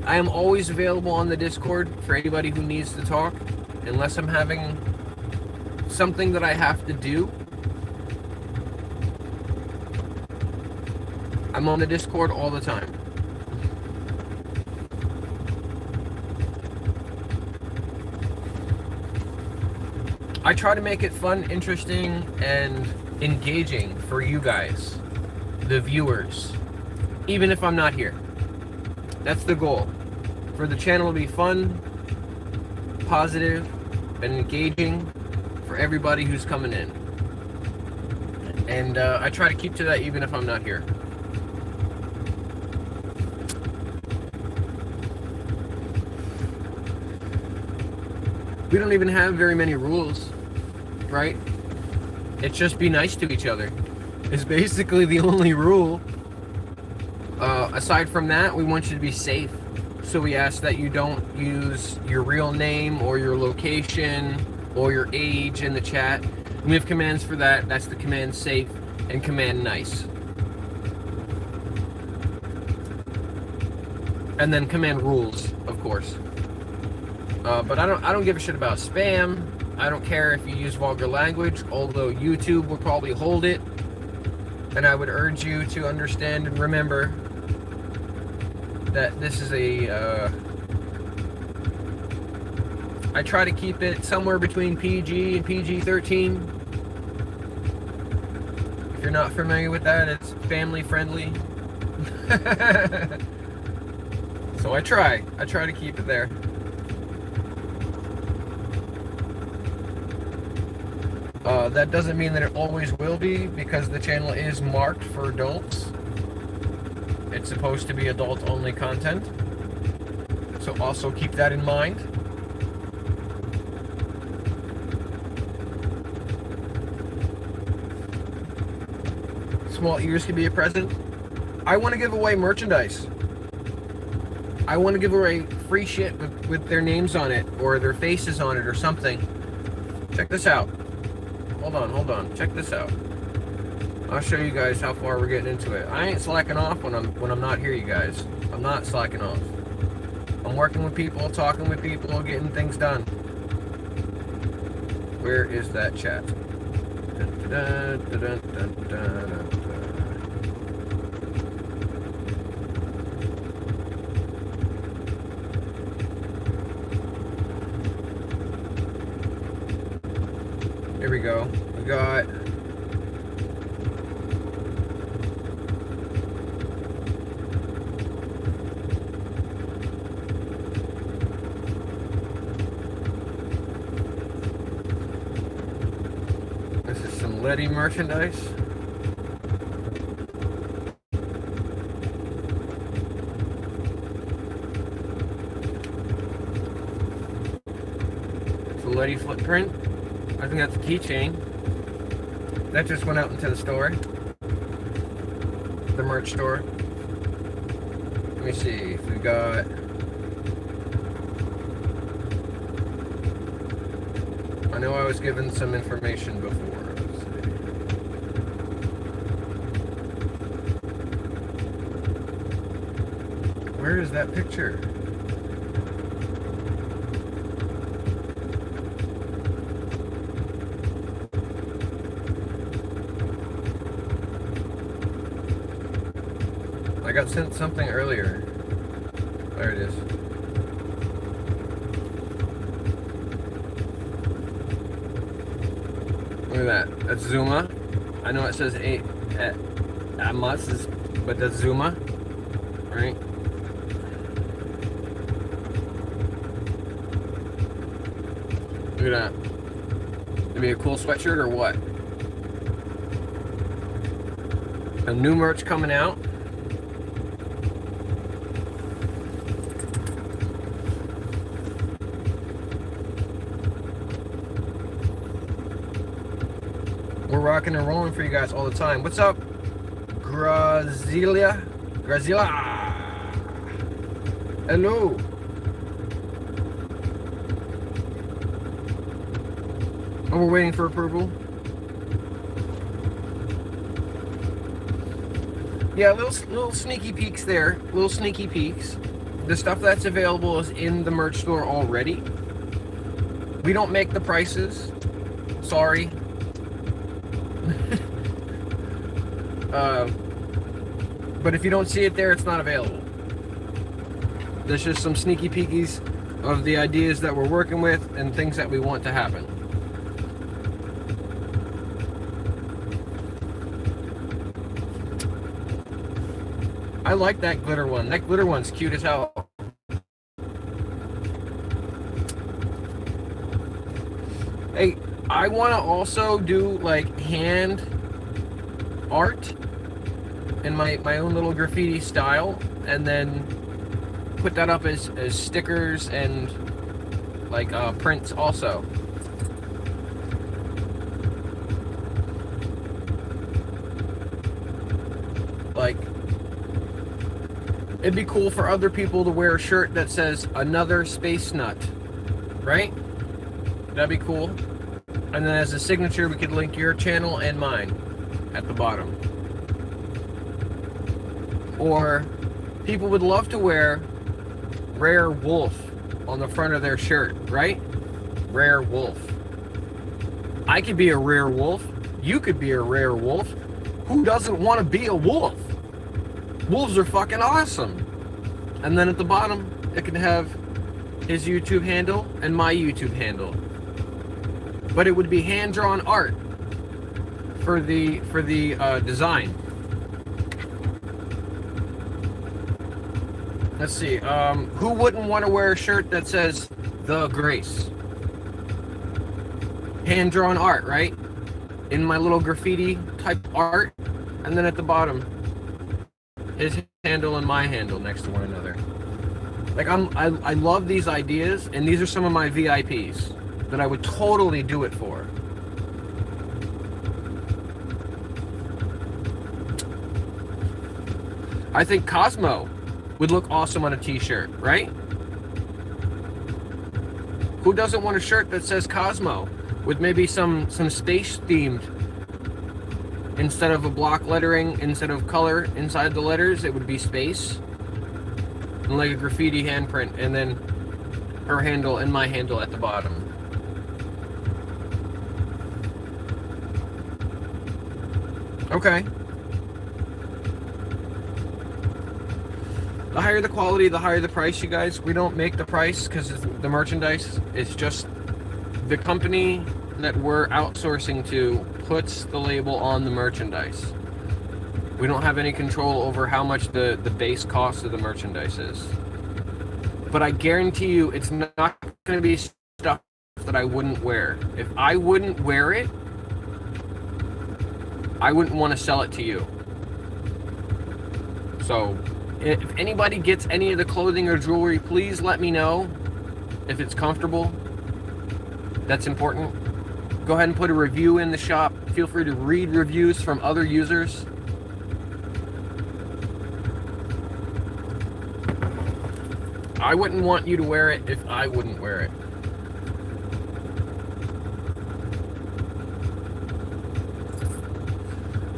I am always available on the Discord for anybody who needs to talk, unless I'm having something that I have to do. I'm on the Discord all the time. I try to make it fun, interesting, and engaging for you guys, the viewers, even if I'm not here. That's the goal. For the channel to be fun, positive, and engaging for everybody who's coming in. And I try to keep to that even if I'm not here. We don't even have very many rules, right? It's just be nice to each other. It's basically the only rule. Aside from that, we want you to be safe. So we ask that you don't use your real name or your location or your age in the chat. We have commands for that. That's the command safe and command nice. And then command rules, of course. But I don't give a shit about spam. I don't care if you use vulgar language, although YouTube will probably hold it. And I would urge you to understand and remember that this is I try to keep it somewhere between PG and PG-13. If you're not familiar with that, it's family friendly. So I try to keep it there. That doesn't mean that it always will be, because the channel is marked for adults. It's supposed to be adult-only content. So also keep that in mind. Small ears can be a present. I want to give away merchandise. I want to give away free shit with their names on it, or their faces on it, or something. Check this out. Hold on. Check this out. I'll show you guys how far we're getting into it. I ain't slacking off when I'm not here, you guys. I'm not slacking off. I'm working with people, talking with people, getting things done. Where is that chat? Here we go. We got Roulette merchandise. Roulette footprint. I think that's a keychain. That just went out into the store. The merch store. Let me see if we got... I know I was given some information before. Let's see. Where is that picture? I got sent something earlier. There it is. Look at that. That's Zuma. I know it says 8 at Mutz, but that's Zuma. Right? Look at that. It'd be a cool sweatshirt or what? A new merch coming out. We're rocking and rolling for you guys all the time. What's up, Grazilla? Hello. Oh, we're waiting for approval. Yeah, little sneaky peeks there. Little sneaky peeks. The stuff that's available is in the merch store already. We don't make the prices. Sorry. But if you don't see it there, it's not available. There's just some sneaky peekies of the ideas that we're working with and things that we want to happen. I like that glitter one. That glitter one's cute as hell. Hey, I want to also do like hand art in my own little graffiti style, and then put that up as stickers and like prints also. Like, it'd be cool for other people to wear a shirt that says "Another Space Nut," right? That'd be cool. And then as a signature, we could link your channel and mine at the bottom. Or people would love to wear Rare Wolf on the front of their shirt, right? Rare Wolf. I could be a rare wolf. You could be a rare wolf. Who doesn't want to be a wolf? Wolves are fucking awesome. And then at the bottom, it can have his YouTube handle and my YouTube handle. But it would be hand-drawn art for the design. Let's see. Who wouldn't want to wear a shirt that says "The Grace"? Hand-drawn art, right? In my little graffiti type art, and then at the bottom, his handle and my handle next to one another. Like I love these ideas, and these are some of my VIPs that I would totally do it for. I think Cosmo would look awesome on a t-shirt, right? Who doesn't want a shirt that says Cosmo with maybe some space themed, instead of a block lettering, instead of color inside the letters, it would be space, and like a graffiti handprint, and then her handle and my handle at the bottom. Okay. The higher the quality, the higher the price, you guys. We don't make the price because the merchandise is just the company that we're outsourcing to puts the label on the merchandise. We don't have any control over how much the base cost of the merchandise is. But I guarantee you it's not going to be stuff that I wouldn't wear. If I wouldn't wear it, I wouldn't want to sell it to you. So, if anybody gets any of the clothing or jewelry, please let me know if it's comfortable. That's important. Go ahead and put a review in the shop. Feel free to read reviews from other users. I wouldn't want you to wear it if I wouldn't wear it.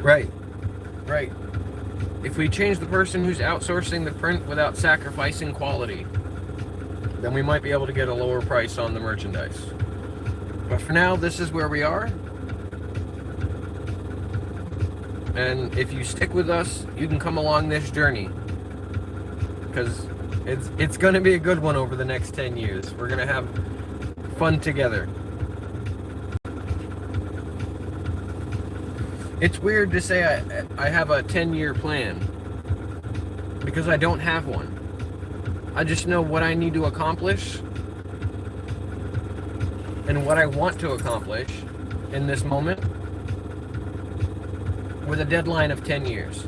Right. If we change the person who's outsourcing the print without sacrificing quality, then we might be able to get a lower price on the merchandise. But for now, this is where we are. And if you stick with us, you can come along this journey. Because it's going to be a good one over the next 10 years. We're going to have fun together. It's weird to say I have a 10-year plan, because I don't have one. I just know what I need to accomplish and what I want to accomplish in this moment with a deadline of 10 years.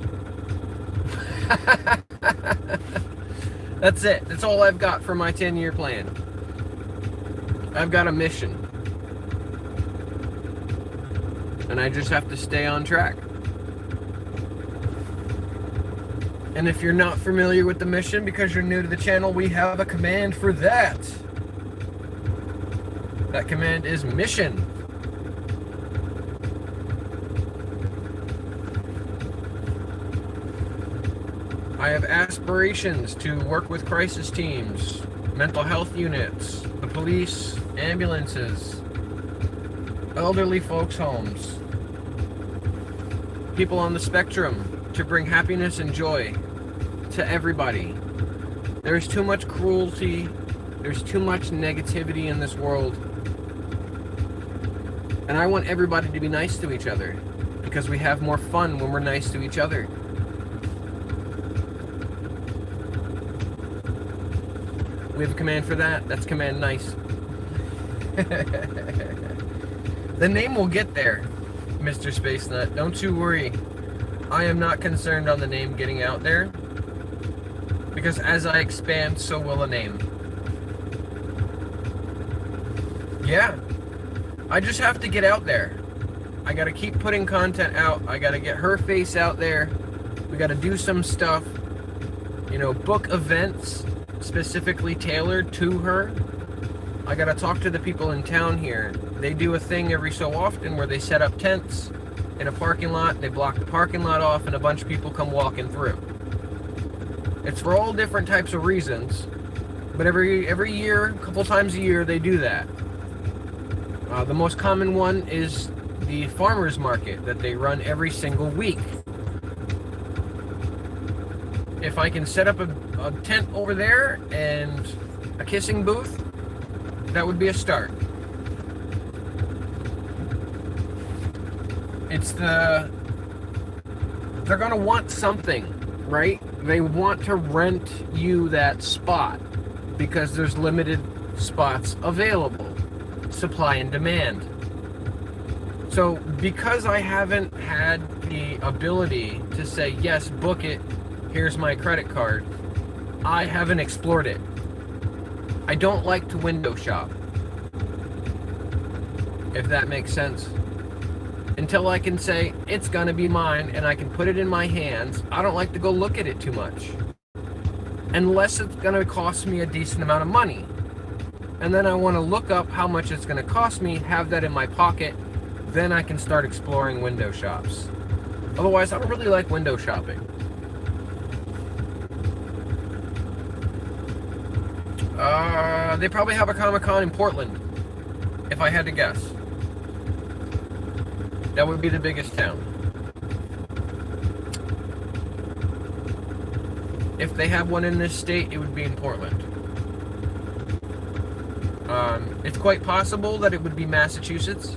That's it. That's all I've got for my 10-year plan. I've got a mission. And I just have to stay on track. And if you're not familiar with the mission because you're new to the channel, we have a command for that. That command is mission. I have aspirations to work with crisis teams, mental health units, the police, ambulances, elderly folks' homes, people on the spectrum, to bring happiness and joy to everybody. There's too much cruelty, there's too much negativity in this world. And I want everybody to be nice to each other, because we have more fun when we're nice to each other. We have a command for that. That's command nice. The name will get there, Mr. Space Nut. Don't you worry. I am not concerned on the name getting out there, because as I expand, so will the name. Yeah. I just have to get out there. I gotta keep putting content out. I gotta get her face out there. We gotta do some stuff. You know, book events specifically tailored to her. I gotta talk to the people in town here. They do a thing every so often where they set up tents in a parking lot. They block the parking lot off and a bunch of people come walking through. It's for all different types of reasons, but every year, a couple times a year, they do that. The most common one is the farmers market that they run every single week. If I can set up a tent over there and a kissing booth, that would be a start. They're gonna want something, right? They want to rent you that spot because there's limited spots available. Supply and demand. So because I haven't had the ability to say, yes, book it, here's my credit card, I haven't explored it. I don't like to window shop, if that makes sense. Until I can say, it's gonna be mine, and I can put it in my hands, I don't like to go look at it too much. Unless it's gonna cost me a decent amount of money. And then I wanna look up how much it's gonna cost me, have that in my pocket, then I can start exploring window shops. Otherwise, I don't really like window shopping. They probably have a Comic-Con in Portland, if I had to guess. That would be the biggest town. If they have one in this state, it would be in Portland. It's quite possible that it would be Massachusetts.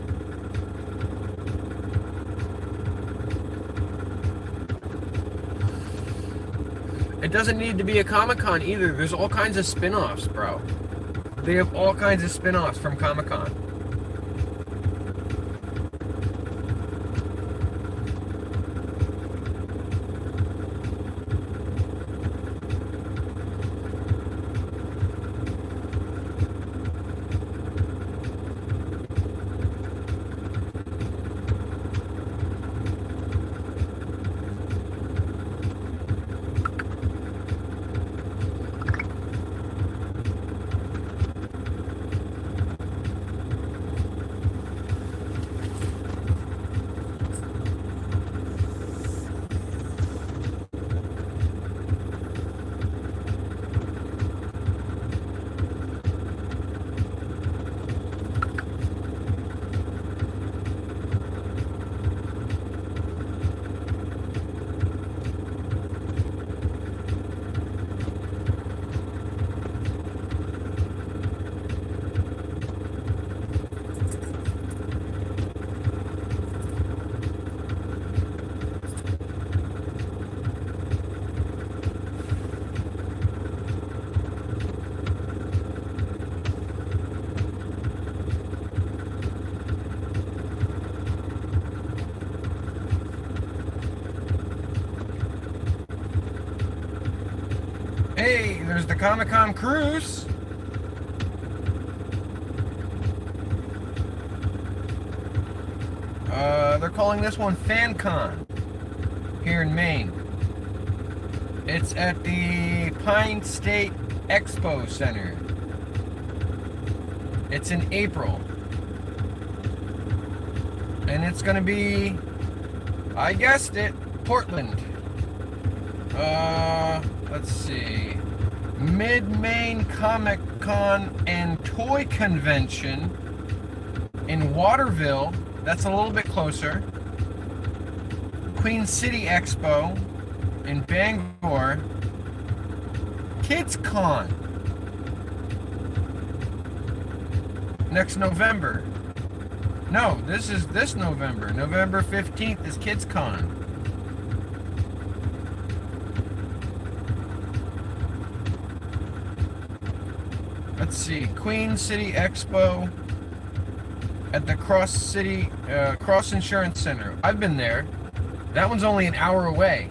It doesn't need to be a Comic-Con either. There's all kinds of spin-offs, bro. They have all kinds of spin-offs from Comic-Con. Hey, there's the Comic-Con cruise. They're calling this one FanCon here in Maine. It's at the Pine State Expo Center. It's in April. And it's gonna be, I guessed it, Portland. Let's see. Mid-Maine Comic Con and Toy Convention in Waterville. That's a little bit closer. Queen City Expo in Bangor. Kids Con next November. No, this is this November. November 15th is Kids Con. Let's see. Queen City Expo at the Cross Insurance Center. I've been there. That one's only an hour away.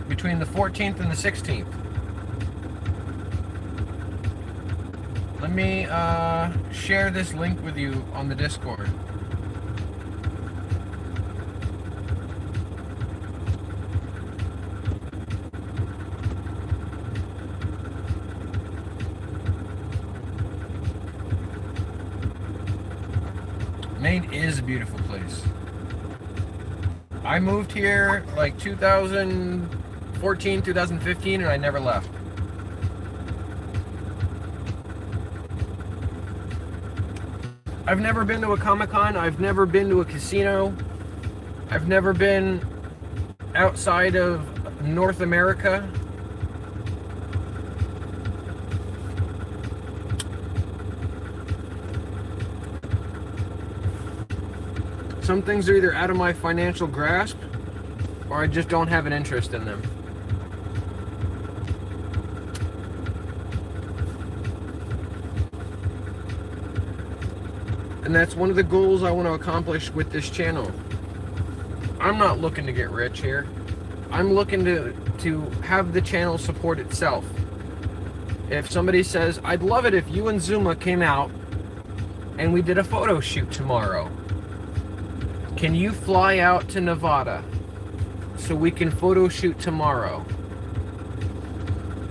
Between the 14th and the 16th. Let me share this link with you on the Discord. Maine is a beautiful place. I moved here like 2014, 2015, and I never left. I've never been to a Comic-Con. I've never been to a casino. I've never been outside of North America. Some things are either out of my financial grasp or I just don't have an interest in them. And that's one of the goals I want to accomplish with this channel. I'm not looking to get rich here. I'm looking to have the channel support itself. If somebody says, I'd love it if you and Zuma came out and we did a photo shoot tomorrow. Can you fly out to Nevada so we can photo shoot tomorrow?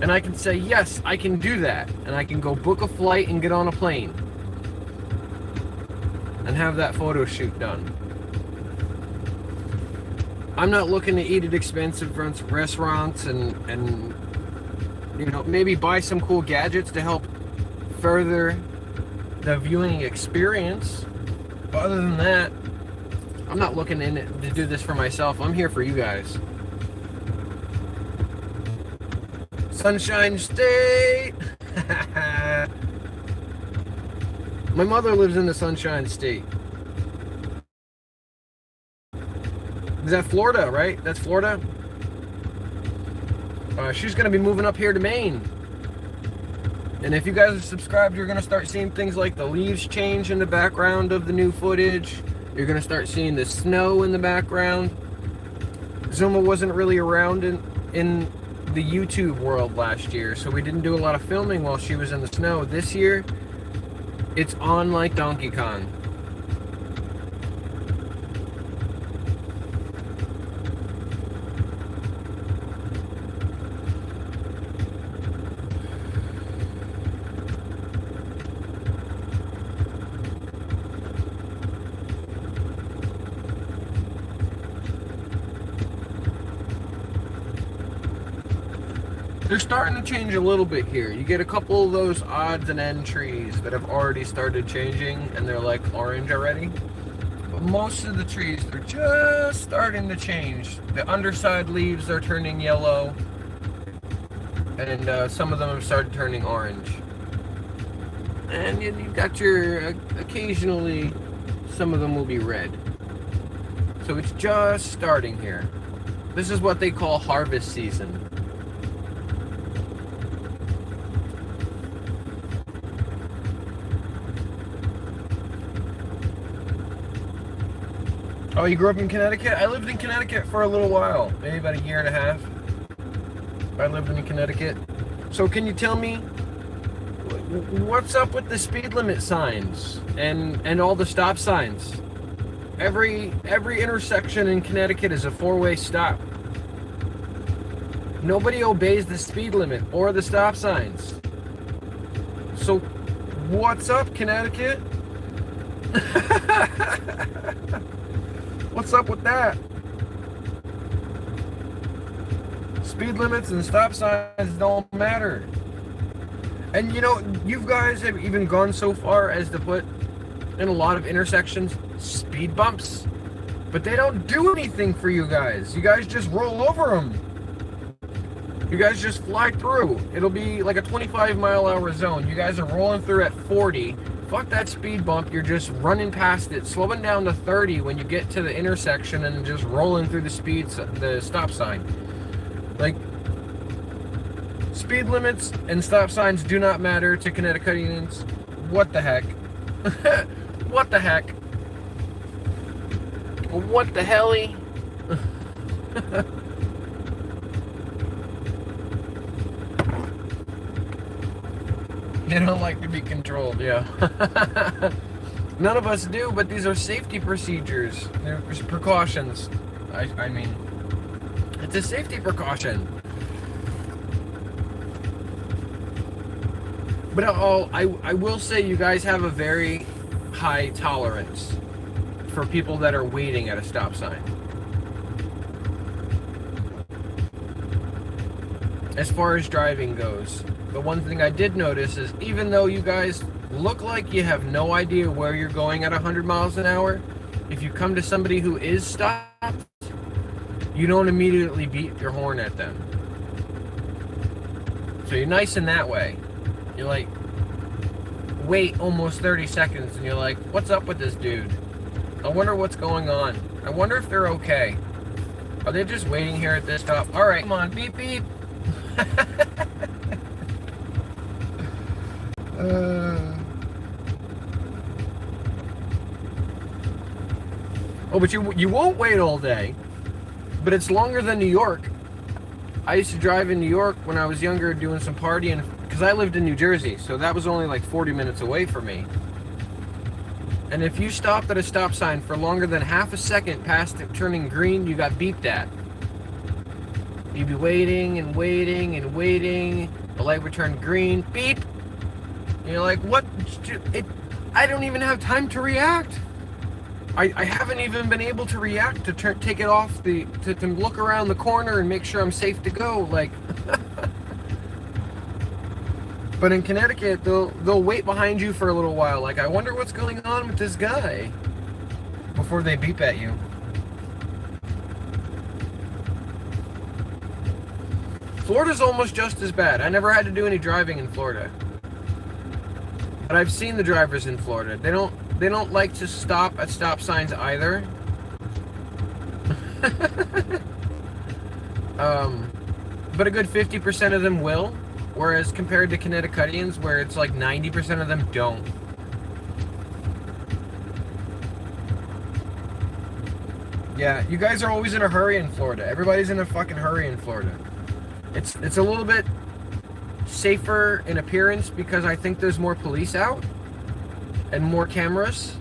And I can say, yes, I can do that. And I can go book a flight and get on a plane and have that photo shoot done. I'm not looking to eat at expensive restaurants and you know, maybe buy some cool gadgets to help further the viewing experience. But other than that, I'm not looking in it to do this for myself. I'm here for you guys. Sunshine State! My mother lives in the Sunshine State. Is that Florida, right? That's Florida? She's going to be moving up here to Maine. And if you guys are subscribed, you're going to start seeing things like the leaves change in the background of the new footage. You're going to start seeing the snow in the background. Zuma wasn't really around in the YouTube world last year, so we didn't do a lot of filming while she was in the snow. This year, it's on like Donkey Kong. They're starting to change a little bit here. You get a couple of those odds and end trees that have already started changing and they're like orange already. But most of the trees, they're just starting to change. The underside leaves are turning yellow and some of them have started turning orange. And you've got your, occasionally, some of them will be red. So it's just starting here. This is what they call harvest season. Oh, you grew up in Connecticut? I lived in Connecticut for a little while, maybe about a year and a half. I lived in Connecticut. So can you tell me what's up with the speed limit signs and all the stop signs? Every intersection in Connecticut is a four-way stop. Nobody obeys the speed limit or the stop signs. So what's up, Connecticut? What's up with that? Speed limits and stop signs don't matter. And you know, you guys have even gone so far as to put in a lot of intersections speed bumps, but they don't do anything for you guys. You guys just roll over them. You guys just fly through. It'll be like a 25-mile-an-hour zone. You guys are rolling through at 40. Fuck that speed bump. You're just running past it, slowing down to 30 when you get to the intersection, and just rolling through the stop sign. Like, speed limits and stop signs do not matter to Connecticutians. What the heck? What the heck? What the helly? They don't like to be controlled, yeah. None of us do, but these are safety procedures. They're precautions. I mean, it's a safety precaution. But I will say you guys have a very high tolerance for people that are waiting at a stop sign. As far as driving goes, the one thing I did notice is even though you guys look like you have no idea where you're going at 100 miles an hour, if you come to somebody who is stopped, you don't immediately beat your horn at them. So you're nice in that way. You're like, wait almost 30 seconds and you're like, what's up with this dude? I wonder what's going on. I wonder if they're okay. Are they just waiting here at this stop? All right, come on, beep, beep. Oh, but you won't wait all day. But it's longer than New York. I used to drive in New York when I was younger doing some partying, because I lived in New Jersey, so that was only like 40 minutes away from me. And if you stopped at a stop sign for longer than half a second past it turning green, you got beeped at. You'd be waiting and waiting and waiting. The light would turn green. Beep. And you're like, what? I don't even have time to react. I haven't even been able to react to take it off to look around the corner and make sure I'm safe to go. Like, but in Connecticut, they'll wait behind you for a little while. Like, I wonder what's going on with this guy before they beep at you. Florida's almost just as bad. I never had to do any driving in Florida, but I've seen the drivers in Florida. They don't like to stop at stop signs either. But a good 50% of them will, whereas compared to Connecticutians, where it's like 90% of them don't. Yeah, you guys are always in a hurry in Florida. Everybody's in a fucking hurry in Florida. It's a little bit safer in appearance because I think there's more police out and more cameras,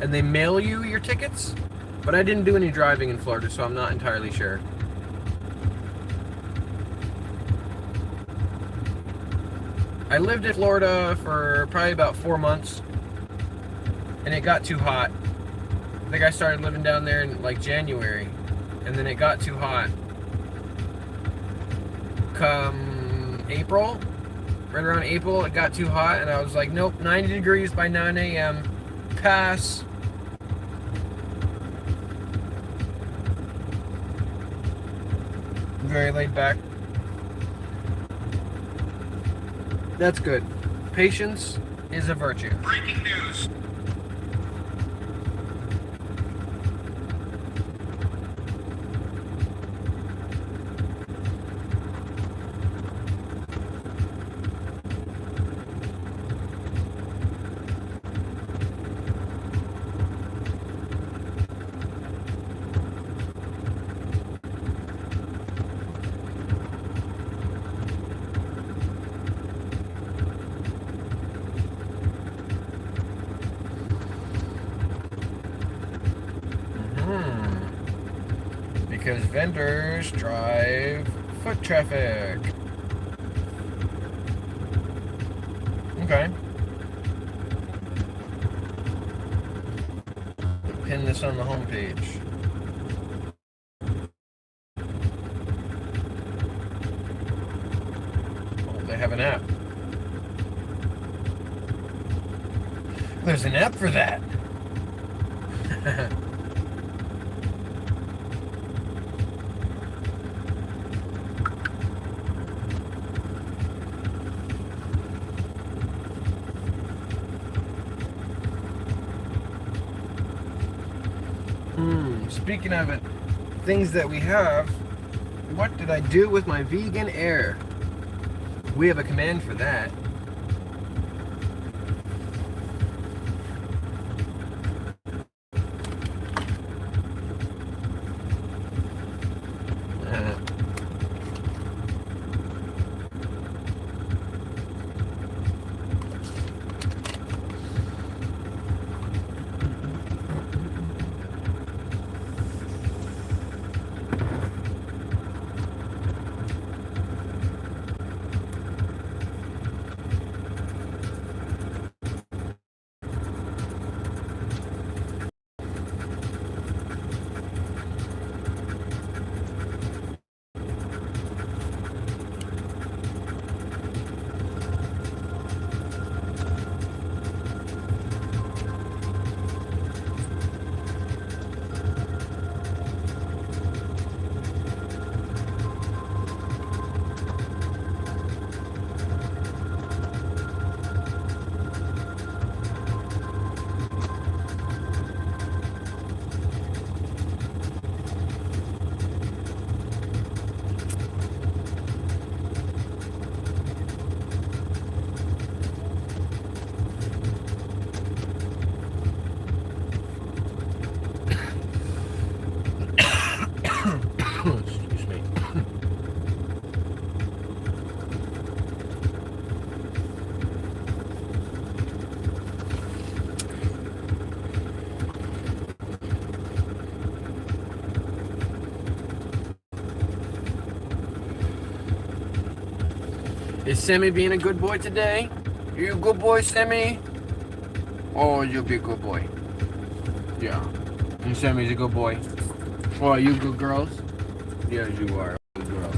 and they mail you your tickets. But I didn't do any driving in Florida, so I'm not entirely sure. I lived in Florida for probably about 4 months, and it got too hot. I think I started living down there in like January, and then it got too hot. Come April, right around April, it got too hot, and I was like, nope, 90 degrees by 9 a.m. Pass. Very laid back. That's good. Patience is a virtue. Breaking news. vendors drive foot traffic. Okay. Pin this on the homepage. Oh, they have an app. There's an app for that. Speaking of it, things that we have, what did I do with my vegan air? We have a command for that. Excuse me. Is Sammy being a good boy today? You a good boy, Sammy? Oh, you'll be a good boy. Yeah. And Sammy's a good boy. Oh, are you good girls? Yes, you are good girls.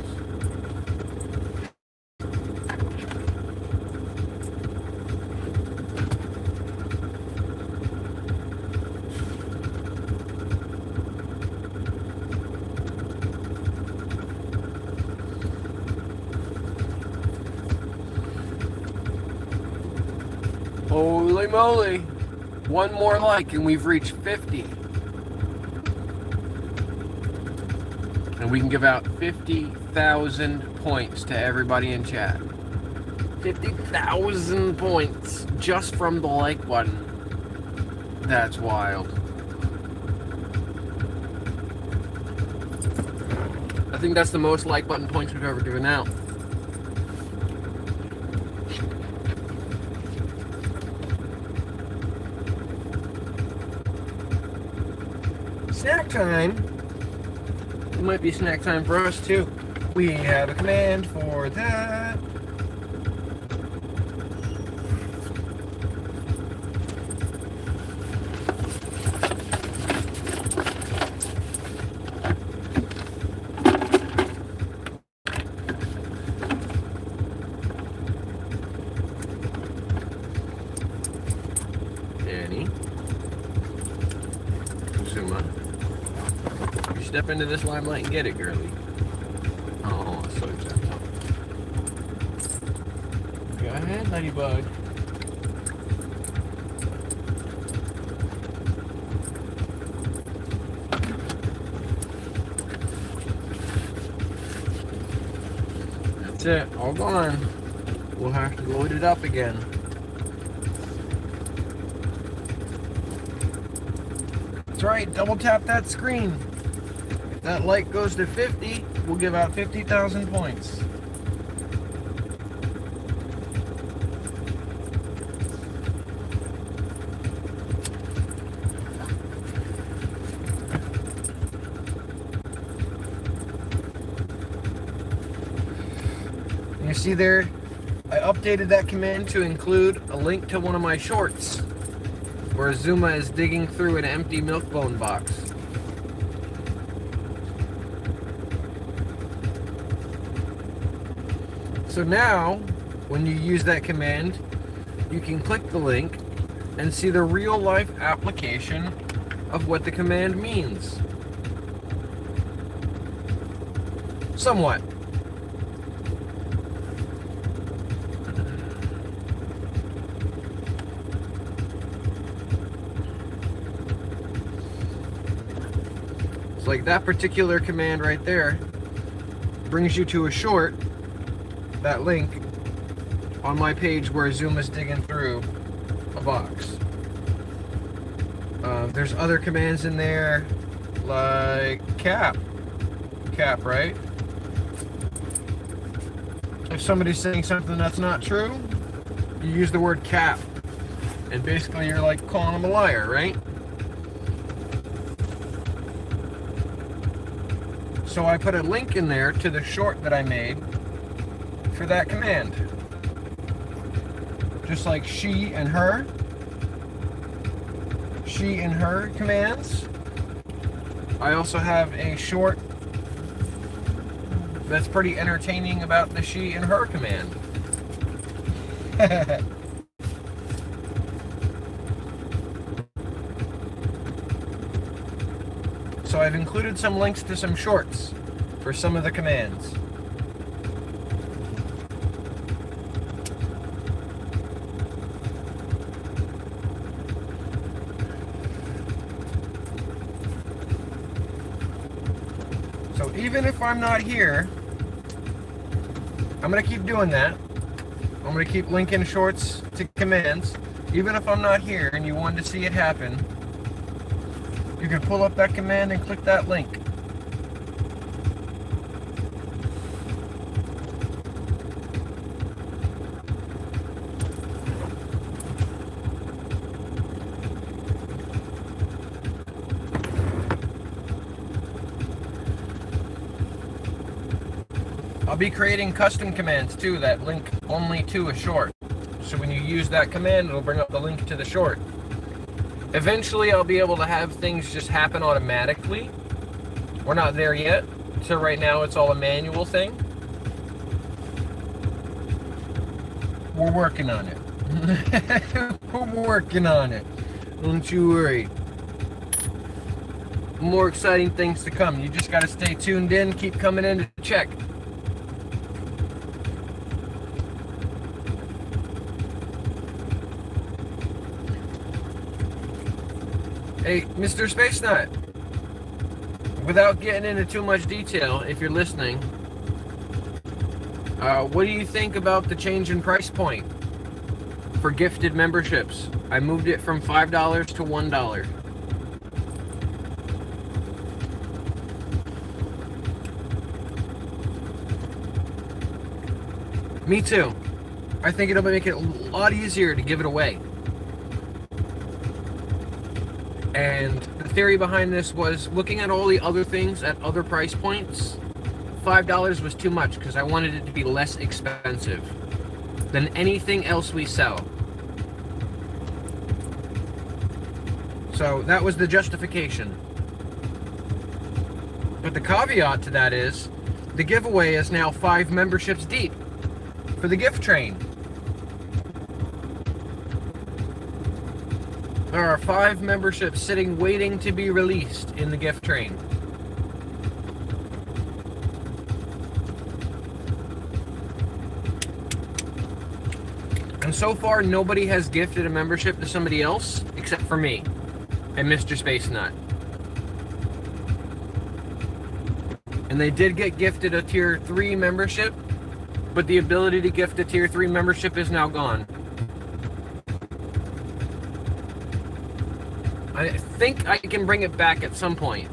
Holy moly. One more like and we've reached 50. And we can give out 50,000 points to everybody in chat. 50,000 points just from the like button. That's wild. I think that's the most like button points we've ever given out. Snack time. It might be snack time for us too. We have a command for that. Danny. Kusuma. Step into this limelight and get it, girly. Oh, so gentle. Go ahead, ladybug. That's it, all gone. We'll have to load it up again. That's right, double tap that screen. If that light goes to 50, we'll give out 50,000 points. You see there, I updated that command to include a link to one of my shorts where Zuma is digging through an empty milk bone box. So now, when you use that command, you can click the link and see the real life application of what the command means. Somewhat. It's like that particular command right there brings you to a short, that link, on my page where Zuma's digging through a box. There's other commands in there, like cap, right? If somebody's saying something that's not true, you use the word cap, and basically you're like calling them a liar, right? So I put a link in there to the short that I made for that command. Just like she and her commands. I also have a short that's pretty entertaining about the she and her command. So I've included some links to some shorts for some of the commands. So even if I'm not here, I'm going to keep doing that. I'm going to keep linking shorts to commands. Even if I'm not here and you wanted to see it happen, you can pull up that command and click that link. I'll be creating custom commands too that link only to a short. So when you use that command, it'll bring up the link to the short. Eventually, I'll be able to have things just happen automatically. We're not there yet. So right now, it's all a manual thing. We're working on it. We're working on it. Don't you worry. More exciting things to come. You just got to stay tuned in. Keep coming in to check. Hey, Mr. Space Nut, without getting into too much detail, if you're listening, what do you think about the change in price point for gifted memberships? I moved it from $5 to $1. Me too. I think it'll make it a lot easier to give it away. And the theory behind this was looking at all the other things at other price points. $5 was too much because I wanted it to be less expensive than anything else we sell. So that was the justification. But the caveat to that is the giveaway is now 5 memberships deep for the gift train. There are 5 memberships sitting waiting to be released in the gift train. And so far, nobody has gifted a membership to somebody else except for me and Mr. Space Nut. And they did get gifted a Tier 3 membership, but the ability to gift a Tier 3 membership is now gone. I think I can bring it back at some point.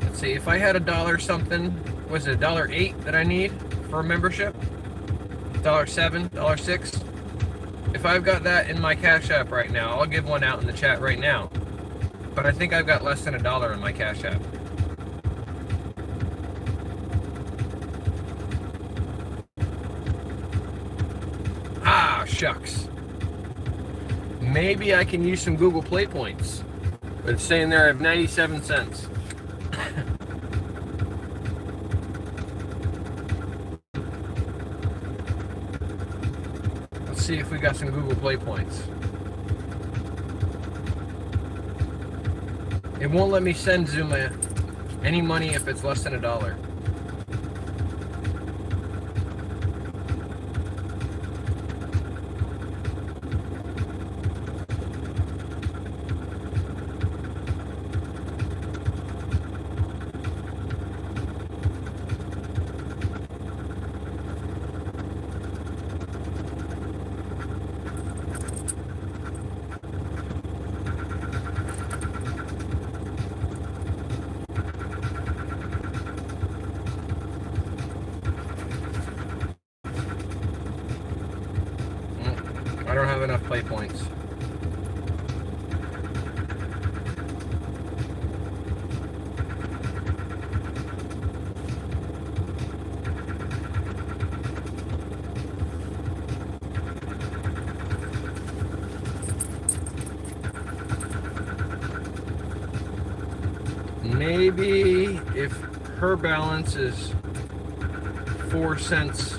Let's see, if I had $1 something, was it $1.08 that I need for a membership? $1.07, $1.06. If I've got that in my Cash App right now, I'll give one out in the chat right now. But I think I've got less than $1 in my Cash App. Ah, shucks. Maybe I can use some Google Play points. But it's saying there I have 97 cents. Let's see if we got some Google Play points. It won't let me send Zuma any money if it's less than $1. I don't have enough play points. Maybe if her balance is 4 cents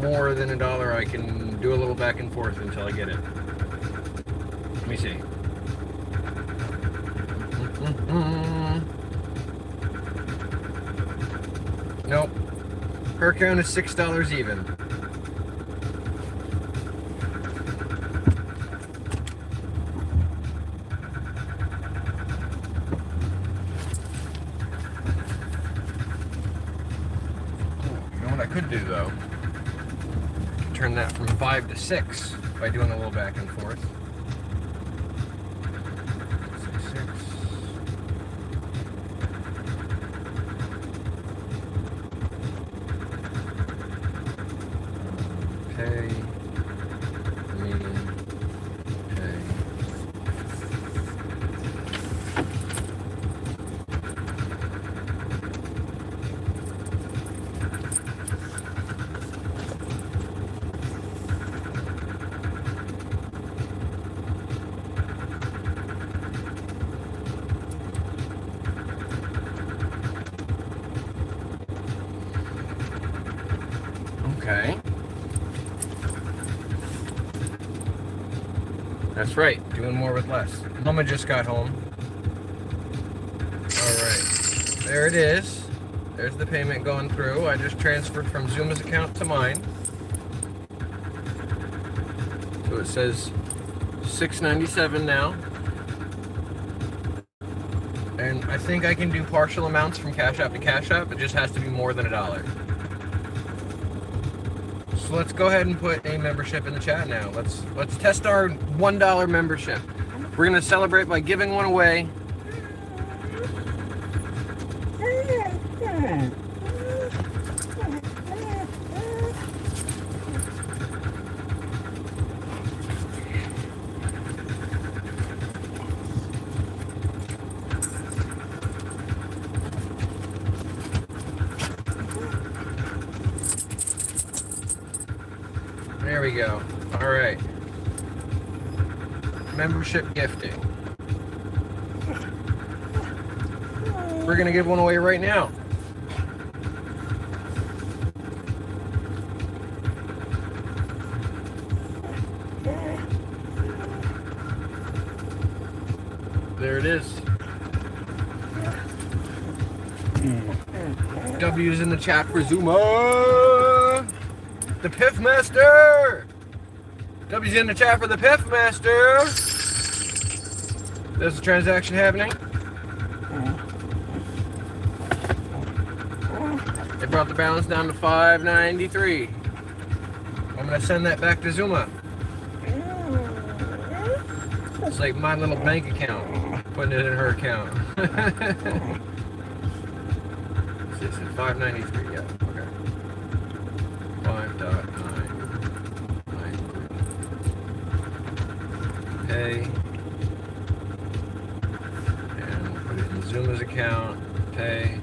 more than $1, I can do a little back and forth until I get it. Let me see. Nope. Her count is $6 even. You know what I could do though? Turn that from 5 to 6 by doing a little back and forth. 6, 6. Pay. Median. Pay. Okay. That's right, doing more with less. Mama just got home. Alright, there it is. There's the payment going through. I just transferred from Zuma's account to mine. So it says $6.97 now. And I think I can do partial amounts from Cash App to Cash App. It just has to be more than $1. So let's go ahead and put a membership in the chat now. Let's test our $1 membership. We're gonna celebrate by giving one away. There we go. All right. Membership gifting. We're gonna give one away right now. There it is. W's in the chat for Zuma. The Piff Master! W's in the chat for the Piff Master! There's a transaction happening. It brought the balance down to $5.93. I'm gonna send that back to Zuma. It's like my little bank account, putting it in her account. Is it 593? Yeah, okay. 5.993. Pay. And we'll put it in Zuma's account. Pay.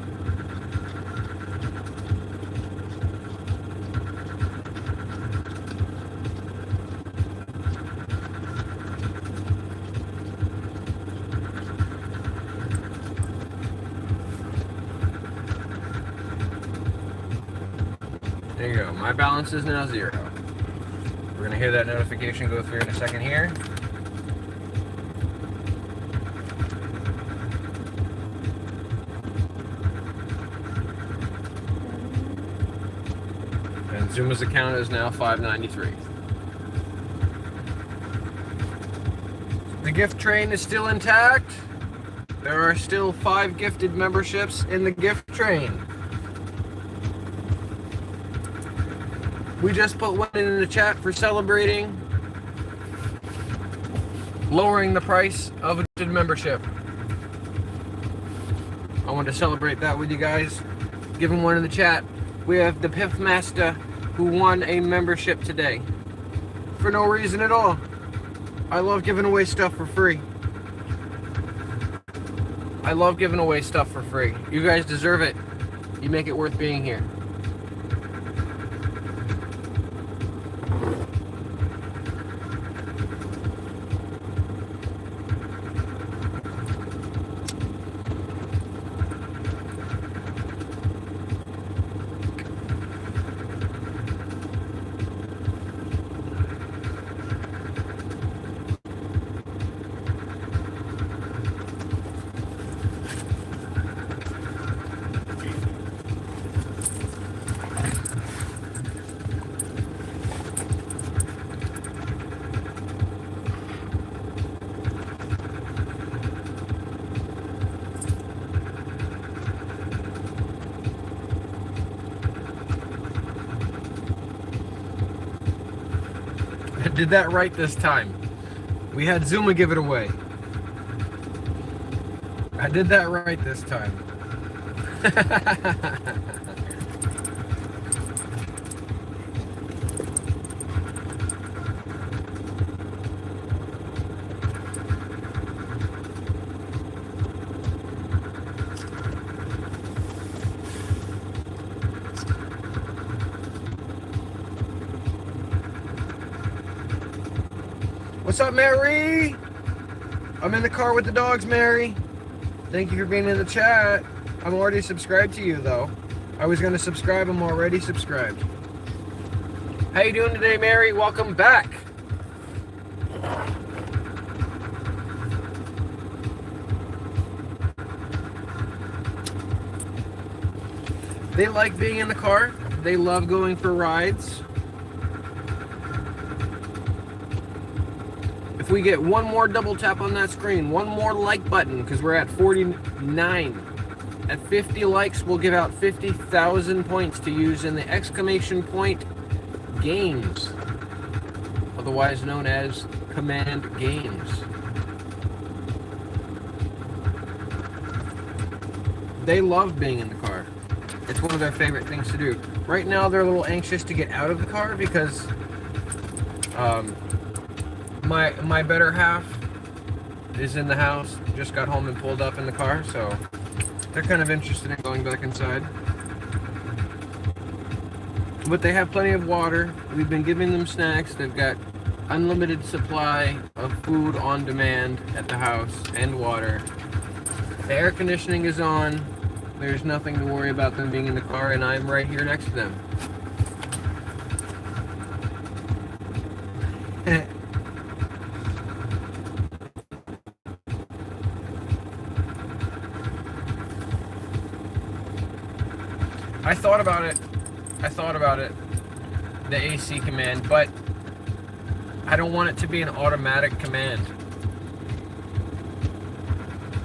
There you go. My balance is now 0. We're going to hear that notification go through in a second here. And Zuma's account is now 593. The gift train is still intact. There are still 5 gifted memberships in the gift train. We just put one in the chat for celebrating lowering the price of a gifted membership. I want to celebrate that with you guys. Give them one in the chat. We have the Piff Master who won a membership today. For no reason at all. I love giving away stuff for free. I love giving away stuff for free. You guys deserve it. You make it worth being here. I did that right this time. We had Zuma give it away. I did that right this time. What's up, Mary? I'm in the car with the dogs, Mary. Thank you for being in the chat. I'm already subscribed to you, though. I was going to subscribe. I'm already subscribed. How you doing today, Mary? Welcome back. They like being in the car. They love going for rides. If we get one more double tap on that screen, one more like button, because we're at 49. At 50 likes, we'll give out 50,000 points to use in the exclamation point games, otherwise known as command games. They love being in the car. It's one of their favorite things to do. Right now, they're a little anxious to get out of the car because my better half is in the house, just got home and pulled up in the car, so they're kind of interested in going back inside. But they have plenty of water. We've been giving them snacks. They've got unlimited supply of food on demand at the house and water. The air conditioning is on. There's nothing to worry about them being in the car, and I'm right here next to them. I thought about it, the AC command, but I don't want it to be an automatic command.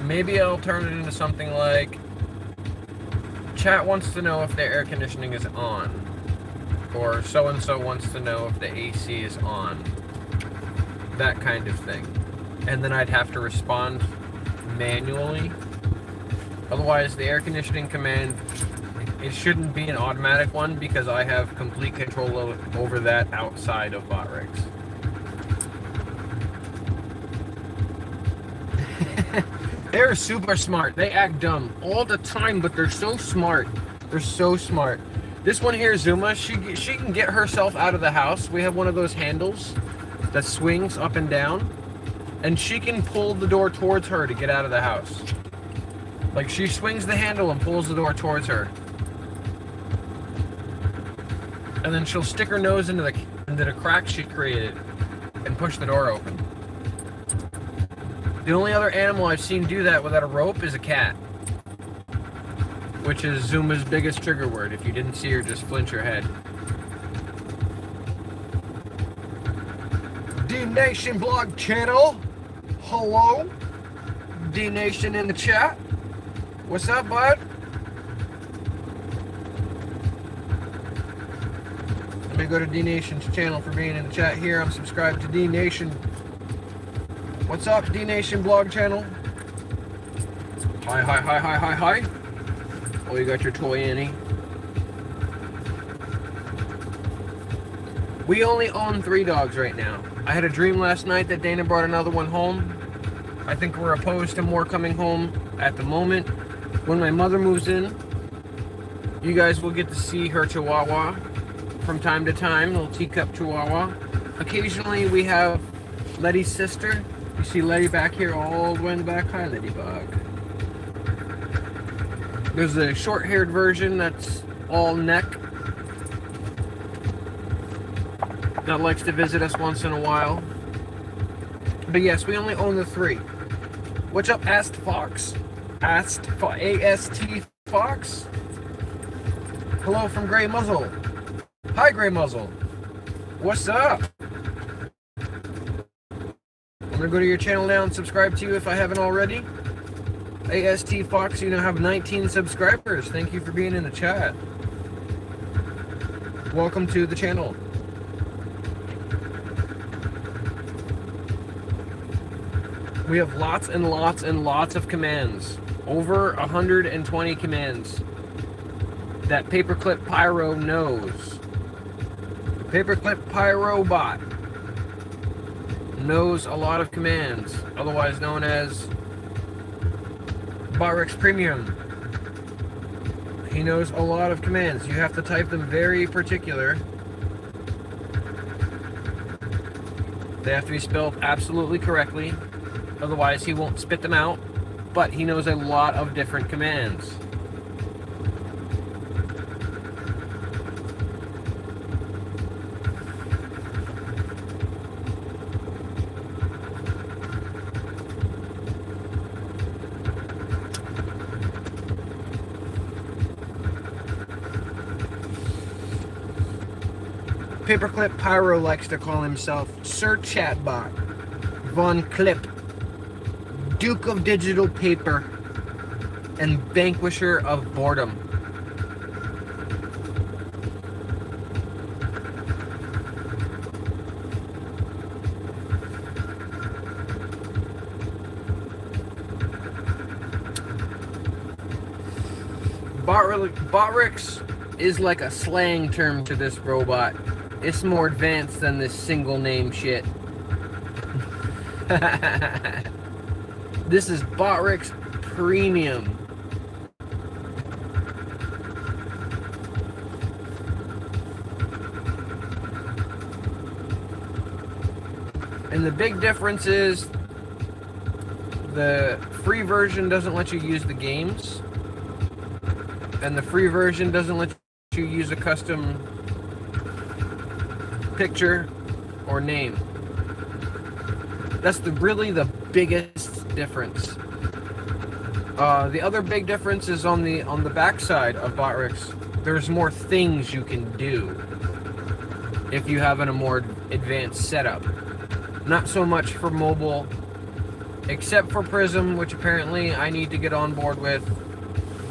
Maybe I'll turn it into something like, chat wants to know if the air conditioning is on, or so-and-so wants to know if the AC is on, that kind of thing. And then I'd have to respond manually. Otherwise, the air conditioning command it shouldn't be an automatic one because I have complete control over that outside of BotRix. They're super smart. They act dumb all the time, but they're so smart. They're so smart. This one here, Zuma, she can get herself out of the house. We have one of those handles that swings up and down, and she can pull the door towards her to get out of the house. Like, she swings the handle and pulls the door towards her. And then she'll stick her nose into the crack she created and push the door open. The only other animal I've seen do that without a rope is a cat, which is Zuma's biggest trigger word. If you didn't see her, just flinch your head. D-Nation blog channel. Hello? D-Nation in the chat. What's up, bud? Let me go to D-Nation's channel for being in the chat here. I'm subscribed to D-Nation. What's up, D-Nation blog channel? Hi, hi, hi, hi, hi, hi. Oh, you got your toy, Annie. We only own 3 dogs right now. I had a dream last night that Dana brought another one home. I think we're opposed to more coming home at the moment. When my mother moves in, you guys will get to see her Chihuahua from time to time, little teacup Chihuahua. Occasionally we have Letty's sister. You see Letty back here all the way in the back. Hi, Ladybug. There's a short-haired version that's all neck that likes to visit us once in a while. But yes, we only own the 3. What's up, Ast Fox? A-S-T Fox? Hello from Grey Muzzle. Hi, Grey Muzzle. What's up? I'm gonna go to your channel now and subscribe to you if I haven't already. AST Fox, you now have 19 subscribers. Thank you for being in the chat. Welcome to the channel. We have lots and lots and lots of commands. Over 120 commands that Paperclip Pyro knows. The Paperclip Pyro bot knows a lot of commands, otherwise known as BotRix Premium. He knows a lot of commands. You have to type them very particular. They have to be spelled absolutely correctly, otherwise he won't spit them out, but he knows a lot of different commands. Paperclip Pyro likes to call himself Sir Chatbot, Von Clip, Duke of Digital Paper, and Vanquisher of Boredom. BotRix is like a slang term to this robot. It's more advanced than this single name shit. This is BotRix Premium. And the big difference is the free version doesn't let you use the games, and the free version doesn't let you use a custom picture or name. That's really the biggest difference. The other big difference is on the backside of BotRix. There's more things you can do if you have a more advanced setup. Not so much for mobile, except for Prism, which apparently I need to get on board with.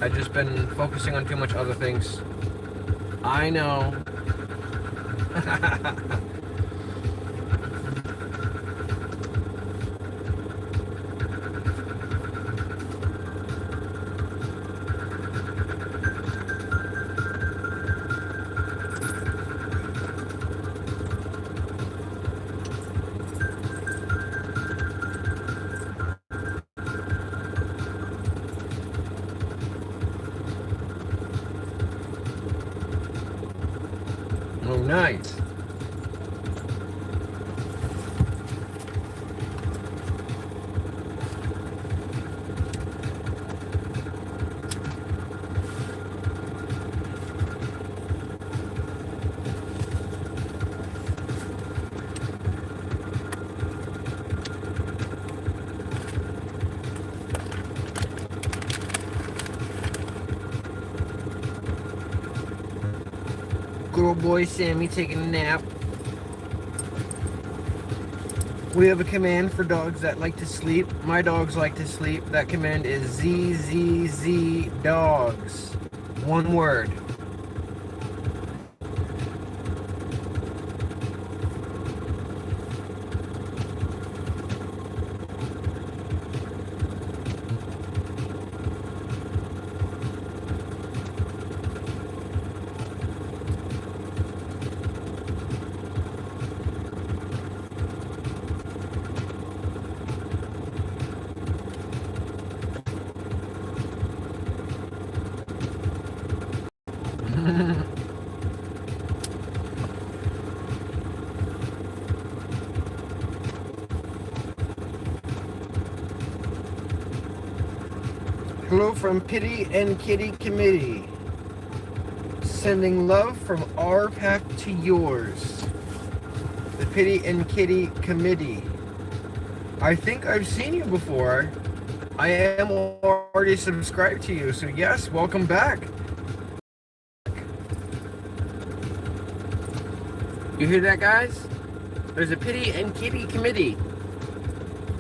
I've just been focusing on too much other things. I know. Oh, nice. Good old boy Sammy taking a nap. We have a command for dogs that like to sleep. My dogs like to sleep. That command is ZZZ dogs. One word. Hello from Pity and Kitty Committee. Sending love from our pack to yours. The Pity and Kitty Committee. I think I've seen you before. I am already subscribed to you, so yes, welcome back. You hear that, guys? There's a Pity and Kitty Committee.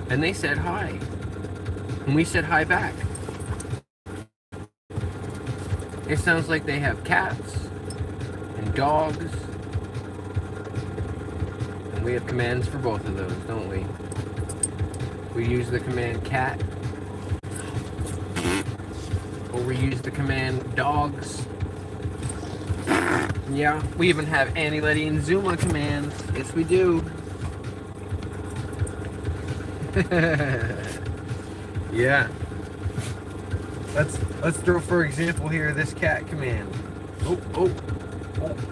And they said hi. And we said hi back. It sounds like they have cats and dogs. And we have commands for both of those, don't we? We use the command cat. Or we use the command dogs. Yeah, we even have Annie, Letty, and Zuma commands. Yes, we do. Yeah. Let's throw, for example, here this cat command. Oh,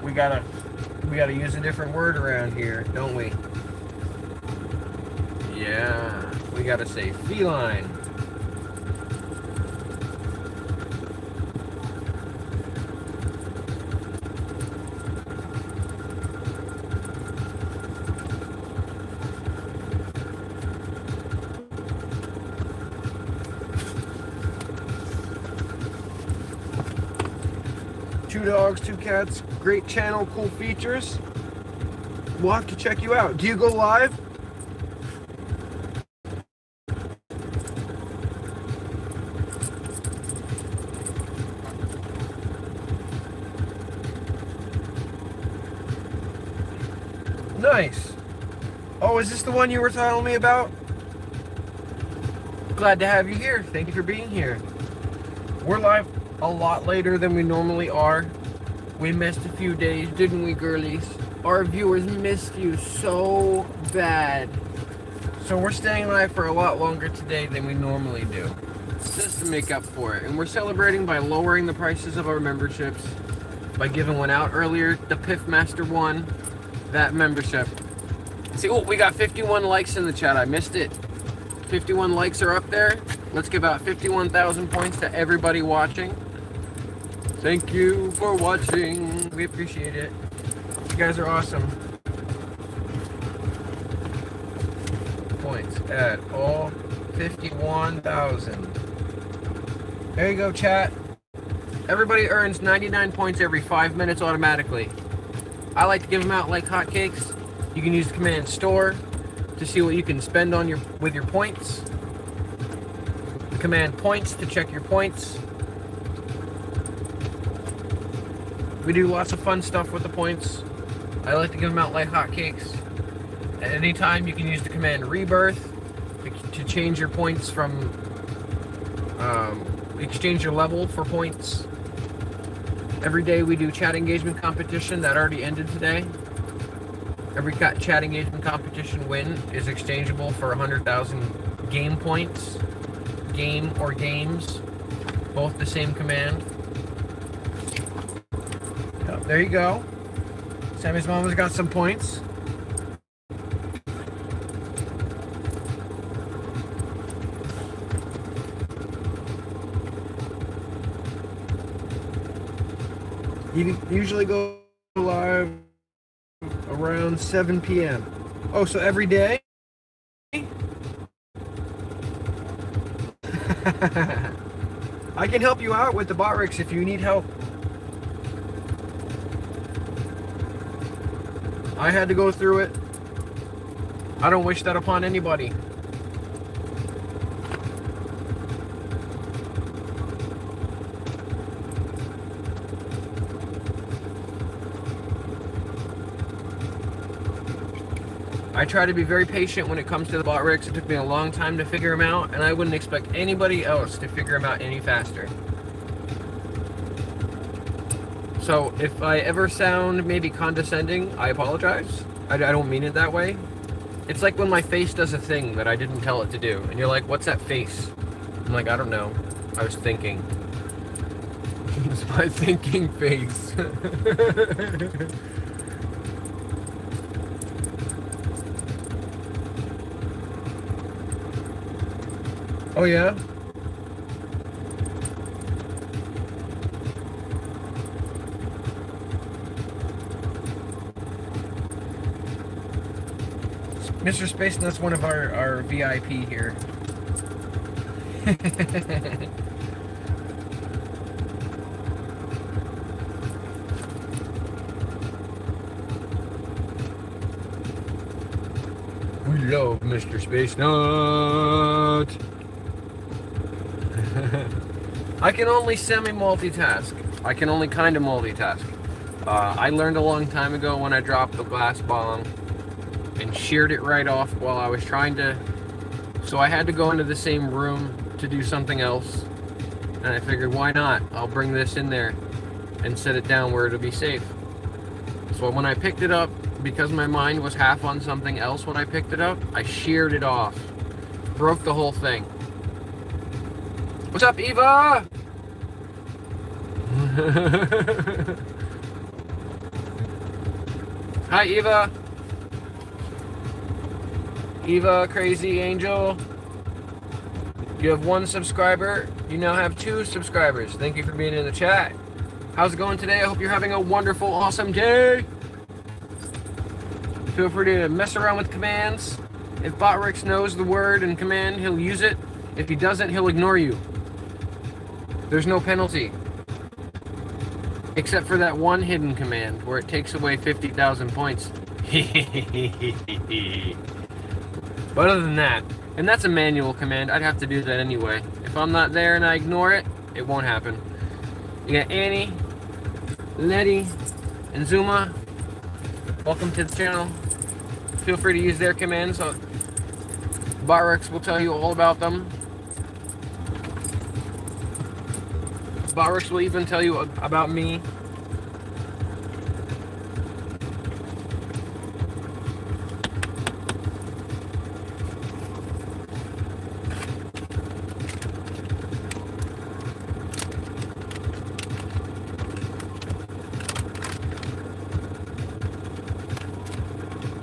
we gotta use a different word around here, don't we? Yeah, we gotta say feline. Two dogs, two cats, great channel, cool features. We'll have to check you out. Do you go live? Nice. Oh, is this the one you were telling me about? Glad to have you here. Thank you for being here. We're live a lot later than we normally are. We missed a few days, didn't we, girlies? Our viewers missed you so bad. So we're staying live for a lot longer today than we normally do, just to make up for it. And we're celebrating by lowering the prices of our memberships, by giving one out earlier, the Piff Master one, that membership. See, oh, we got 51 likes in the chat. I missed it. 51 likes are up there. Let's give out 51,000 points to everybody watching. Thank you for watching. We appreciate it. You guys are awesome. Points at all 51,000. There you go, chat. Everybody earns 99 points every 5 minutes automatically. I like to give them out like hotcakes. You can use the command store to see what you can spend on with your points. The command points to check your points. We do lots of fun stuff with the points. I like to give them out like hotcakes. At any time, you can use the command rebirth to change your points from, exchange your level for points. Every day we do chat engagement competition. That already ended today. Every chat engagement competition win is exchangeable for 100,000 game points. Game or games, both the same command. There you go. Sammy's mama's got some points. You usually go live around 7 p.m. Oh, so every day? I can help you out with the bot rigs if you need help. I had to go through it. I don't wish that upon anybody. I try to be very patient when it comes to the bot rigs. It took me a long time to figure them out, and I wouldn't expect anybody else to figure them out any faster. So if I ever sound maybe condescending, I apologize. I don't mean it that way. It's like when my face does a thing that I didn't tell it to do, and you're like, what's that face? I'm like, I don't know. I was thinking. It's my thinking face. Oh yeah? Mr. Space Nut's one of our VIP here. We love Mr. Space Nut. I can only semi-multitask. I can only kind of multitask. I learned a long time ago when I dropped the glass bomb and sheared it right off while I was trying to... So I had to go into the same room to do something else. And I figured, why not? I'll bring this in there and set it down where it'll be safe. So when I picked it up, because my mind was half on something else when I picked it up, I sheared it off. Broke the whole thing. What's up, Eva? Hi, Eva. Eva, Crazy Angel. You have 1 subscriber. You now have 2 subscribers. Thank you for being in the chat. How's it going today? I hope you're having a wonderful, awesome day. Feel free to mess around with commands. If Botrix knows the word and command, he'll use it. If he doesn't, he'll ignore you. There's no penalty. Except for that one hidden command where it takes away 50,000 points. But other than that, and that's a manual command, I'd have to do that anyway. If I'm not there and I ignore it, it won't happen. You got Annie, Letty, and Zuma. Welcome to the channel. Feel free to use their commands. Botrix will tell you all about them. Botrix will even tell you about me.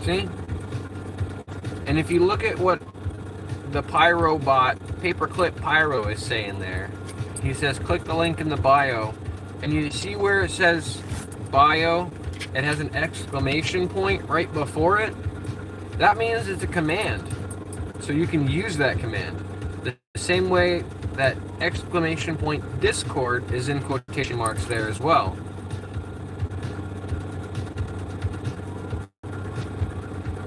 See? And if you look at what the Pyro bot, Paperclip Pyro, is saying there, he says click the link in the bio, and you see where it says bio, it has an exclamation point right before it. That means it's a command, so you can use that command the same way that exclamation point Discord is in quotation marks there as well.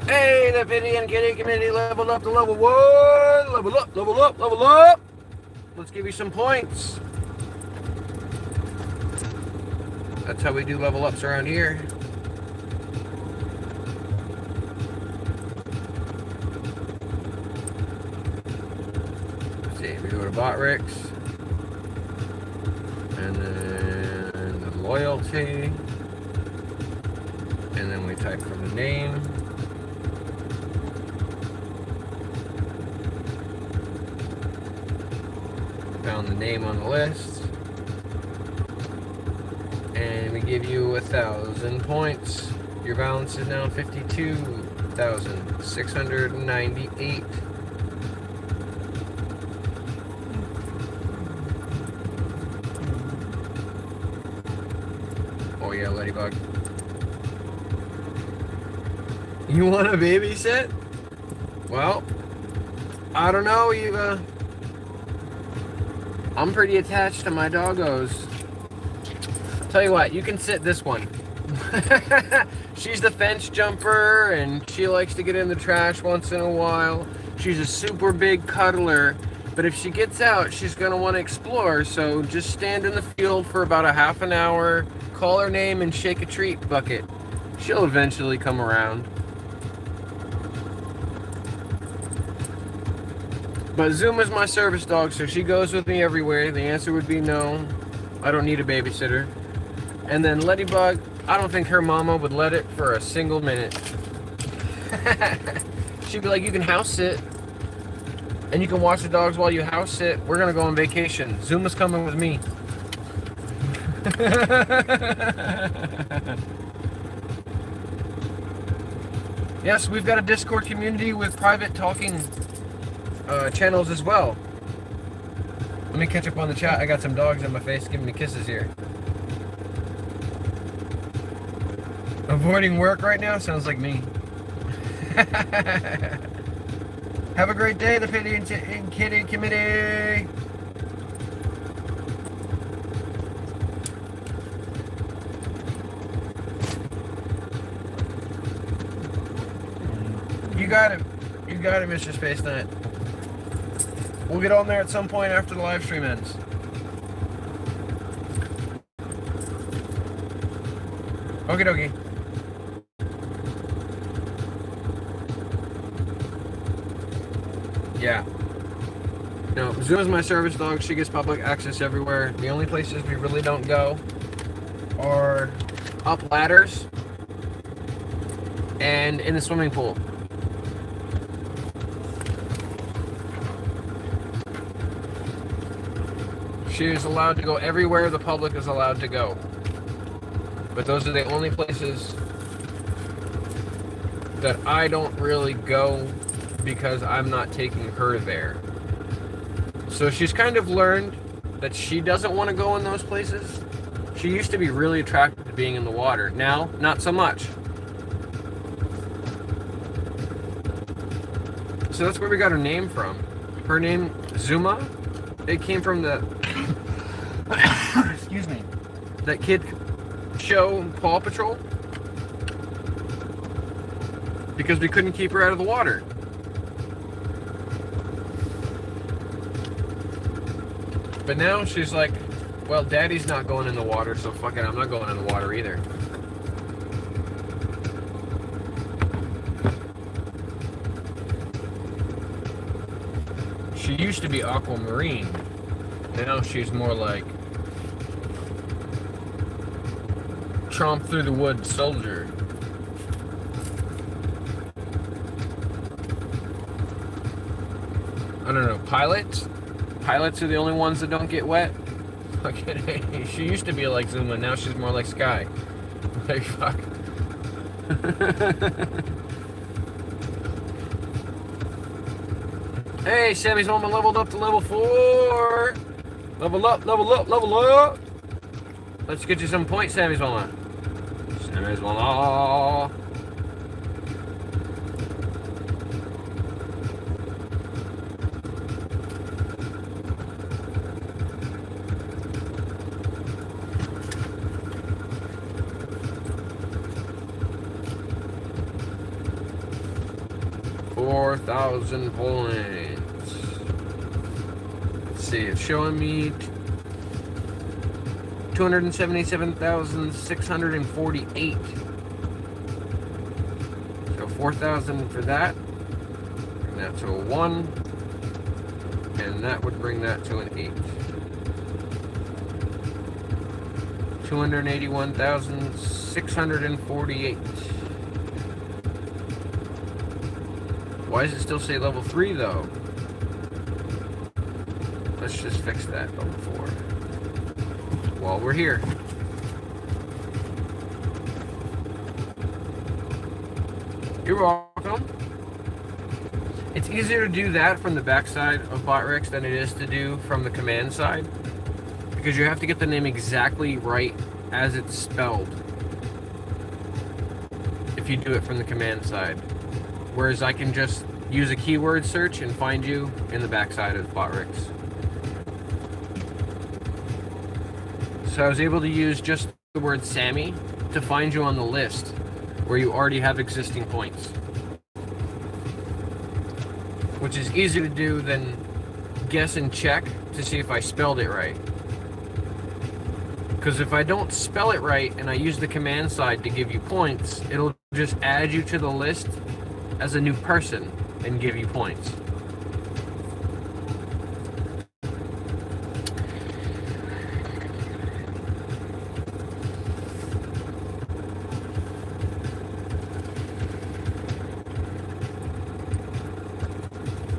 Hey, the Pity and Kitty community leveled up to level 1. Level up, level up, level up. Let's give you some points. That's how we do level ups around here. Let's see, we go to Botrix. And then the loyalty. And then we type for the name. Found the name on the list, and we give you 1,000 points. Your balance is now 52,698. Oh yeah, Ladybug. You want to babysit? Well, I don't know, Eva. I'm pretty attached to my doggos. Tell you what, you can sit this one. She's the fence jumper, and she likes to get in the trash once in a while. She's a super big cuddler, but if she gets out, she's gonna want to explore, so just stand in the field for about a half an hour, call her name, and shake a treat bucket. She'll eventually come around. But Zuma's my service dog, so she goes with me everywhere. The answer would be no. I don't need a babysitter. And then Ladybug, I don't think her mama would let it for a single minute. She'd be like, you can house sit, and you can watch the dogs while you house sit. We're gonna go on vacation. Zuma's coming with me. Yes, we've got a Discord community with private talking channels as well. Let me catch up on the chat. I got some dogs in my face giving me kisses here. Avoiding work right now sounds like me. Have a great day, the Pity and Kitty Committee. You got it. You got it, Mr. Space Knight. We'll get on there at some point after the live stream ends. Okie dokie. Yeah. No, Zuma's my service dog. She gets public access everywhere. The only places we really don't go are up ladders and in the swimming pool. She is allowed to go everywhere the public is allowed to go. But those are the only places that I don't really go because I'm not taking her there. So she's kind of learned that she doesn't want to go in those places. She used to be really attracted to being in the water. Now, not so much. So that's where we got her name from. Her name, Zuma, it came from the excuse me, that kid show, Paw Patrol, because we couldn't keep her out of the water. But now she's like, well, Daddy's not going in the water, so fuck it, I'm not going in the water either. She used to be aquamarine. Now she's more like Tromp through the wood soldier. I don't know, pilots? Pilots are the only ones that don't get wet? Okay, she used to be like Zuma, now she's more like Sky. Like, fuck. Hey, Sammy's mama leveled up to level 4. Level up, level up, level up. Let's get you some points, Sammy's mama. Sammy's mama. $4,000 points. Let's see, it's showing me 277,648. So 4,000 for that. Bring that to a 1. And that would bring that to an 8. 281,648. Why does it still say level 3 though? Let's just fix that, level 4. While we're here. You're welcome. It's easier to do that from the backside of Botrix than it is to do from the command side, because you have to get the name exactly right as it's spelled if you do it from the command side. Whereas I can just use a keyword search and find you in the backside of Botrix. So I was able to use just the word Sammy to find you on the list where you already have existing points, which is easier to do than guess and check to see if I spelled it right. Because if I don't spell it right and I use the command side to give you points, it'll just add you to the list as a new person and give you points.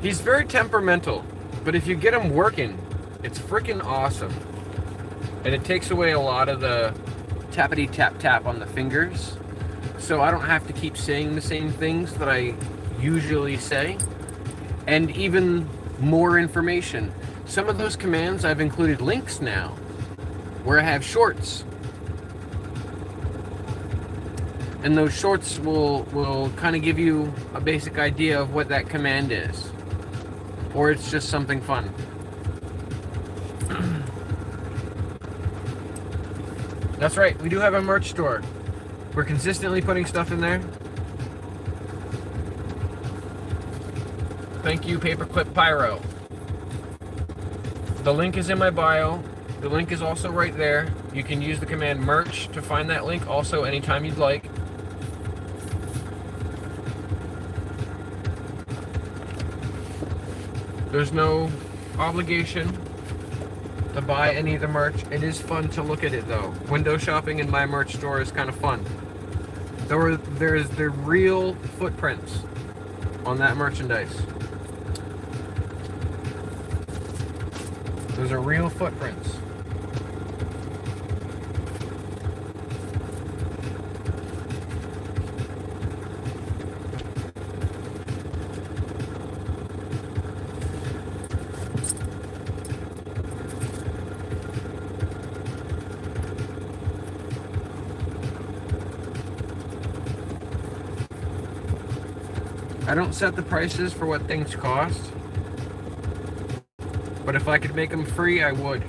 He's very temperamental, but if you get him working, it's freaking awesome. And it takes away a lot of the tappity tap tap on the fingers, so I don't have to keep saying the same things that I usually say. And even more information. Some of those commands I've included links now, where I have shorts. And those shorts will kind of give you a basic idea of what that command is. Or it's just something fun. That's right, we do have a merch store. We're consistently putting stuff in there. Thank you, Paperclip Pyro. The link is in my bio. The link is also right there. You can use the command merch to find that link also anytime you'd like. There's no obligation to buy any of the merch. It is fun to look at it though. Window shopping in my merch store is kind of fun. There's the real footprints on that merchandise. Those are real footprints. I don't set the prices for what things cost, but if I could make them free, I would.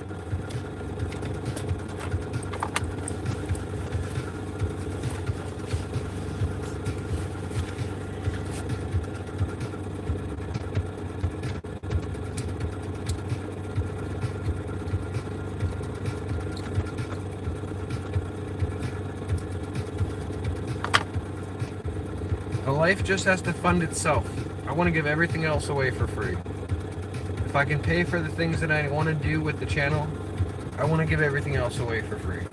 The life just has to fund itself. I want to give everything else away for free. If I can pay for the things that I want to do with the channel, I want to give everything else away for free.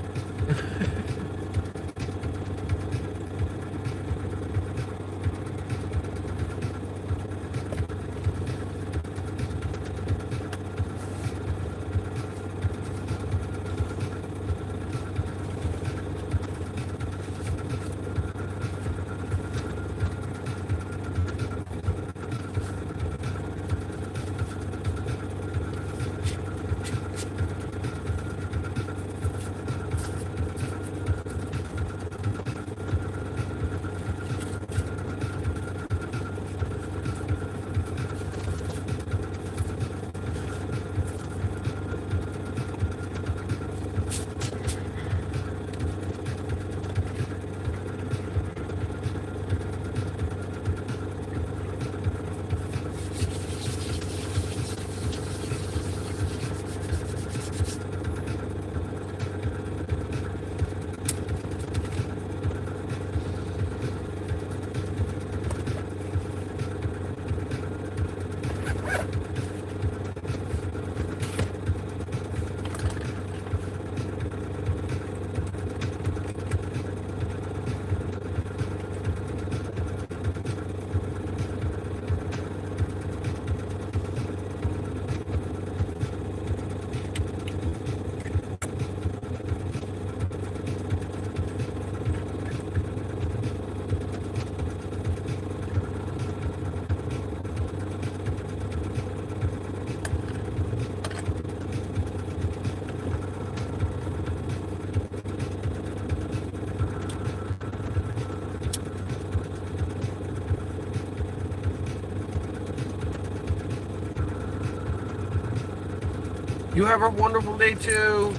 You have a wonderful day too.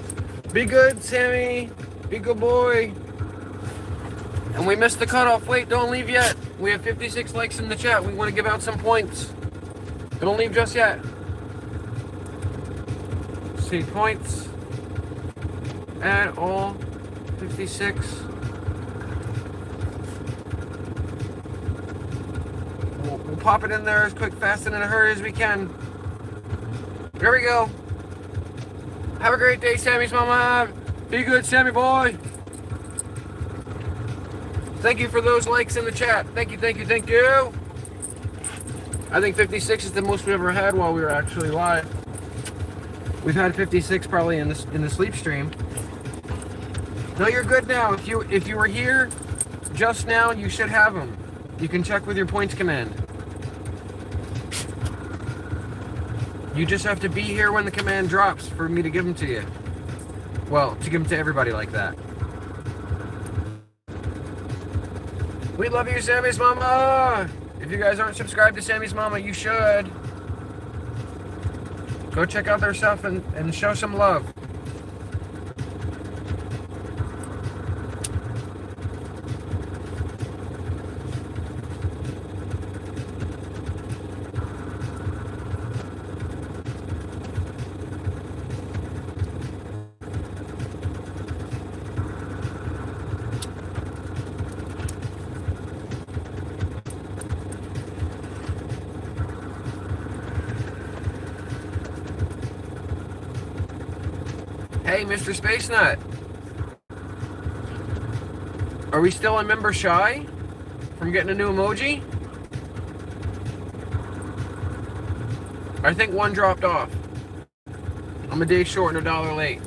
Be good, Sammy. Be good boy. And we missed the cutoff. Wait, don't leave yet. We have 56 likes in the chat. We want to give out some points. Don't leave just yet. See, points. Add all 56. We'll pop it in there as quick, fast, and in a hurry as we can. There we go. Have a great day, Sammy's mama. Be good, Sammy boy. Thank you for those likes in the chat. Thank you, thank you, thank you. I think 56 is the most we ever had while we were actually live. We've had 56 probably in the sleep stream. No, you're good now. If you were here just now, you should have them. You can check with your points command. You just have to be here when the command drops for me to give them to you. Well, to give them to everybody like that. We love you, Sammy's mama. If you guys aren't subscribed to Sammy's mama, you should. Go check out their stuff and show some love. Hey, Mr. Space Nut. Are we still a member shy from getting a new emoji? I think one dropped off. I'm a day short and $1 late.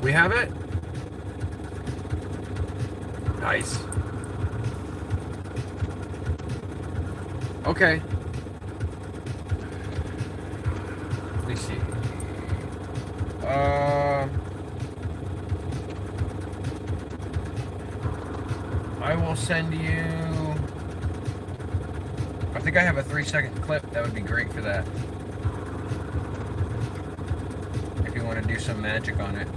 We have it? Nice. Okay. Let me see. I will send you... I think I have a 3-second clip. That would be great for that. If you want to do some magic on it.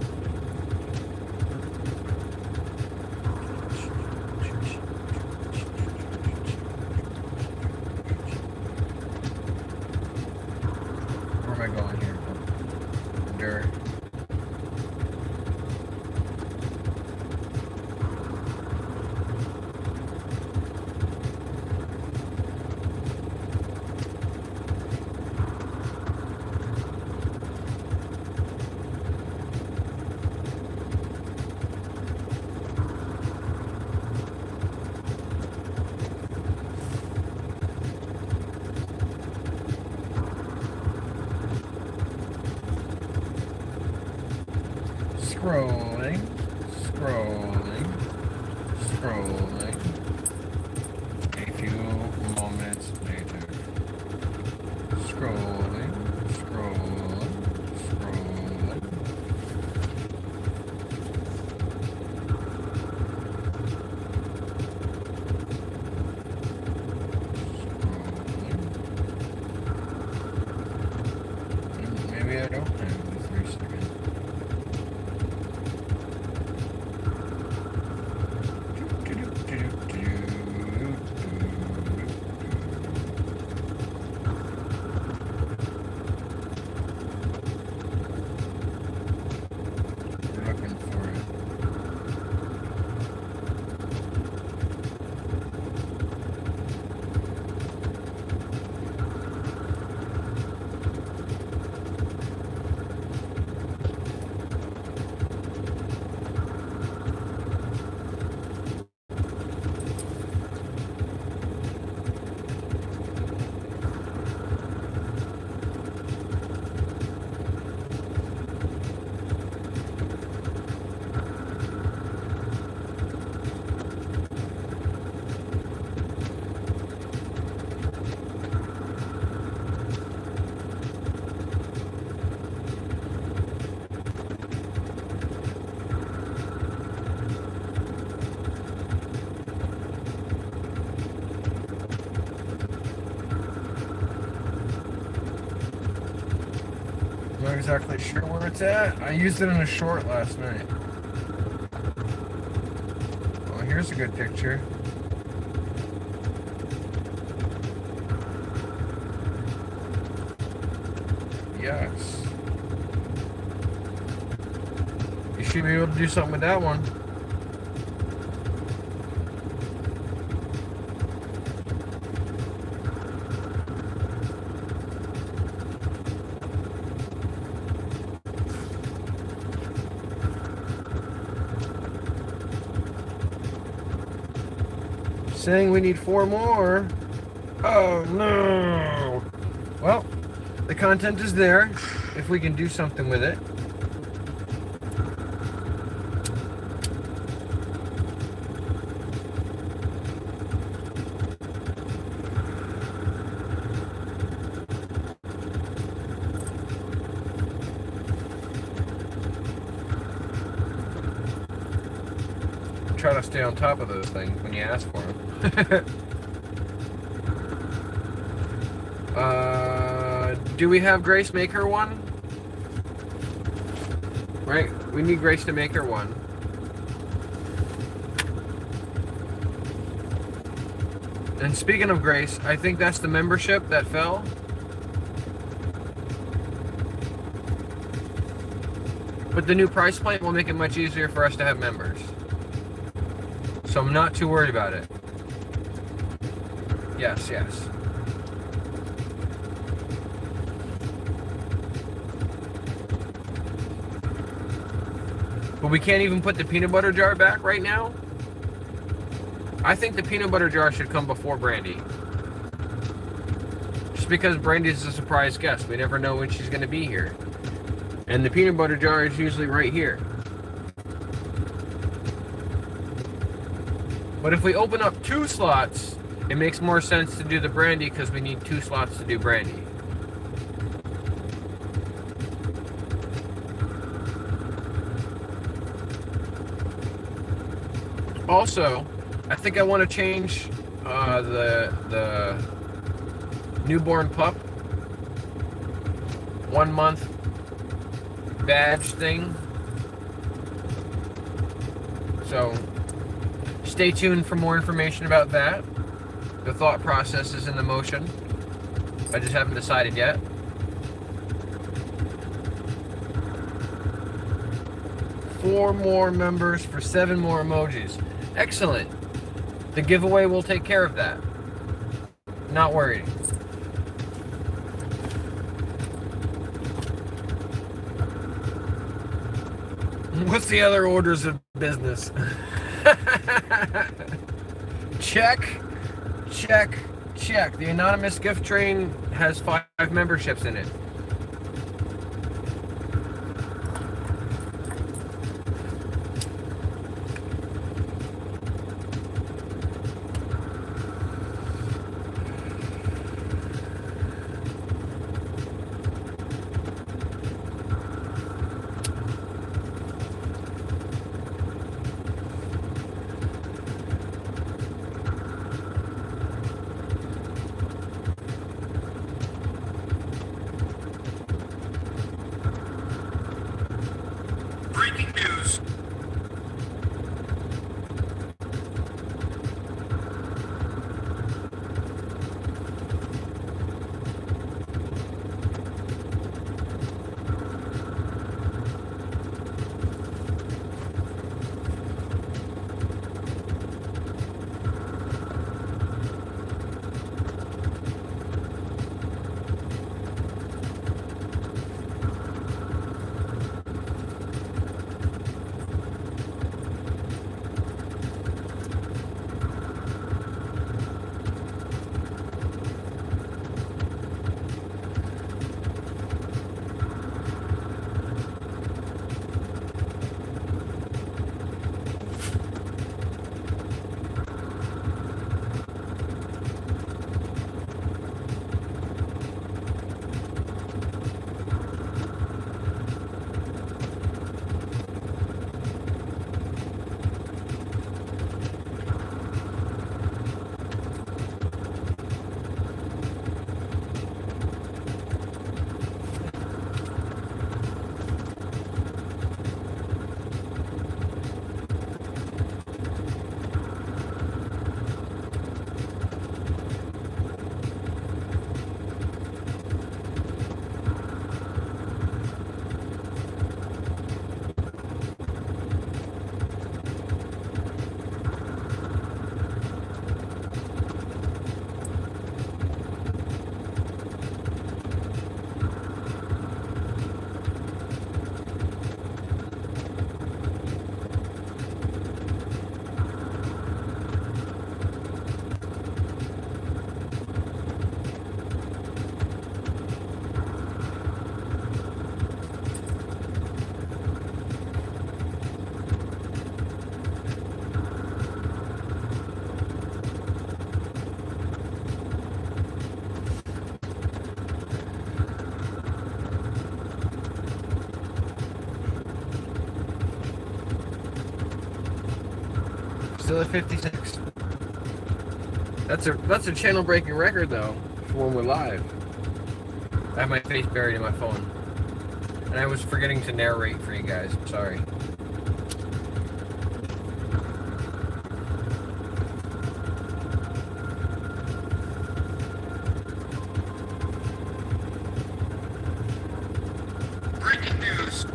Where am I going here? Dirt. Scrolling, scrolling, scrolling. A few moments later. Scrolling, scrolling, scrolling. Scrolling. Maybe I don't have the 3 seconds. exactly sure where it's at. I used it in a short last night. Oh, here's a good picture. Yes. You should be able to do something with that one. Saying we need 4 more. Oh no. Well, the content is there if we can do something with it. Try to stay on top of those things when you ask for them. Do we have Grace make her one? Right, we need Grace to make her one. And speaking of Grace, I think that's the membership that fell. But the new price point will make it much easier for us to have members. So I'm not too worried about it. Yes, yes. But we can't even put the peanut butter jar back right now? I think the peanut butter jar should come before Brandy. Just because Brandy's a surprise guest. We never know when she's going to be here. And the peanut butter jar is usually right here. But if we open up 2 slots, it makes more sense to do the Brandy because we need 2 slots to do Brandy. Also, I think I want to change the newborn pup 1 month badge thing. So stay tuned for more information about that. The thought process is in the motion. I just haven't decided yet. Four more members for 7 more emojis. Excellent. The giveaway will take care of that. Not worried. What's the other orders of business? Check, check, check. The anonymous gift train has 5 memberships in it. Still at 56. That's a channel breaking record though for when we're live. I have my face buried in my phone. And I was forgetting to narrate for you guys. Sorry. Breaking news.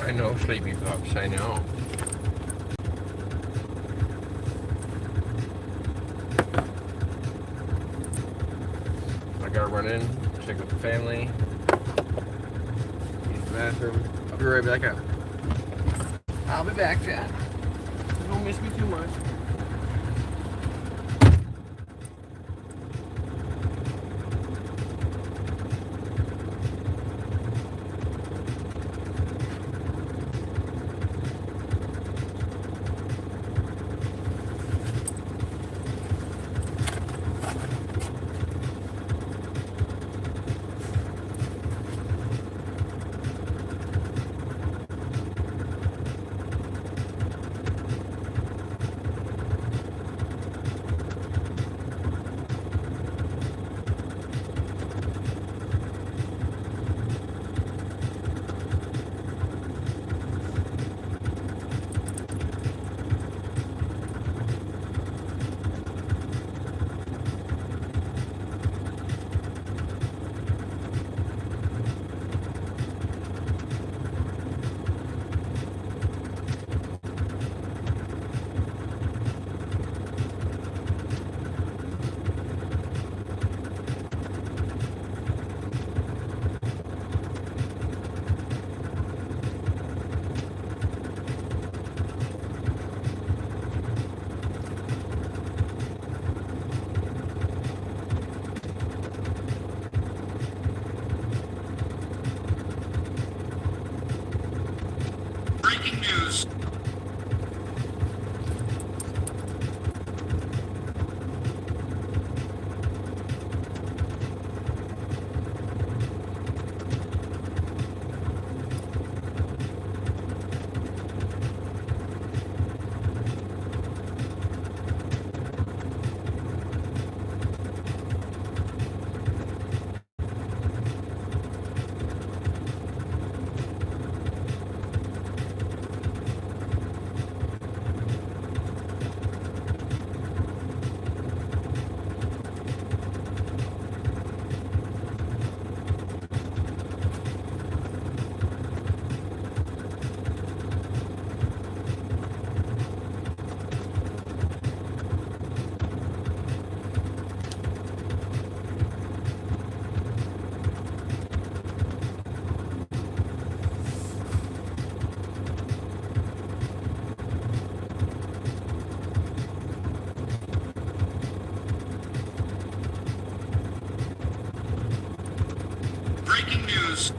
I know, sleepy pups, I know. I gotta run in, check with the family, use the bathroom. I'll be right back out. I'll be back, Chad. Don't miss me too much. Breaking news.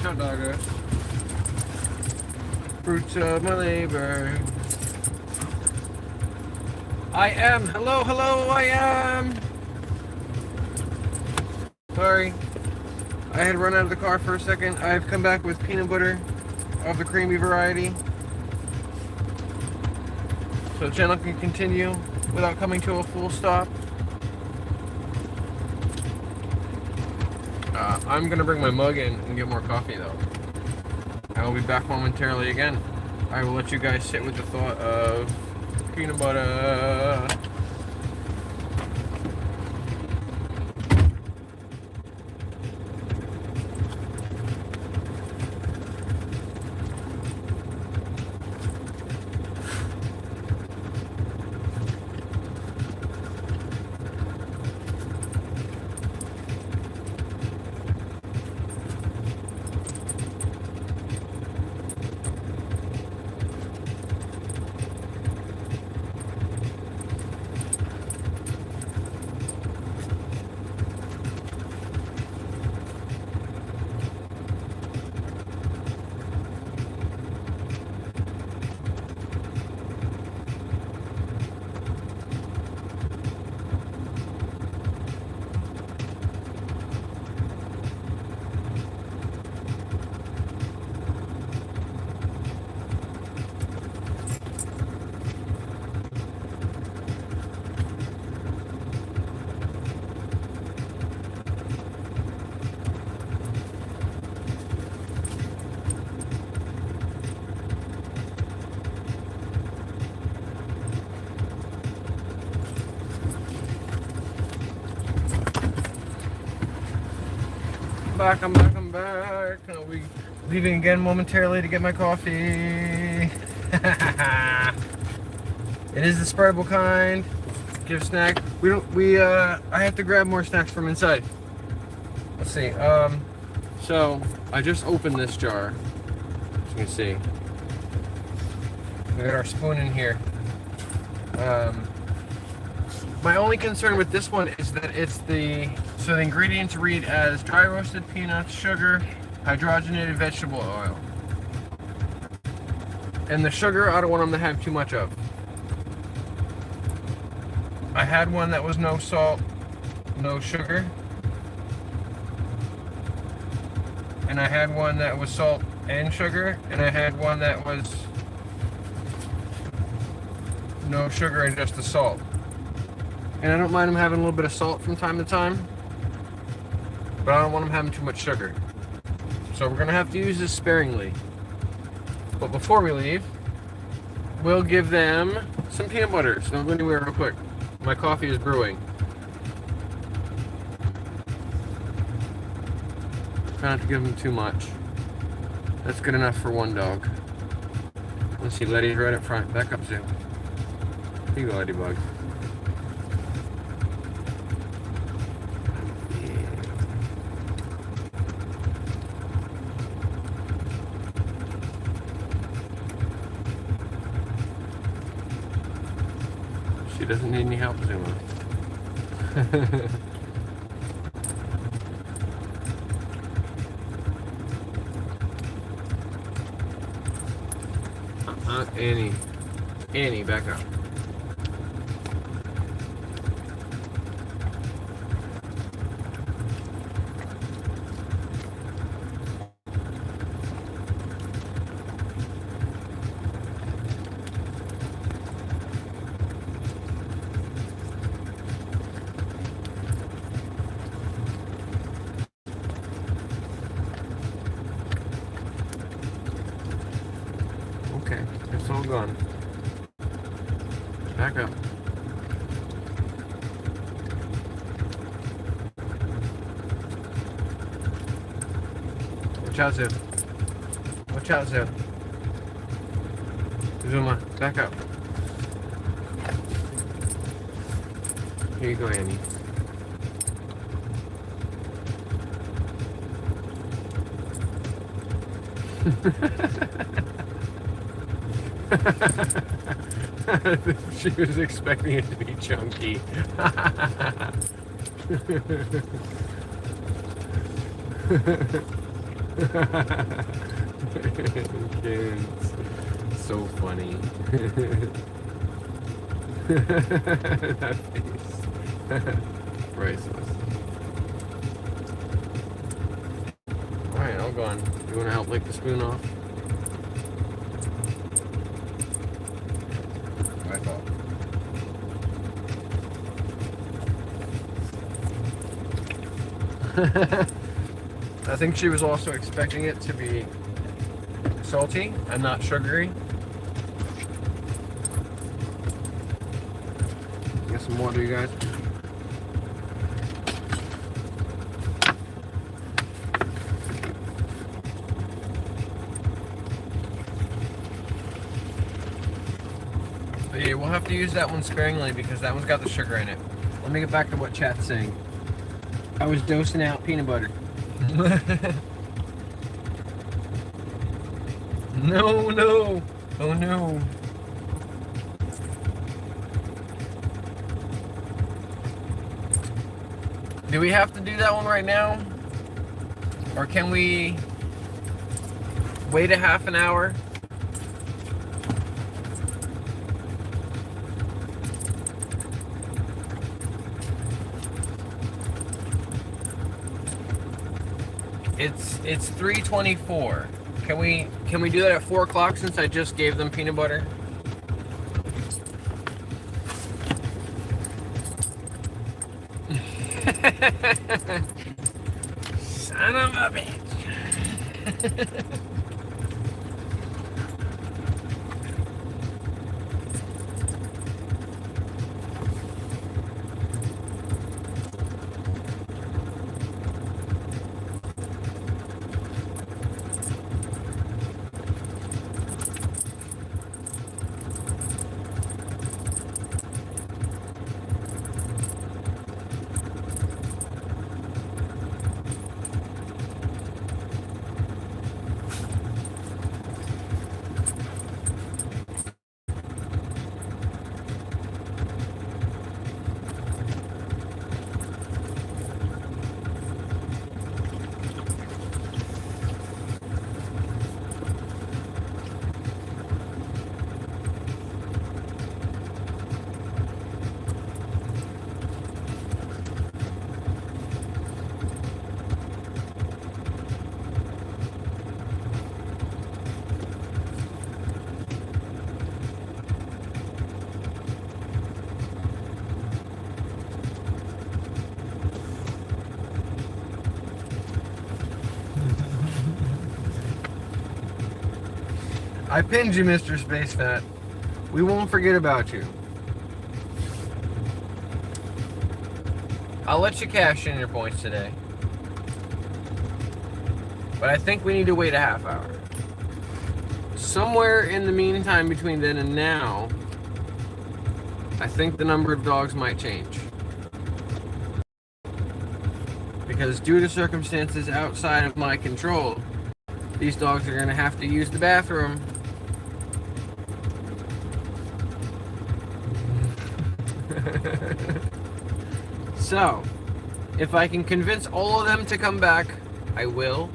Hot dogger. Fruits of my labor. I am. Hello, hello, I am. Sorry. I had run out of the car for a second. I've come back with peanut butter of the creamy variety. So the channel can continue without coming to a full stop. I'm gonna bring my mug in and get more coffee though. I will be back momentarily again. I will let you guys sit with the thought of peanut butter. I'm back. I'll be leaving again momentarily to get my coffee. It is the spreadable kind. Give snack. I have to grab more snacks from inside. Let's see. So I just opened this jar. As you can see. We got our spoon in here. My only concern with this one is that so the ingredients read as dry roasted peanuts, sugar, hydrogenated vegetable oil. And the sugar, I don't want them to have too much of. I had one that was no salt, no sugar. And I had one that was salt and sugar. And I had one that was no sugar and just the salt. And I don't mind them having a little bit of salt from time to time, but I don't want them having too much sugar. So we're gonna have to use this sparingly. But before we leave, we'll give them some peanut butter. So don't go anywhere real quick. My coffee is brewing. Try not to give them too much. That's good enough for one dog. Let's see, Letty's right up front. Back up, Zoo. Here you go, Ladybug. She doesn't need any help, Zuma. Annie, back up. Okay, it's all gone. Back up. Watch out, Zoo. Watch out, Zoo. Zuma, back up. Here you go, Annie. She was expecting it to be chunky. Kids, so funny. That face. Priceless. Alright, all gone. You want to help lick the spoon off? I think she was also expecting it to be salty and not sugary. Get some water, you guys. But yeah, we'll have to use that one sparingly because that one's got the sugar in it. Let me get back to what chat's saying. I was dosing out peanut butter. No, no. Oh no. Do we have to do that one right now? Or can we wait a half an hour? It's 3:24. Can we do that at 4 o'clock since I just gave them peanut butter? Son of a bitch. I pinned you, Mr. Space Fat. We won't forget about you. I'll let you cash in your points today. But I think we need to wait a half hour. Somewhere in the meantime between then and now, I think the number of dogs might change. Because due to circumstances outside of my control, these dogs are going to have to use the bathroom. So, if I can convince all of them to come back, I will.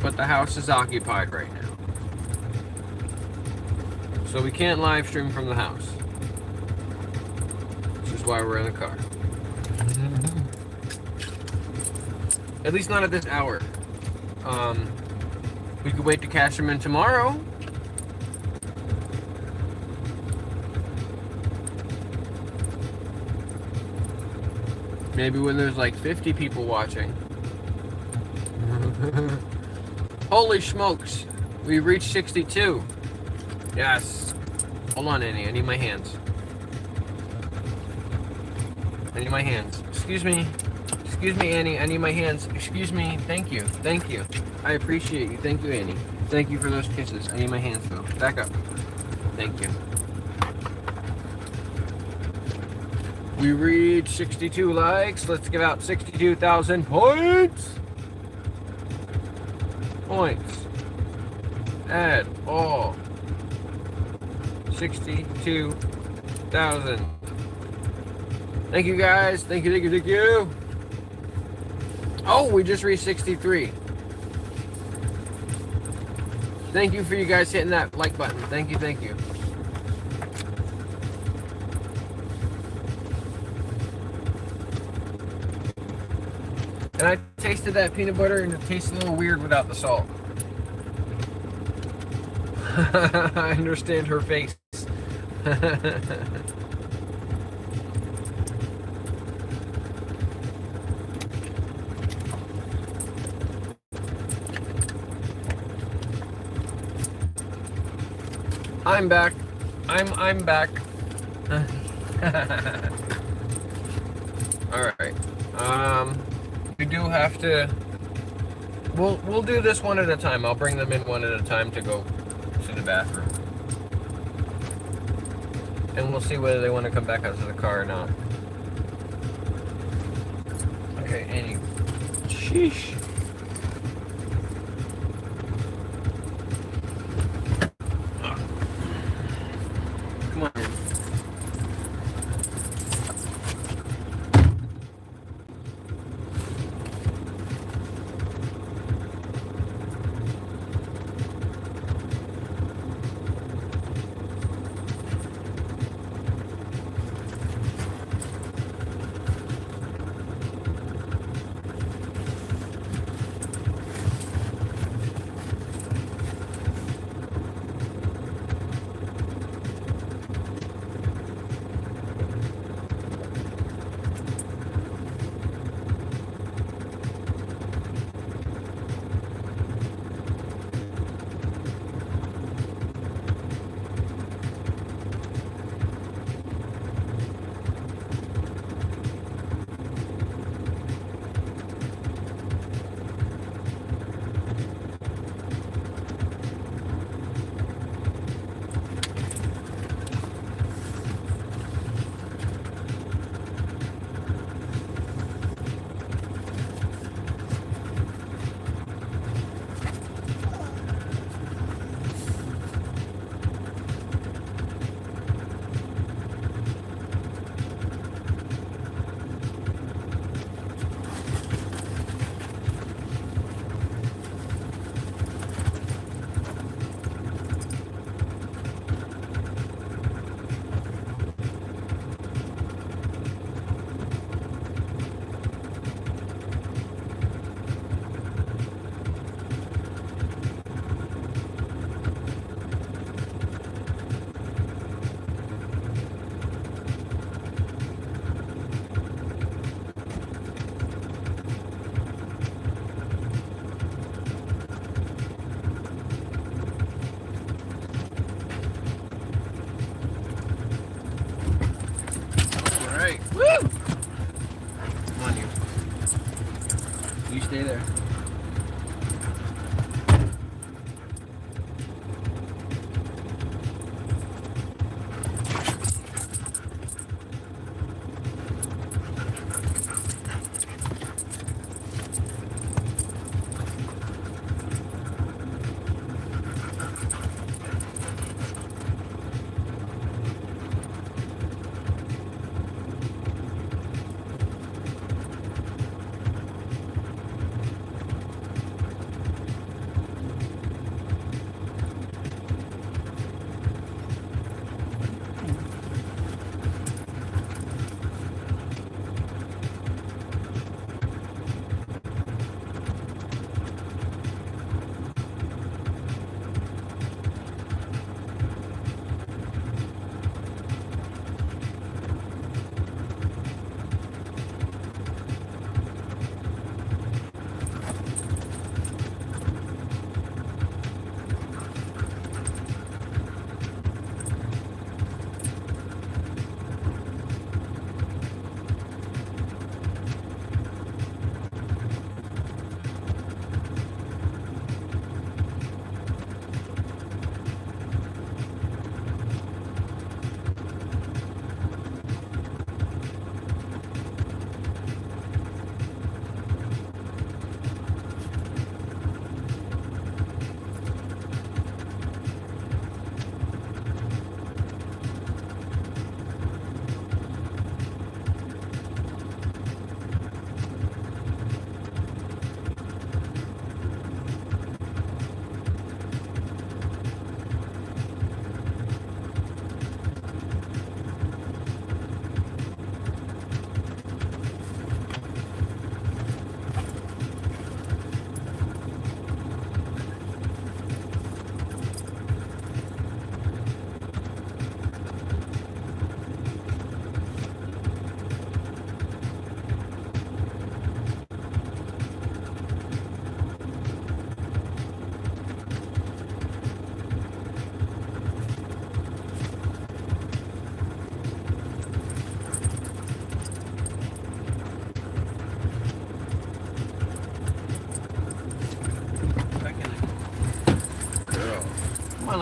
But the house is occupied right now. So we can't live stream from the house. Which is why we're in the car. At least not at this hour. We could wait to cash them in tomorrow. Maybe when there's like 50 people watching. Holy smokes. We reached 62. Yes. Hold on, Annie. I need my hands. I need my hands. Excuse me. Excuse me, Annie. I need my hands. Excuse me. Thank you. Thank you. I appreciate you. Thank you, Annie. Thank you for those kisses. I need my hands, though. Back up. Thank you. We reached 62 likes. Let's give out 62,000 points. Points. Add all. 62,000. Thank you, guys. Thank you, thank you, thank you. Oh, we just reached 63. Thank you for you guys hitting that like button. Thank you, thank you. And I tasted that peanut butter and it tastes a little weird without the salt. I understand her face. I'm back. I'm back. All right. We do have to. We'll do this one at a time. I'll bring them in one at a time to go to the bathroom, and we'll see whether they want to come back out to the car or not. Okay. Annie. Sheesh. Come on.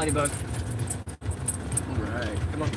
Mighty Bug. Alright, come on.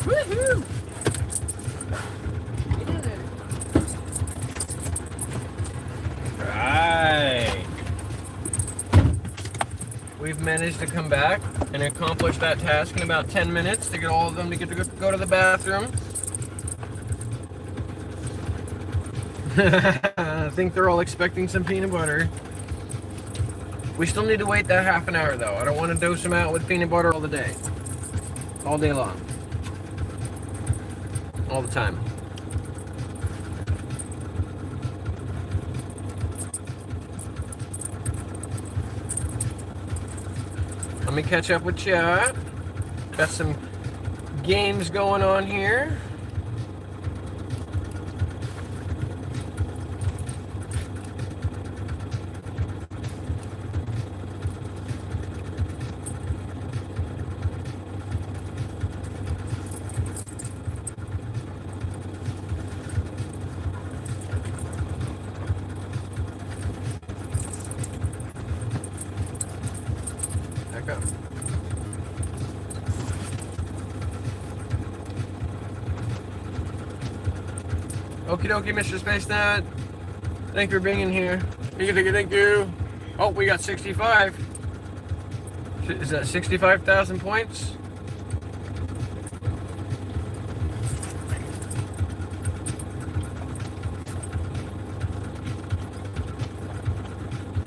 Woohoo! Right. We've managed to come back and accomplish that task in about 10 minutes to get all of them to get to go to the bathroom. I think they're all expecting some peanut butter. We still need to wait that half an hour though. I don't want to dose them out with peanut butter all the day. All day long. All the time. Let me catch up with chat. Got some games going on here. Okie dokie, Mr. Space Nut. Thank you for being in here. Thank you. Oh, we got 65. Is that 65,000 points?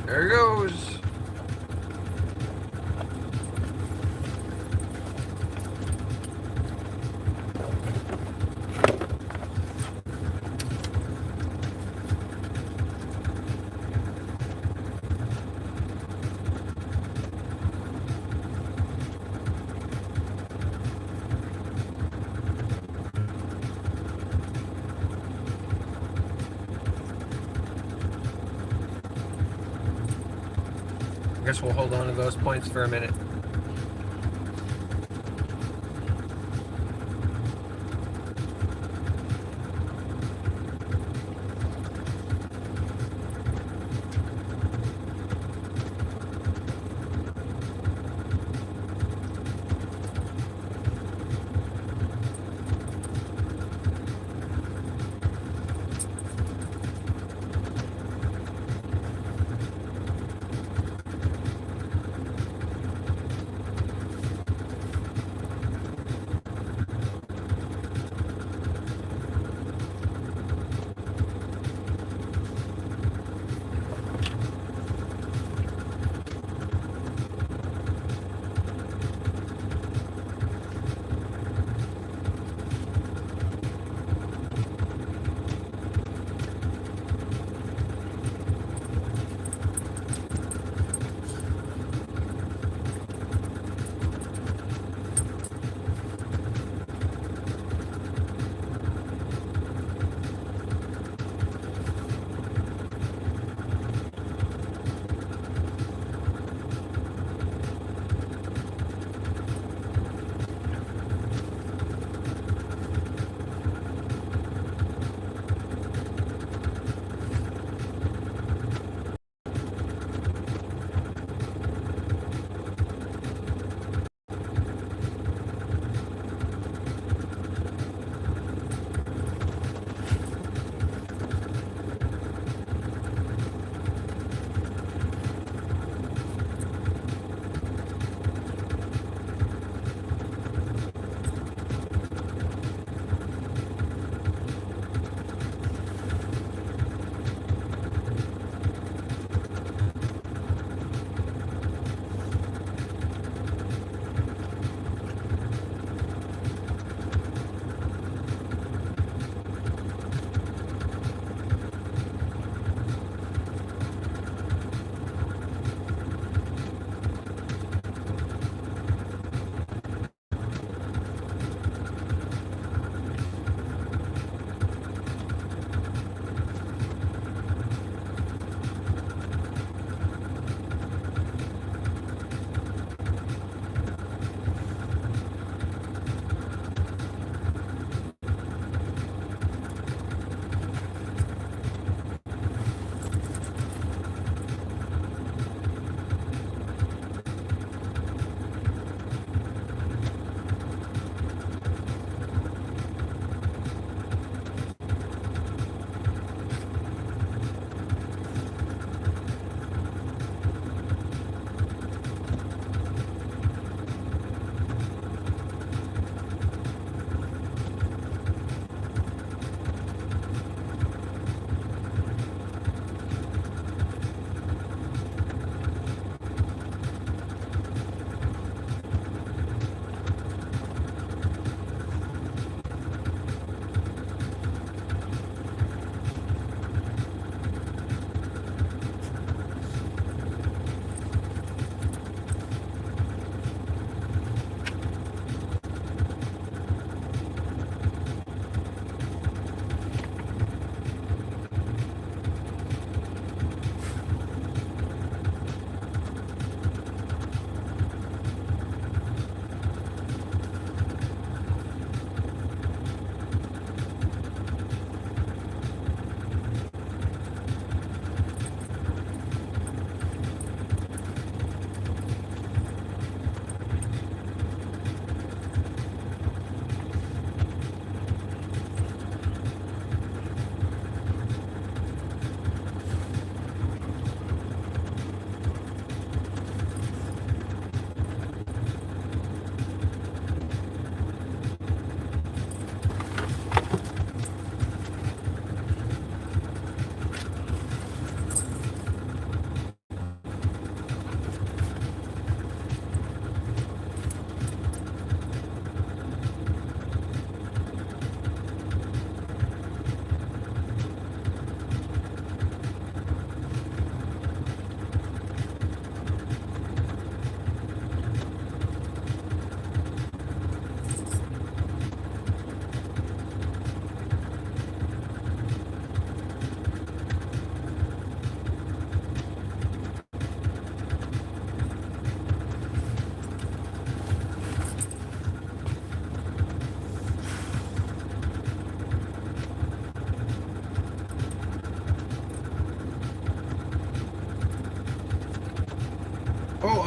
There it goes. I guess we'll hold on to those points for a minute.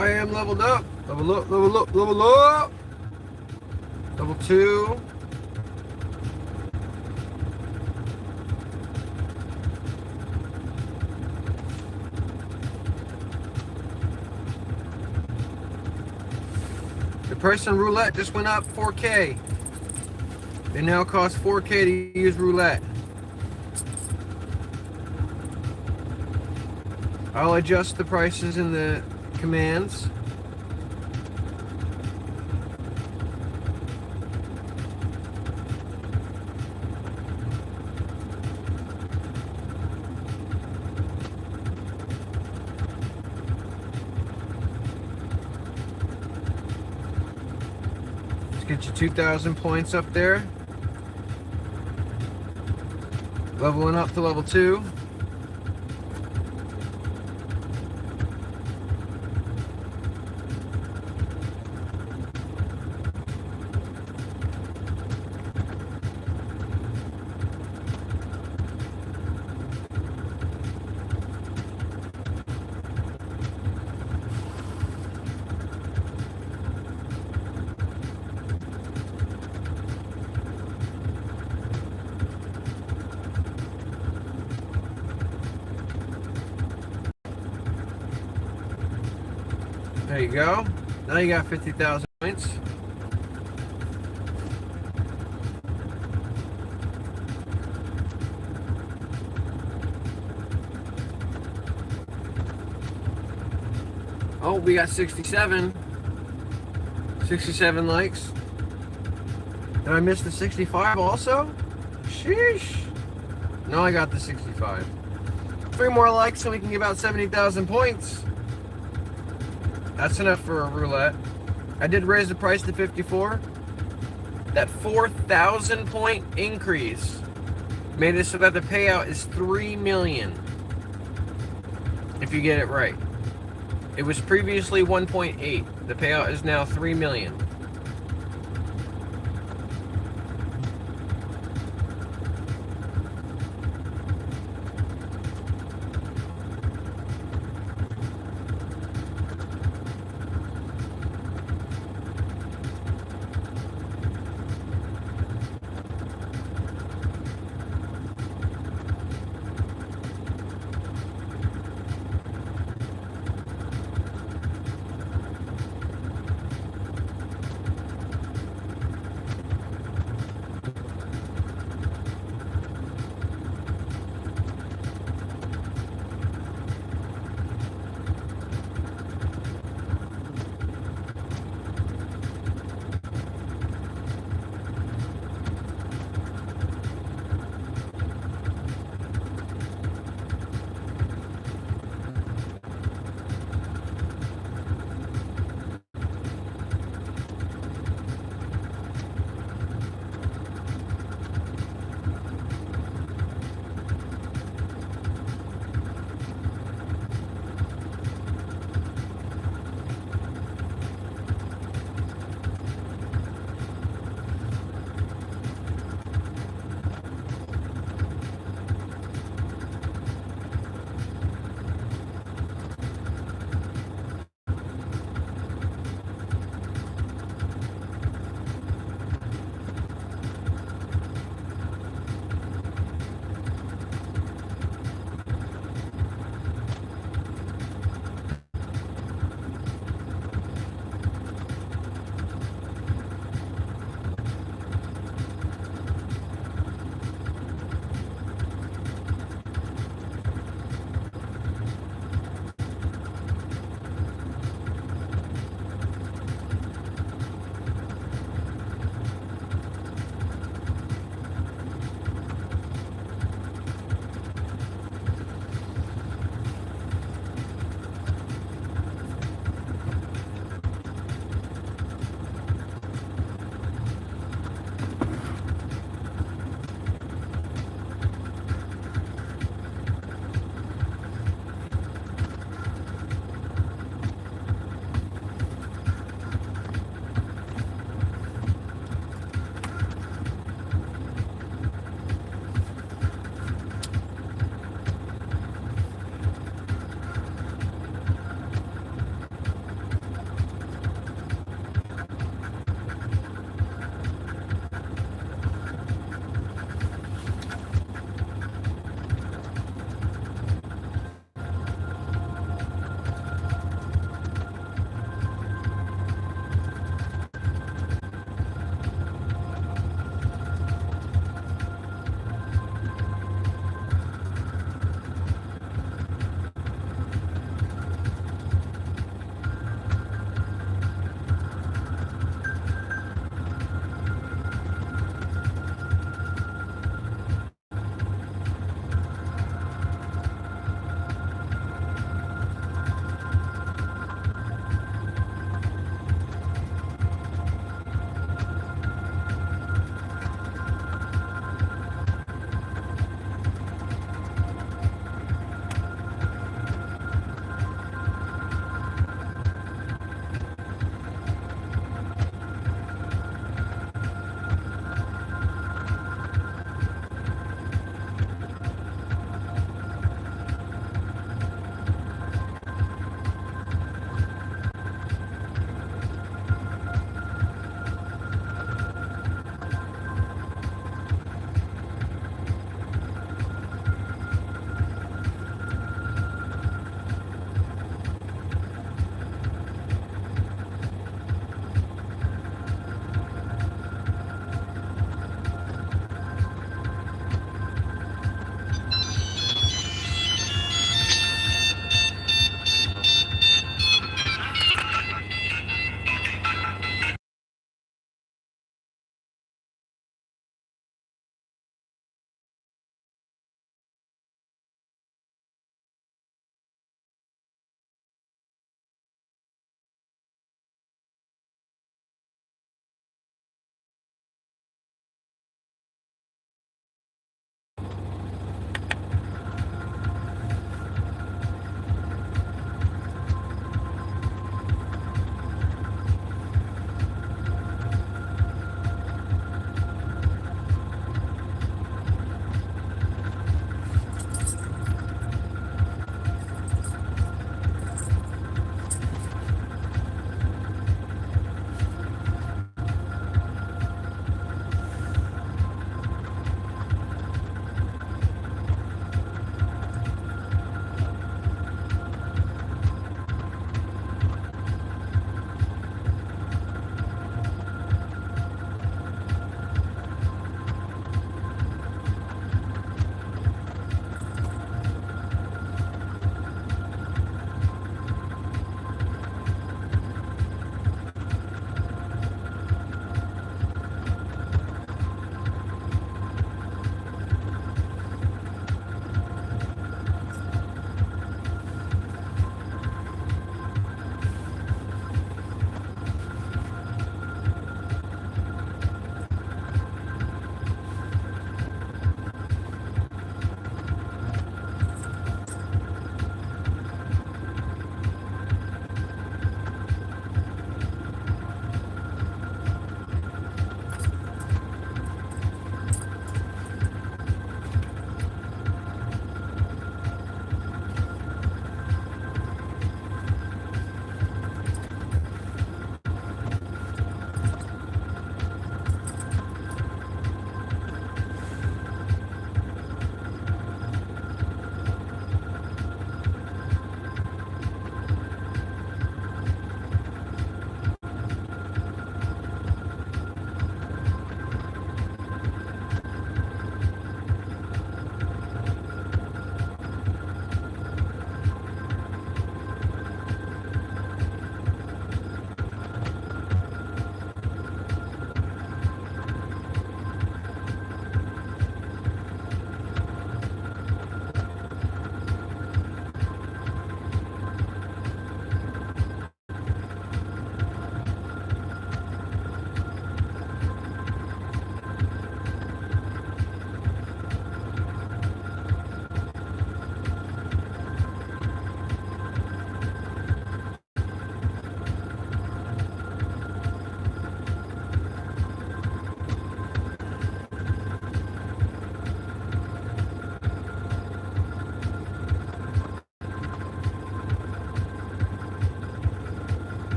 I am leveled up. Level up, level up, level up. Level 2. The price on Roulette just went up 4K. It now costs 4K to use Roulette. I'll adjust the prices in the commands. Let's get you 2,000 points up there. Leveling up to level 2. There you go. Now you got 50,000 points. Oh, we got 67. 67 likes. Did I miss the 65 also? Sheesh. No, I got the 65. 3 more likes and we can give out 70,000 points. That's enough for a roulette. I did raise the price to 54. That 4,000 point increase made it so that the payout is 3 million. If you get it right. It was previously 1.8. The payout is now 3 million.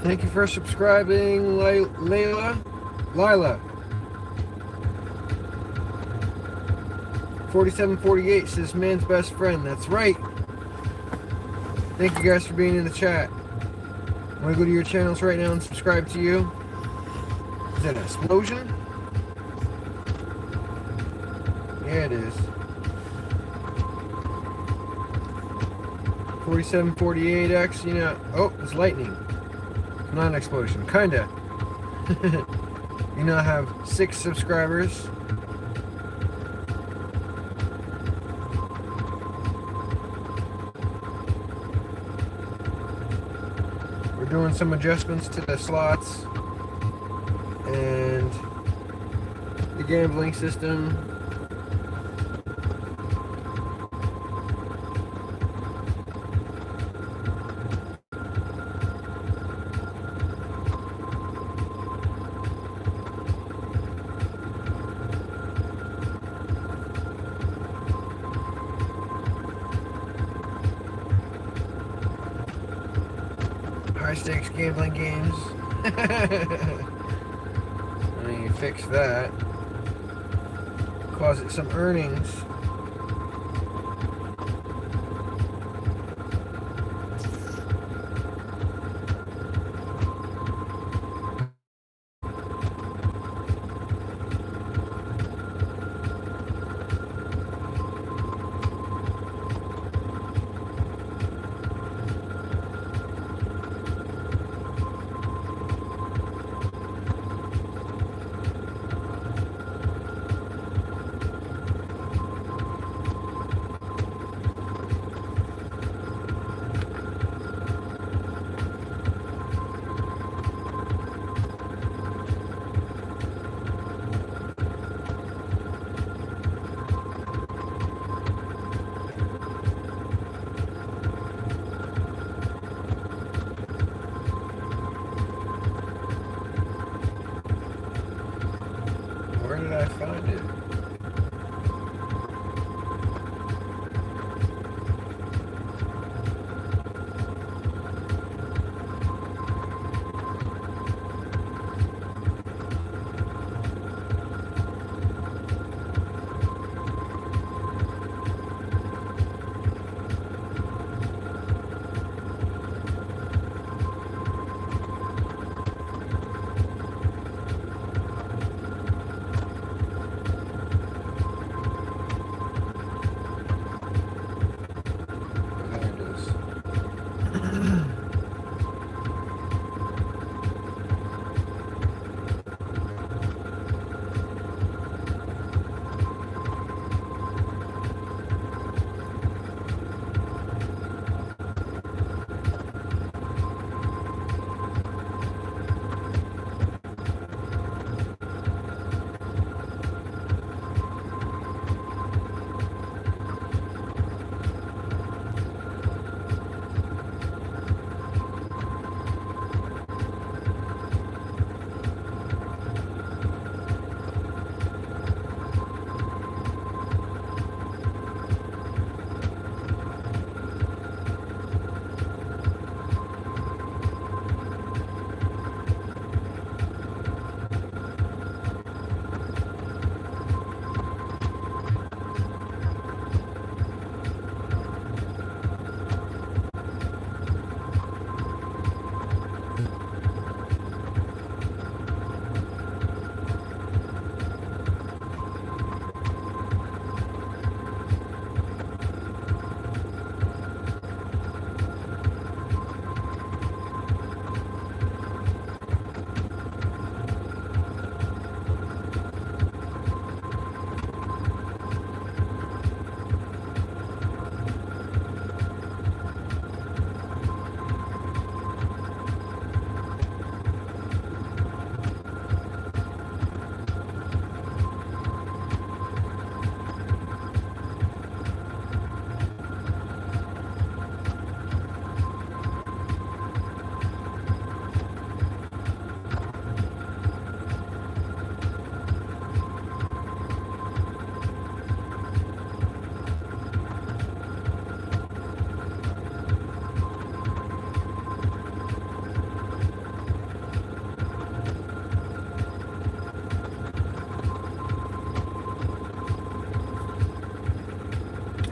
Thank you for subscribing, Lila. 4748 says man's best friend. That's right. Thank you guys for being in the chat. I'm gonna go to your channels right now and subscribe to you. Is that an explosion? Yeah, it is. 4748X, you know. Oh, it's lightning. Not an explosion. Kinda. You now have 6 subscribers. We're doing some adjustments to the slots and the gambling system. High stakes gambling games. I mean, you fix that. Cause it some earnings.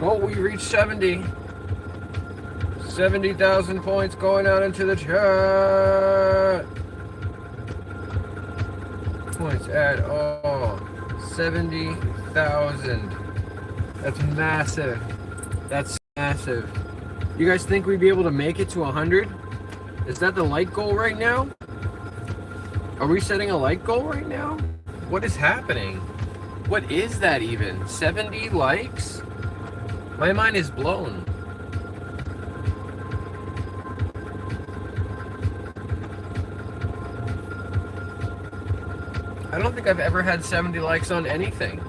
Oh, we reached 70. 70,000 points going out into the chat. Points at all. 70,000. That's massive. That's massive. You guys think we'd be able to make it to 100? Is that the like goal right now? Are we setting a like goal right now? What is happening? What is that even? 70 likes? My mind is blown. I don't think I've ever had 70 likes on anything.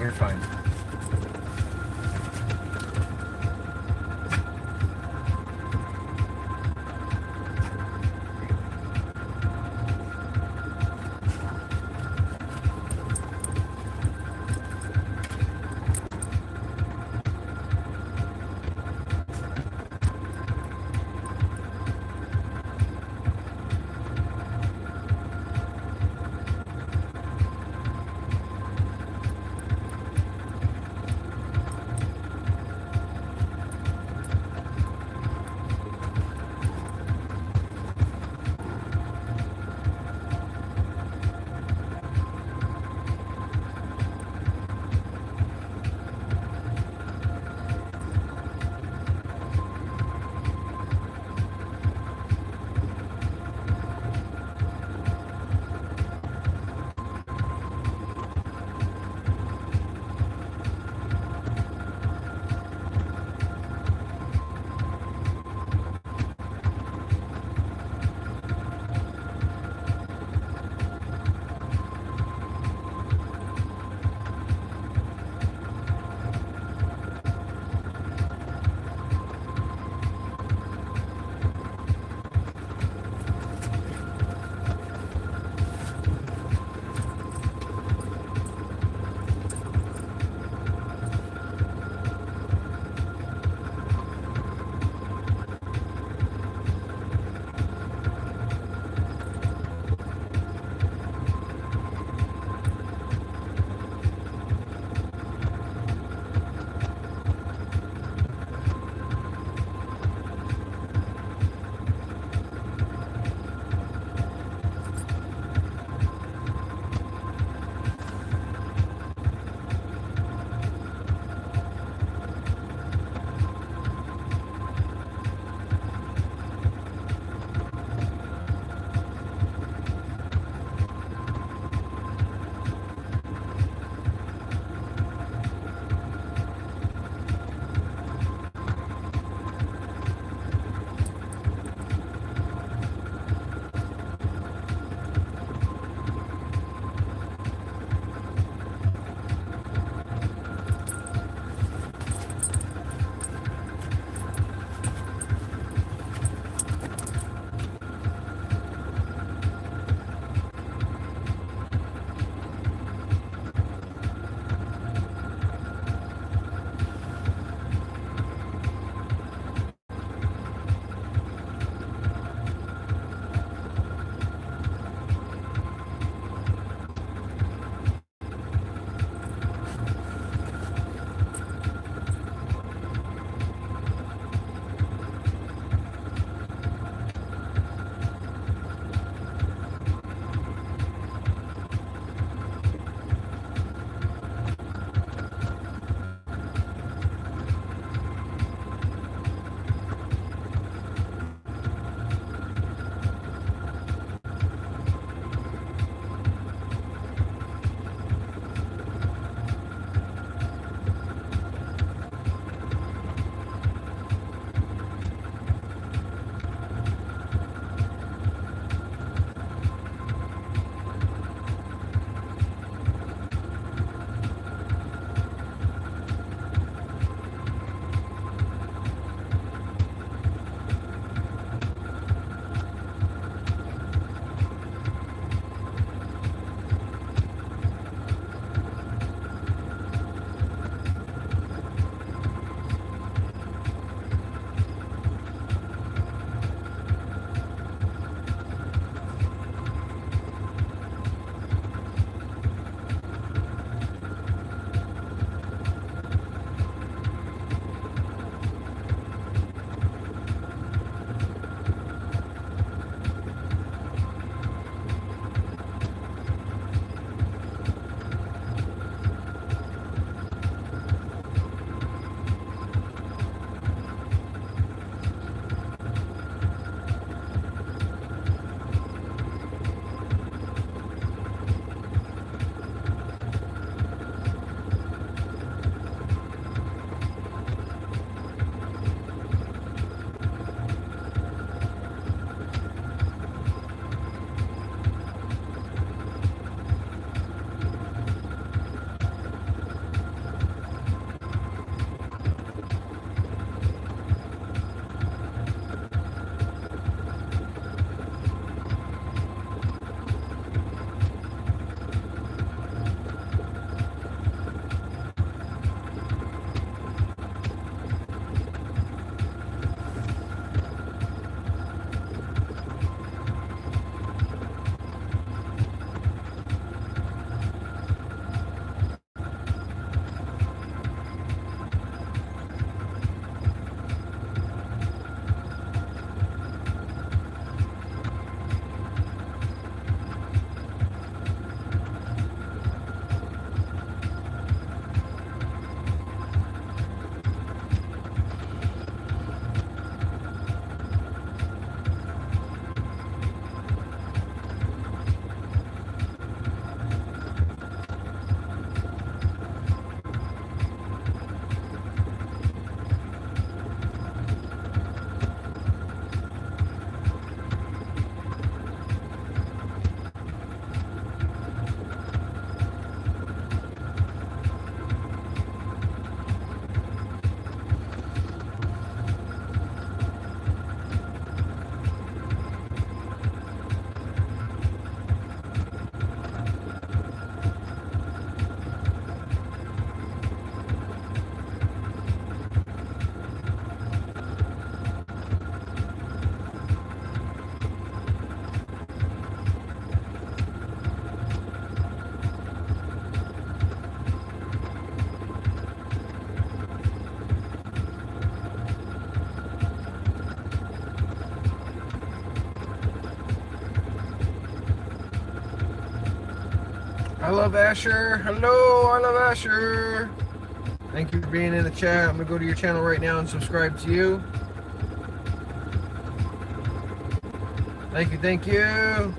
You're fine. I love Asher. Hello, I love Asher. Thank you for being in the chat. I'm gonna go to your channel right now and subscribe to you. Thank you, thank you.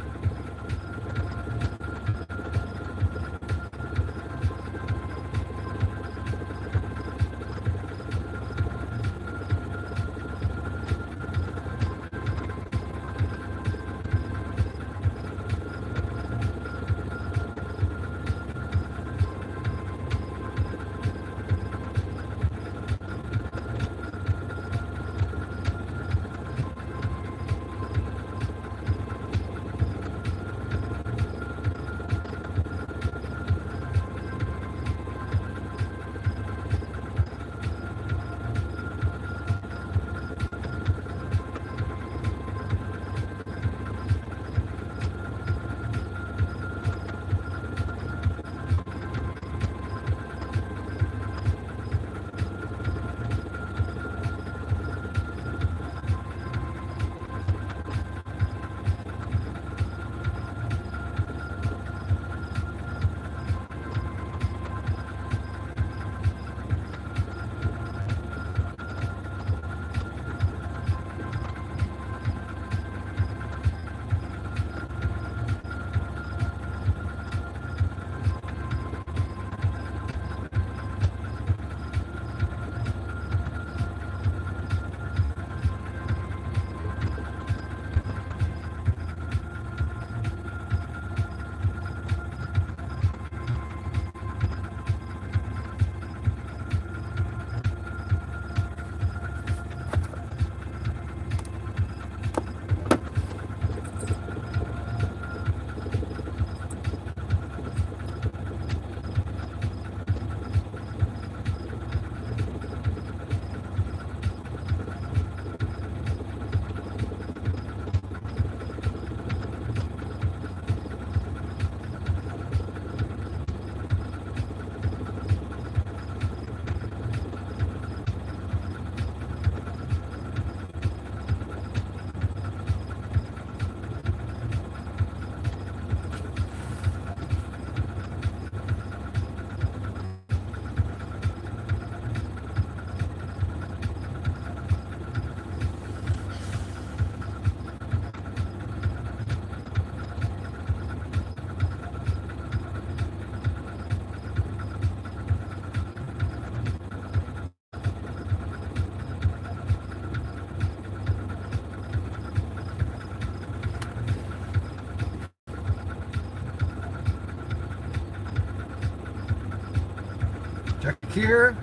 Jakir.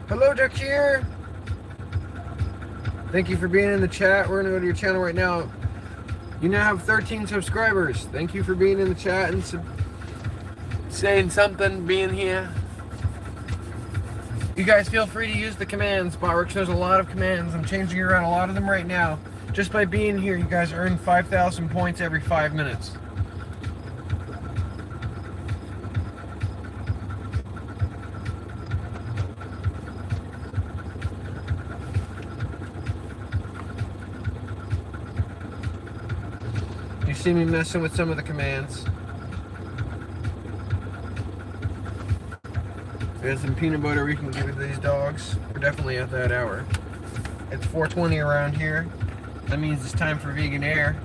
Hello, Jakir. Thank you for being in the chat. We're going to go to your channel right now. You now have 13 subscribers. Thank you for being in the chat and saying something, being here. You guys feel free to use the commands. Botworks knows a lot of commands. I'm changing around a lot of them right now. Just by being here, you guys earn 5,000 points every 5 minutes. You see me messing with some of the commands. We got some peanut butter we can give to these dogs. We're definitely at that hour. It's 4:20 around here. That means it's time for vegan air.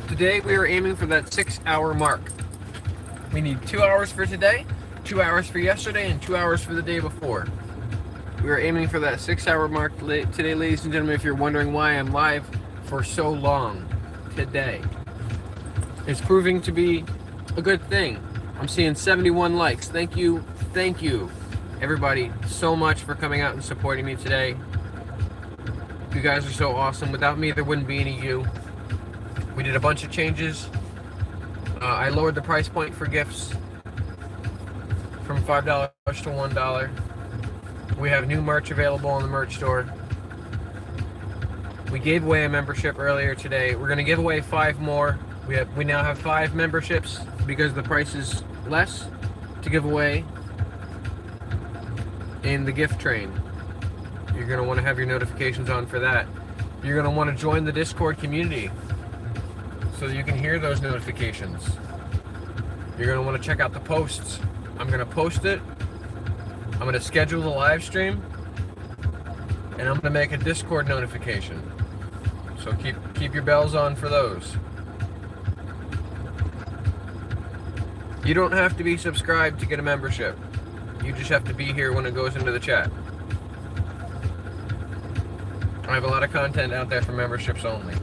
Today we are aiming for that 6-hour mark. We need 2 hours for today, 2 hours for yesterday, and 2 hours for the day before. We are aiming for that 6-hour mark today, ladies and gentlemen. If you're wondering why I'm live for so long today, it's proving to be a good thing. I'm seeing 71 likes. Thank you, everybody, so much for coming out and supporting me today. You guys are so awesome. Without me, there wouldn't be any you. We did a bunch of changes. I lowered the price point for gifts from $5 to $1. We have new merch available on the merch store. We gave away a membership earlier today. We're going to give away 5 more. We now have 5 memberships because the price is less to give away in the gift train. You're going to want to have your notifications on for that. You're going to want to join the Discord community so that you can hear those notifications. You're going to want to check out the posts. I'm going to post it. I'm going to schedule the live stream. And I'm going to make a Discord notification. So keep your bells on for those. You don't have to be subscribed to get a membership. You just have to be here when it goes into the chat. I have a lot of content out there for memberships only.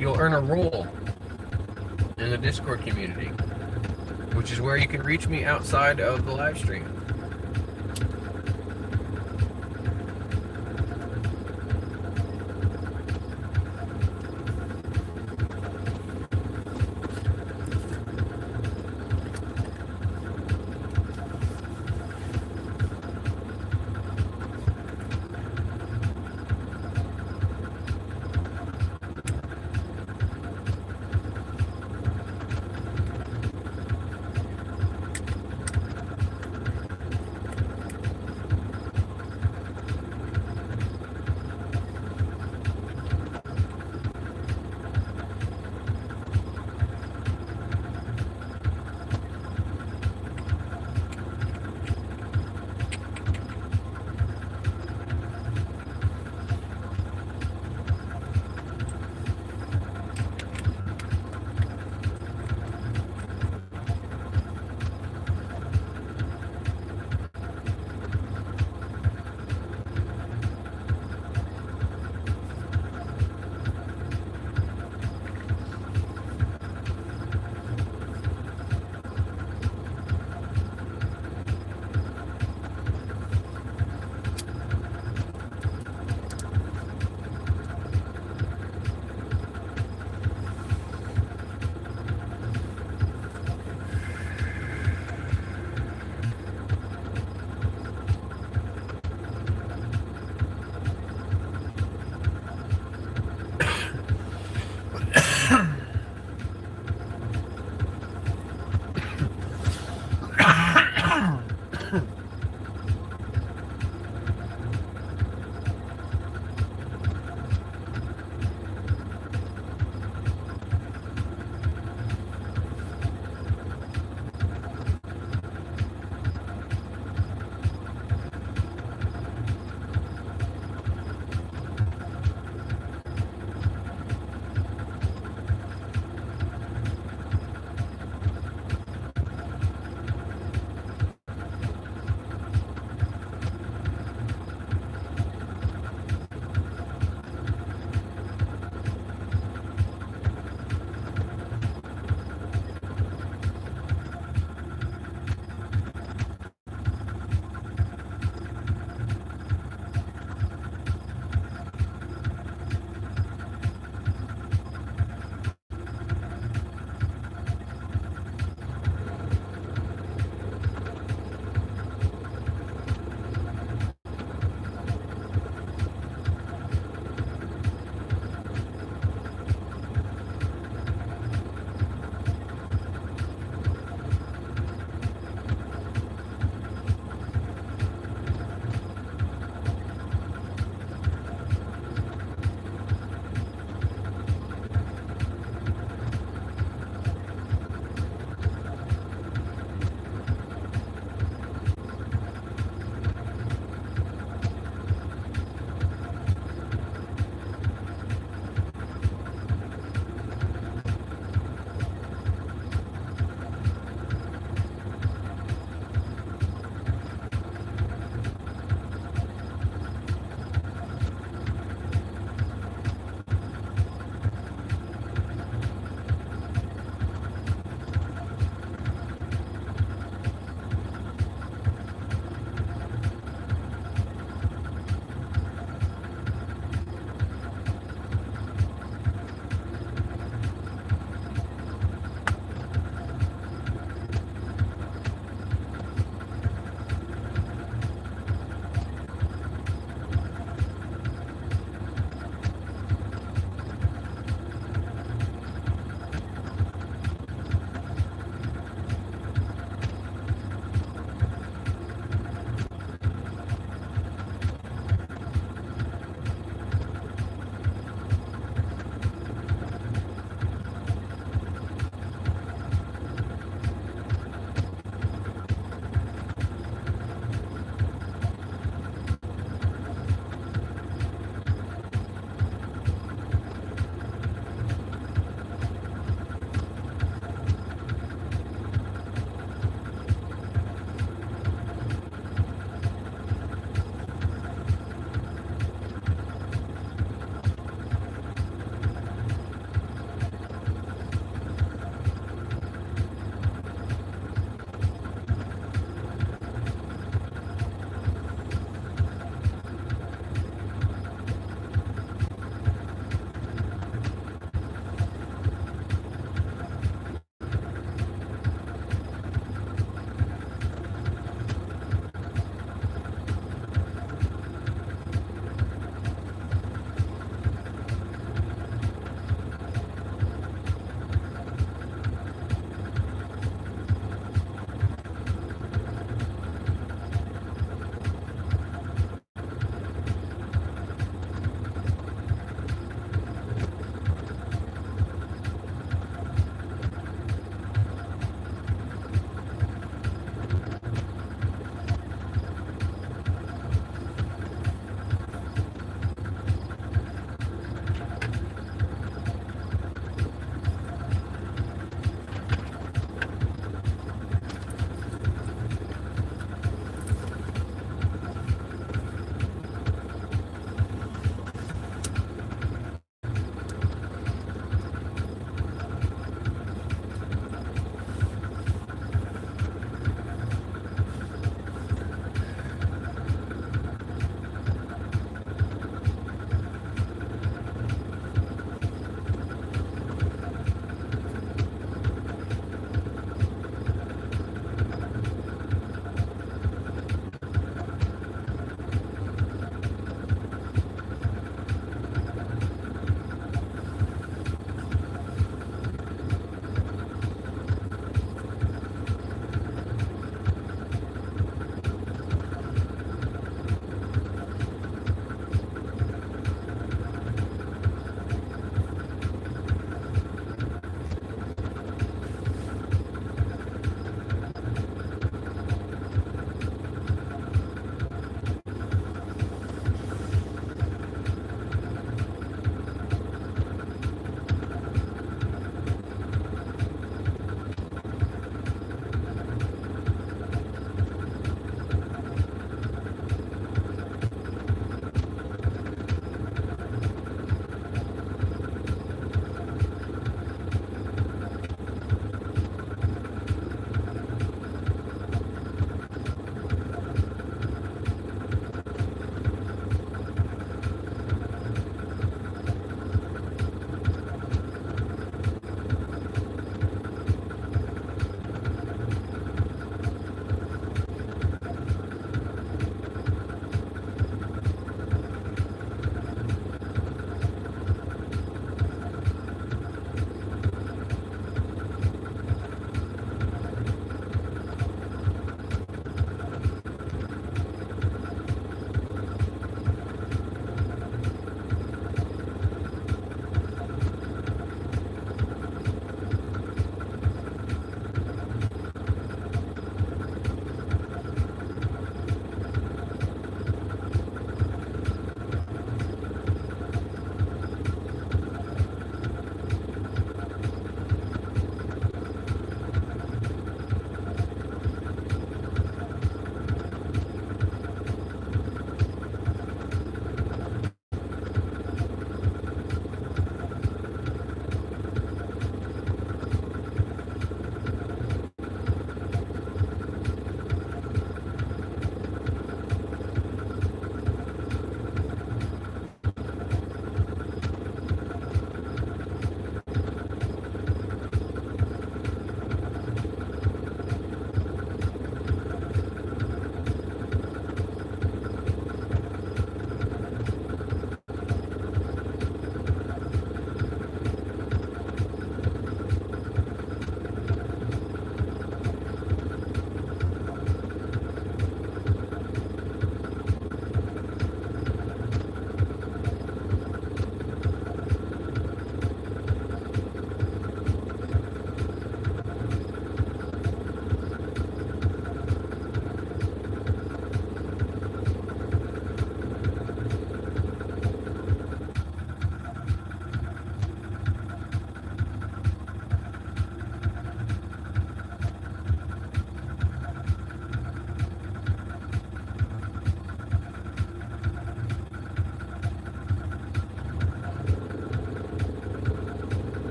You'll earn a role in the Discord community, which is where you can reach me outside of the live stream.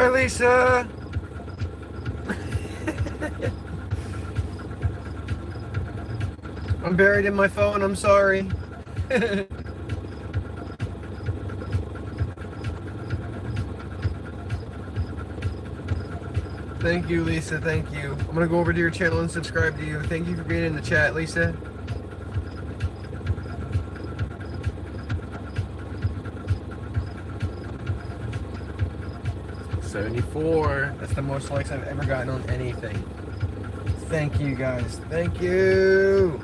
Bye, Lisa. I'm buried in my phone. I'm sorry. Thank you, Lisa. Thank you. I'm gonna go over to your channel and subscribe to you. Thank you for being in the chat, Lisa. $74. That's the most likes I've ever gotten on anything. Thank you, guys. Thank you.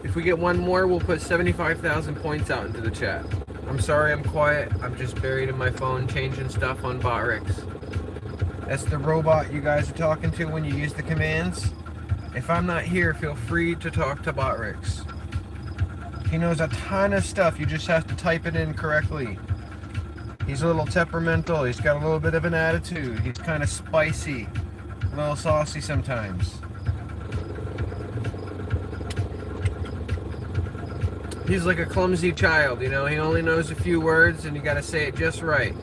If we get one more, we'll put 75,000 points out into the chat. I'm sorry I'm quiet. I'm just buried in my phone changing stuff on Botrix. That's the robot you guys are talking to when you use the commands. If I'm not here, feel free to talk to Botrix. He knows a ton of stuff. You just have to type it in correctly. He's a little temperamental. He's got a little bit of an attitude. He's kind of spicy, a little saucy sometimes. He's like a clumsy child, you know. He only knows a few words and you gotta say it just right.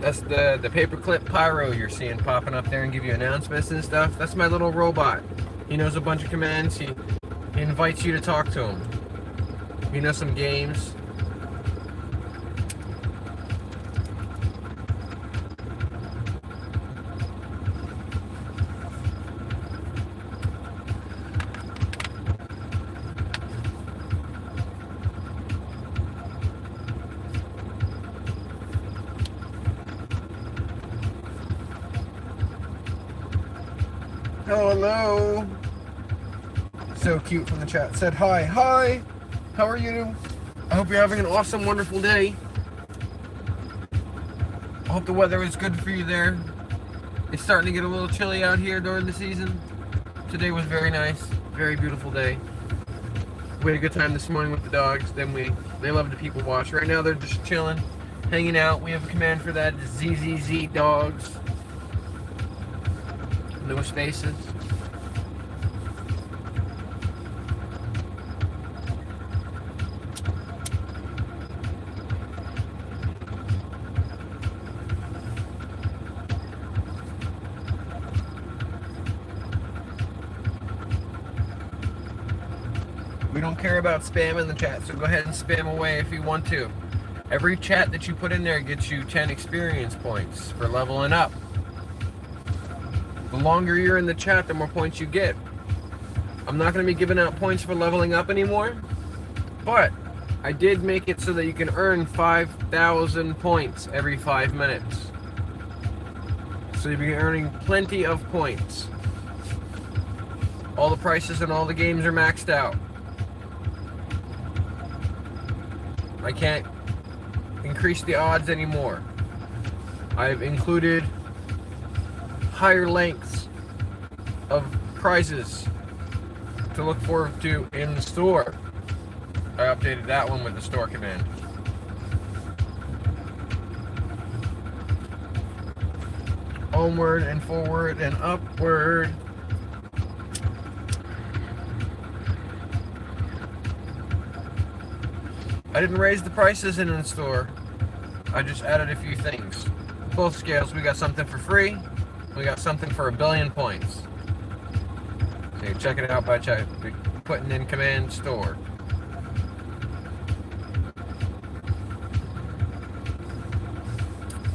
That's the paperclip pyro you're seeing popping up there and give you announcements and stuff. That's my little robot. He knows a bunch of commands. He invites you to talk to him. He knows some games. Hello. So cute from the chat. Said hi. Hi. How are you? I hope you're having an awesome, wonderful day. I hope the weather is good for you there. It's starting to get a little chilly out here during the season. Today was very nice. Very beautiful day. We had a good time this morning with the dogs. They love to people watch. Right now they're just chilling, hanging out. We have a command for that. ZZZ dogs. No spaces. We don't care about spam in the chat, so go ahead and spam away if you want to. Every chat that you put in there gets you 10 experience points for leveling up. The longer you're in the chat, the more points you get. I'm not going to be giving out points for leveling up anymore, but I did make it so that you can earn 5,000 points every 5 minutes. So you'll be earning plenty of points. All the prices and all the games are maxed out. I can't increase the odds anymore. I've included higher lengths of prizes to look forward to in the store. I updated that one with the store command. Onward and forward and upward. I didn't raise the prices in the store. I just added a few things. Both scales, we got something for free. We got something for 1 billion points. So you're checking it out by putting in command store.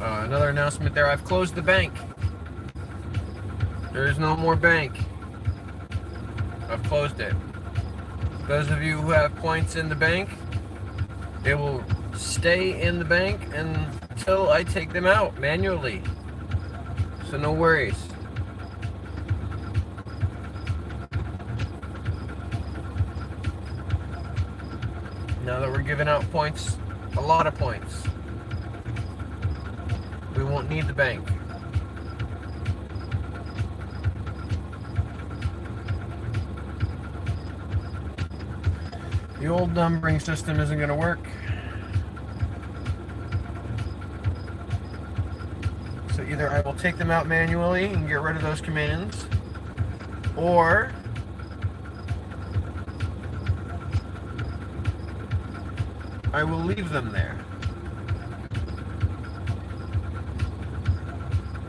Another announcement there. I've closed the bank. There is no more bank. I've closed it. Those of you who have points in the bank, they will stay in the bank until I take them out manually. So no worries. Now that we're giving out points, a lot of points, we won't need the bank. The old numbering system isn't going to work. So either I will take them out manually and get rid of those commands, or I will leave them there.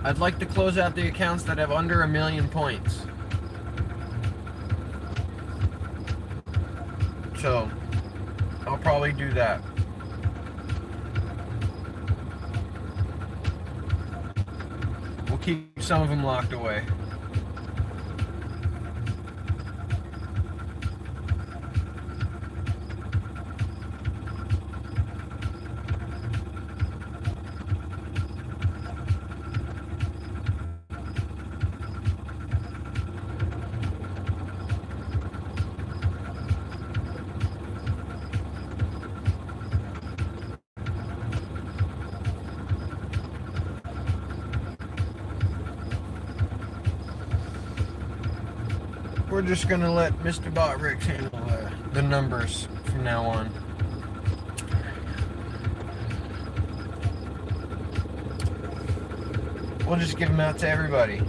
I'd like to close out the accounts that have under 1 million points. So, I'll probably do that. We'll keep some of them locked away. We're just gonna let Mr. Botrix handle the numbers from now on. We'll just give them out to everybody.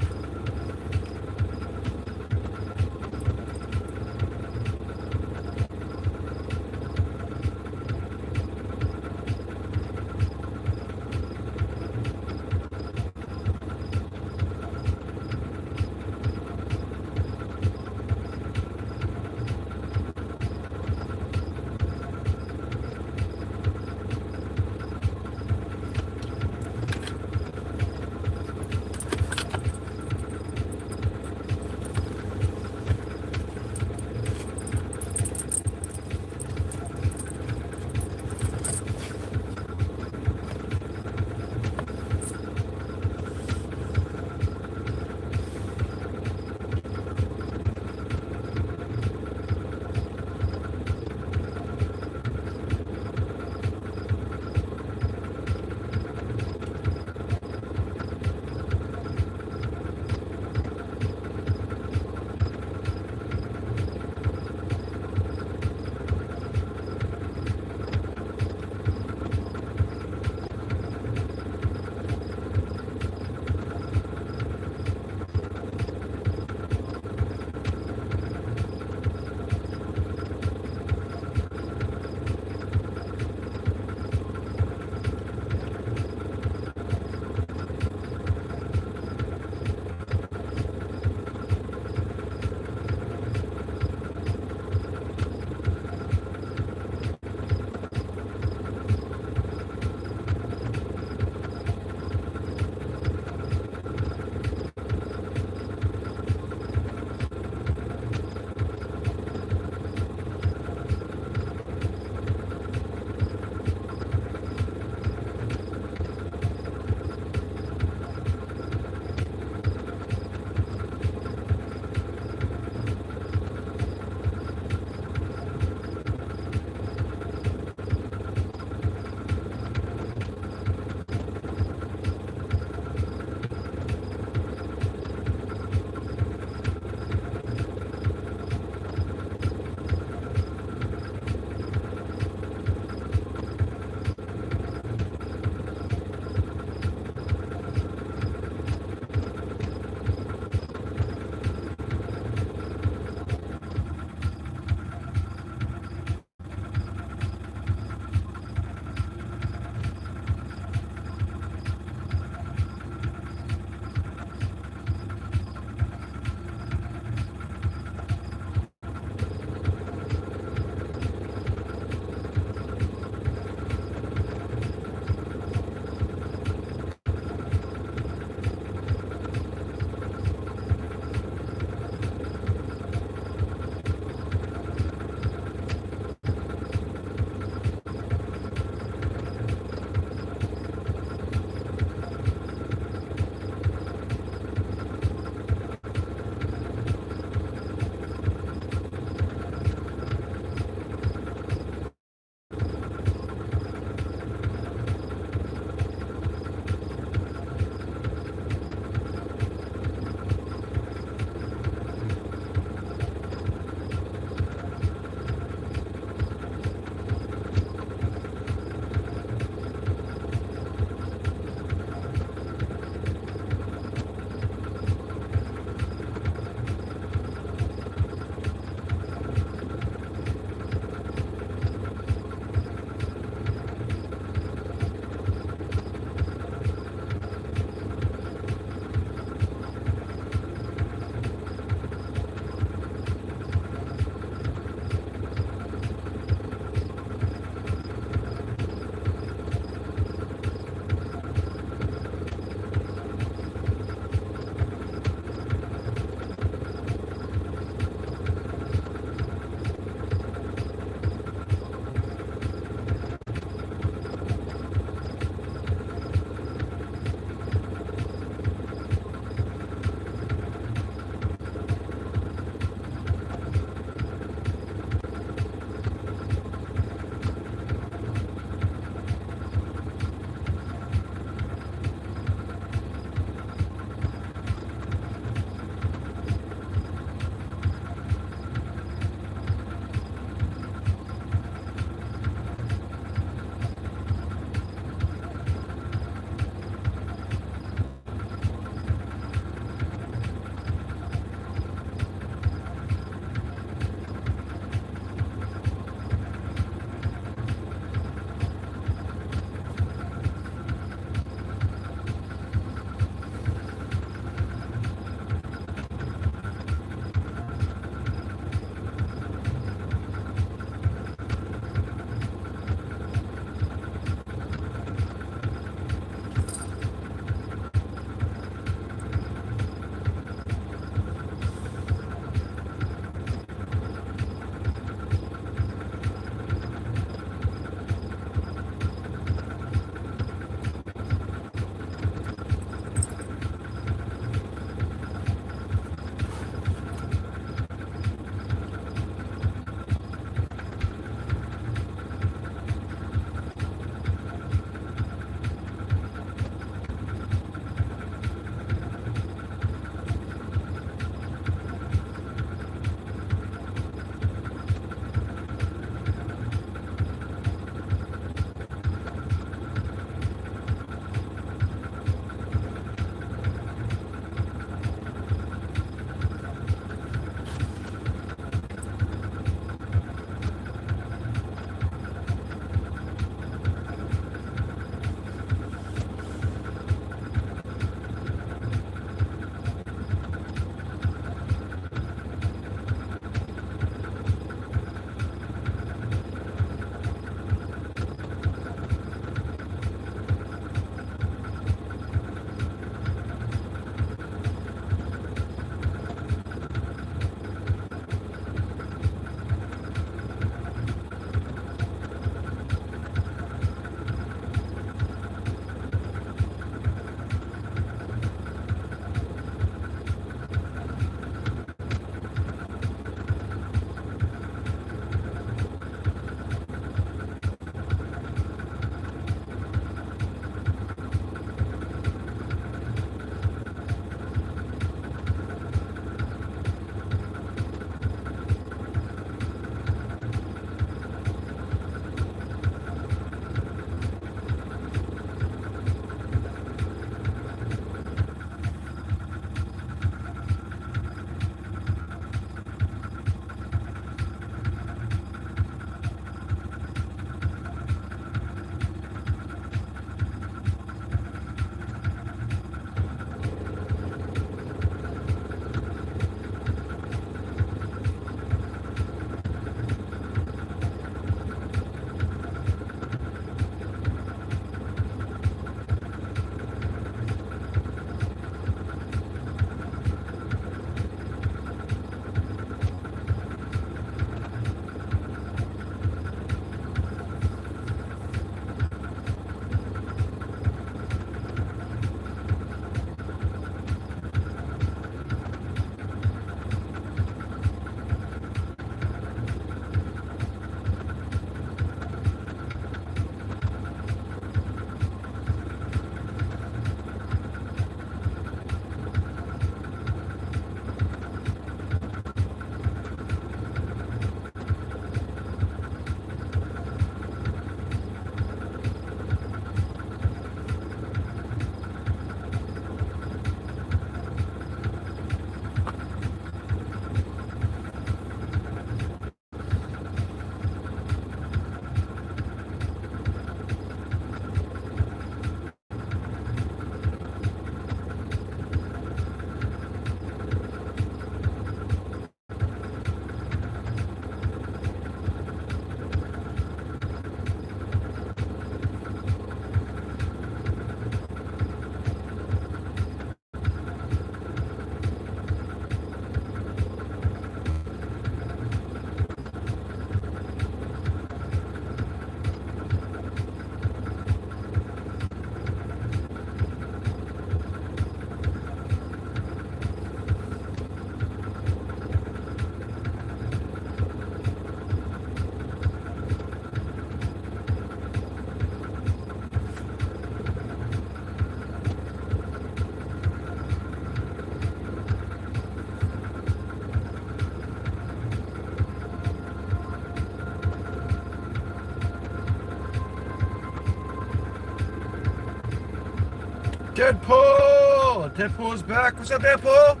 Deadpool! Deadpool's back. What's up, Deadpool?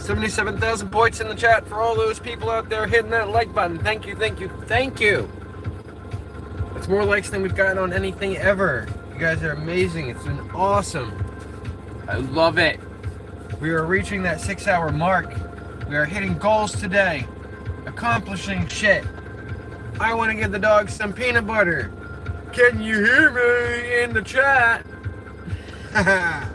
$77,000 points in the chat for all those people out there hitting that like button. Thank you, thank you, thank you. It's more likes than we've gotten on anything ever. You guys are amazing. It's been awesome. I love it. We are reaching that 6-hour mark. We are hitting goals today. Accomplishing shit. I want to give the dog some peanut butter. Can you hear me in the chat? Haha.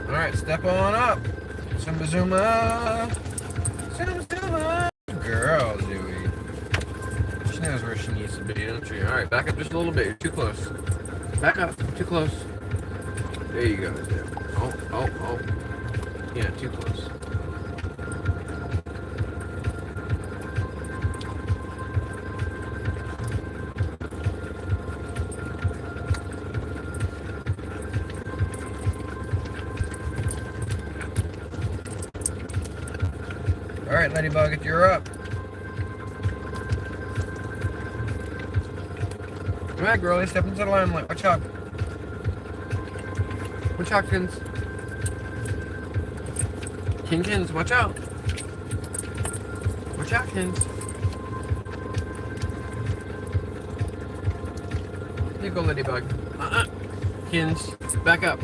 Alright, step on up. Zuma Zuma. Zuma Zuma. Girl, Dewey. She knows where she needs to be, don't she? Alright, back up just a little bit. You're too close. Back up. Too close. There you go. Oh. Yeah, too close. Alright, Ladybug, if you're up. Come on, girlie, step into the limelight. Watch out. Watch out, Kins. Kins, watch out. Watch out, Kins. Here you go, Ladybug. Kins, back up.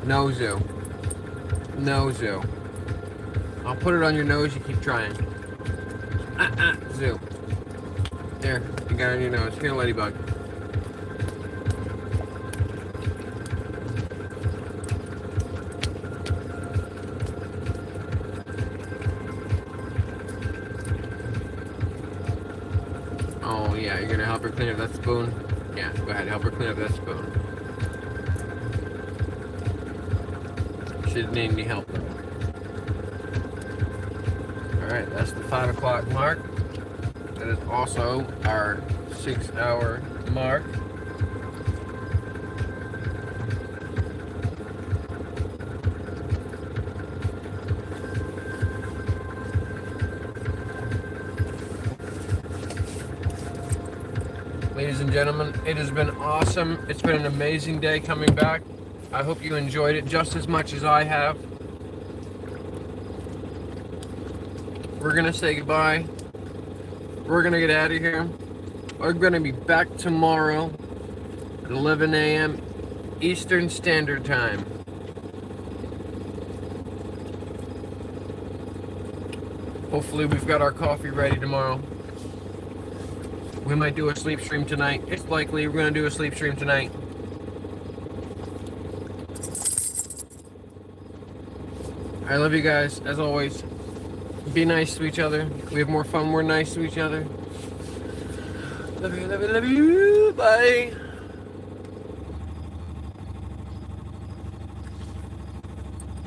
No, Zoo. No, Zoo. I'll put it on your nose, you keep trying. Zoo. There, you got it on your nose. Here, Ladybug. Oh, yeah, you're gonna help her clean up that spoon? Yeah, go ahead, help her clean up that spoon. She didn't need any help, though. Alright, that's the 5 o'clock mark. That is also our 6-hour mark. Ladies and gentlemen, it has been awesome. It's been an amazing day coming back. I hope you enjoyed it just as much as I have. We're gonna say goodbye. We're gonna get out of here. We're gonna be back tomorrow at 11 a.m. Eastern Standard Time. Hopefully we've got our coffee ready tomorrow. We might do a sleep stream tonight. It's likely we're gonna do a sleep stream tonight. I love you guys, as always. Be nice to each other. We have more fun, we're nice to each other. Love you, love you, love you. Bye.